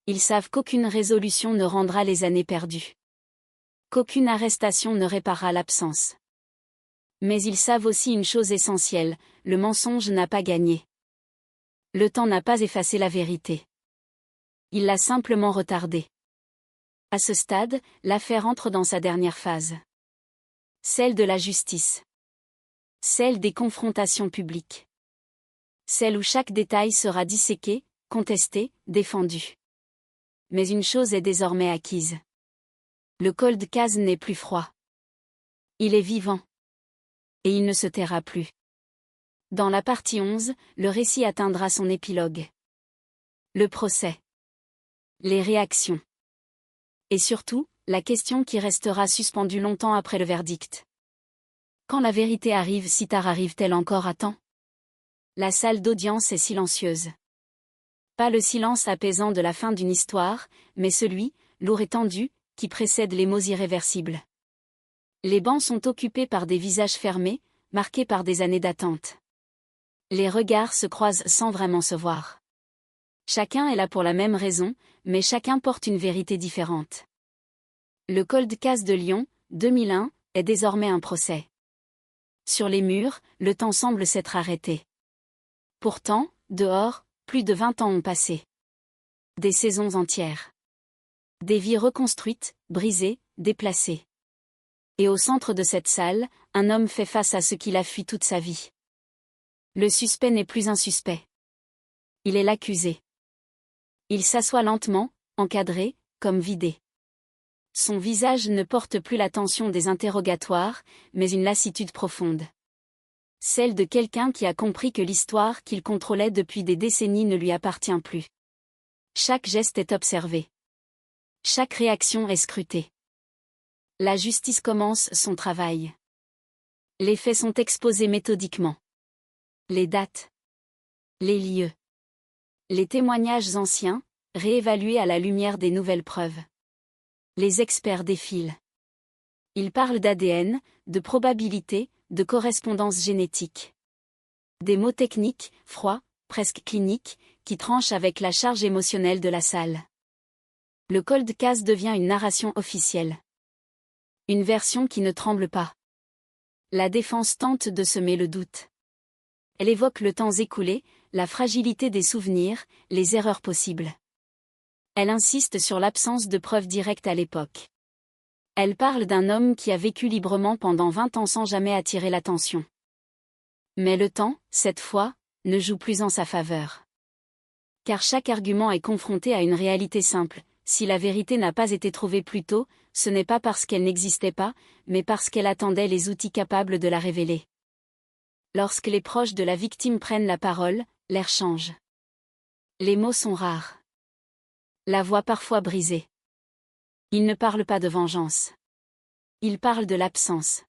K: Ils savent qu'aucune résolution ne rendra les années perdues. Qu'aucune arrestation ne réparera l'absence. Mais ils savent aussi une chose essentielle, le mensonge n'a pas gagné. Le temps n'a pas effacé la vérité. Il l'a simplement retardée. À ce stade, l'affaire entre dans sa dernière phase. Celle de la justice. Celle des confrontations publiques. Celle où chaque détail sera disséqué, contesté, défendu. Mais une chose est désormais acquise. Le cold case n'est plus froid. Il est vivant. Et il ne se taira plus. Dans la partie 11, le récit atteindra son épilogue. Le procès. Les réactions. Et surtout, la question qui restera suspendue longtemps après le verdict. Quand la vérité arrive, si tard arrive-t-elle encore à temps? La salle d'audience est silencieuse. Pas le silence apaisant de la fin d'une histoire, mais celui, lourd et tendu, qui précède les mots irréversibles. Les bancs sont occupés par des visages fermés, marqués par des années d'attente. Les regards se croisent sans vraiment se voir. Chacun est là pour la même raison, mais chacun porte une vérité différente. Le cold case de Lyon, 2001, est désormais un procès. Sur les murs, le temps semble s'être arrêté. Pourtant, dehors, plus de 20 ans ont passé. Des saisons entières. Des vies reconstruites, brisées, déplacées. Et au centre de cette salle, un homme fait face à ce qu'il a fui toute sa vie. Le suspect n'est plus un suspect. Il est l'accusé. Il s'assoit lentement, encadré, comme vidé. Son visage ne porte plus l'attention des interrogatoires, mais une lassitude profonde. Celle de quelqu'un qui a compris que l'histoire qu'il contrôlait depuis des décennies ne lui appartient plus. Chaque geste est observé. Chaque réaction est scrutée. La justice commence son travail. Les faits sont exposés méthodiquement. Les dates. Les lieux. Les témoignages anciens, réévalués à la lumière des nouvelles preuves. Les experts défilent. Ils parlent d'ADN, de probabilité, de correspondance génétique. Des mots techniques, froids, presque cliniques, qui tranchent avec la charge émotionnelle de la salle. Le cold case devient une narration officielle. Une version qui ne tremble pas. La défense tente de semer le doute. Elle évoque le temps écoulé, la fragilité des souvenirs, les erreurs possibles. Elle insiste sur l'absence de preuves directes à l'époque. Elle parle d'un homme qui a vécu librement pendant 20 ans sans jamais attirer l'attention. Mais le temps, cette fois, ne joue plus en sa faveur. Car chaque argument est confronté à une réalité simple. Si la vérité n'a pas été trouvée plus tôt, ce n'est pas parce qu'elle n'existait pas, mais parce qu'elle attendait les outils capables de la révéler. Lorsque les proches de la victime prennent la parole, l'air change. Les mots sont rares. La voix parfois brisée. Ils ne parlent pas de vengeance. Ils parlent de l'absence.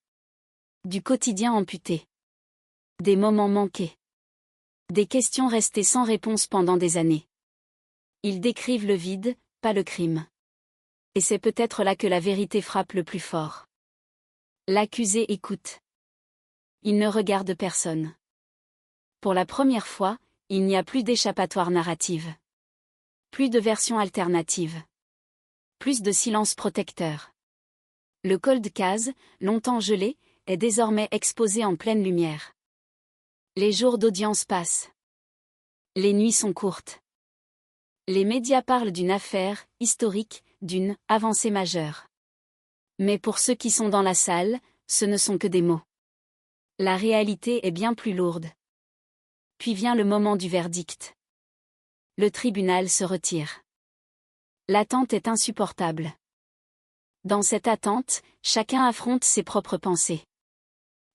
K: Du quotidien amputé. Des moments manqués. Des questions restées sans réponse pendant des années. Ils décrivent le vide, pas le crime. Et c'est peut-être là que la vérité frappe le plus fort. L'accusé écoute. Il ne regarde personne. Pour la première fois, il n'y a plus d'échappatoire narrative. Plus de version alternative. Plus de silence protecteur. Le cold case, longtemps gelé, est désormais exposé en pleine lumière. Les jours d'audience passent. Les nuits sont courtes. Les médias parlent d'une affaire historique, d'une avancée majeure. Mais pour ceux qui sont dans la salle, ce ne sont que des mots. La réalité est bien plus lourde. Puis vient le moment du verdict. Le tribunal se retire. L'attente est insupportable. Dans cette attente, chacun affronte ses propres pensées.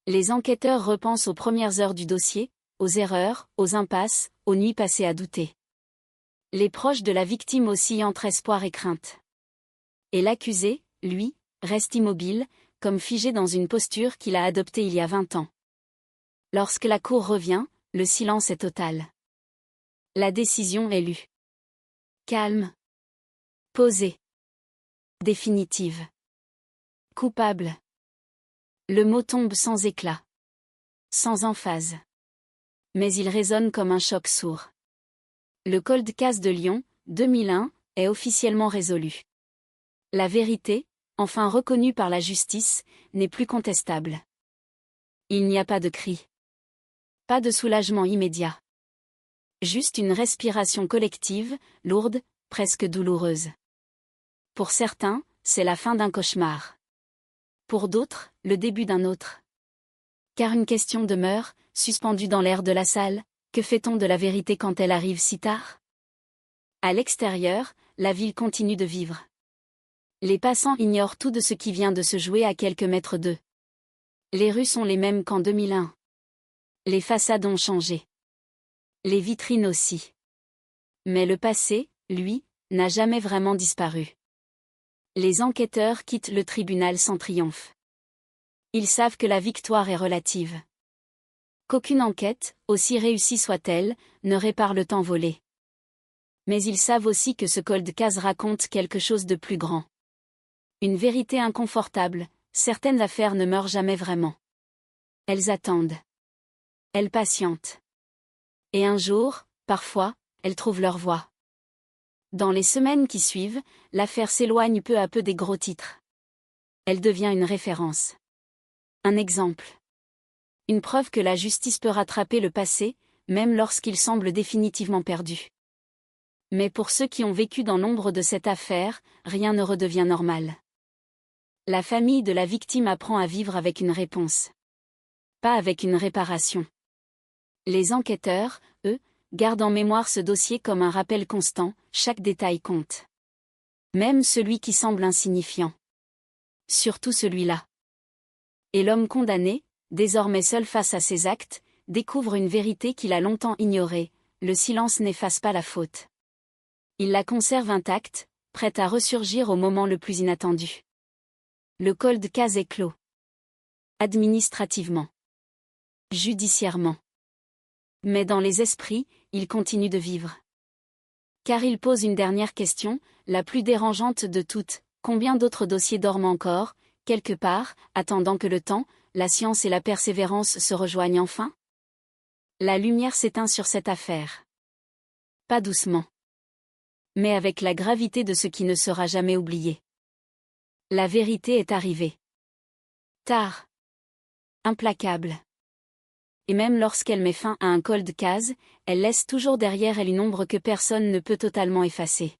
K: Les enquêteurs repensent aux premières heures du dossier, aux erreurs, aux impasses, aux nuits passées à douter. Les proches de la victime oscillent entre espoir et crainte. Et l'accusé, lui, reste immobile, comme figé dans une posture qu'il a adoptée il y a 20 ans. Lorsque la cour revient, le silence est total. La décision est lue. Calme. Posée. Définitive. Coupable. Le mot tombe sans éclat. Sans emphase. Mais il résonne comme un choc sourd. Le cold case de Lyon, 2001, est officiellement résolu. La vérité, enfin reconnue par la justice, n'est plus contestable. Il n'y a pas de cri. Pas de soulagement immédiat. Juste une respiration collective, lourde, presque douloureuse. Pour certains, c'est la fin d'un cauchemar. Pour d'autres, le début d'un autre. Car une question demeure, suspendue dans l'air de la salle, que fait-on de la vérité quand elle arrive si tard? À l'extérieur, la ville continue de vivre. Les passants ignorent tout de ce qui vient de se jouer à quelques mètres d'eux. Les rues sont les mêmes qu'en 2001. Les façades ont changé. Les vitrines aussi. Mais le passé, lui, n'a jamais vraiment disparu. Les enquêteurs quittent le tribunal sans triomphe. Ils savent que la victoire est relative. Qu'aucune enquête, aussi réussie soit-elle, ne répare le temps volé. Mais ils savent aussi que ce cold case raconte quelque chose de plus grand. Une vérité inconfortable, certaines affaires ne meurent jamais vraiment. Elles attendent. Elles patientent. Et un jour, parfois, elles trouvent leur voie. Dans les semaines qui suivent, l'affaire s'éloigne peu à peu des gros titres. Elle devient une référence. Un exemple. Une preuve que la justice peut rattraper le passé, même lorsqu'il semble définitivement perdu. Mais pour ceux qui ont vécu dans l'ombre de cette affaire, rien ne redevient normal. La famille de la victime apprend à vivre avec une réponse. Pas avec une réparation. Les enquêteurs, eux, gardent en mémoire ce dossier comme un rappel constant, chaque détail compte. Même celui qui semble insignifiant. Surtout celui-là. Et l'homme condamné, désormais seul face à ses actes, découvre une vérité qu'il a longtemps ignorée, le silence n'efface pas la faute. Il la conserve intacte, prête à ressurgir au moment le plus inattendu. Le cold case est clos. Administrativement. Judiciairement. Mais dans les esprits, il continue de vivre. Car il pose une dernière question, la plus dérangeante de toutes, combien d'autres dossiers dorment encore, quelque part, attendant que le temps, la science et la persévérance se rejoignent enfin? La lumière s'éteint sur cette affaire. Pas doucement. Mais avec la gravité de ce qui ne sera jamais oublié. La vérité est arrivée. Tard. Implacable. Et même lorsqu'elle met fin à un cold case, elle laisse toujours derrière elle une ombre que personne ne peut totalement effacer.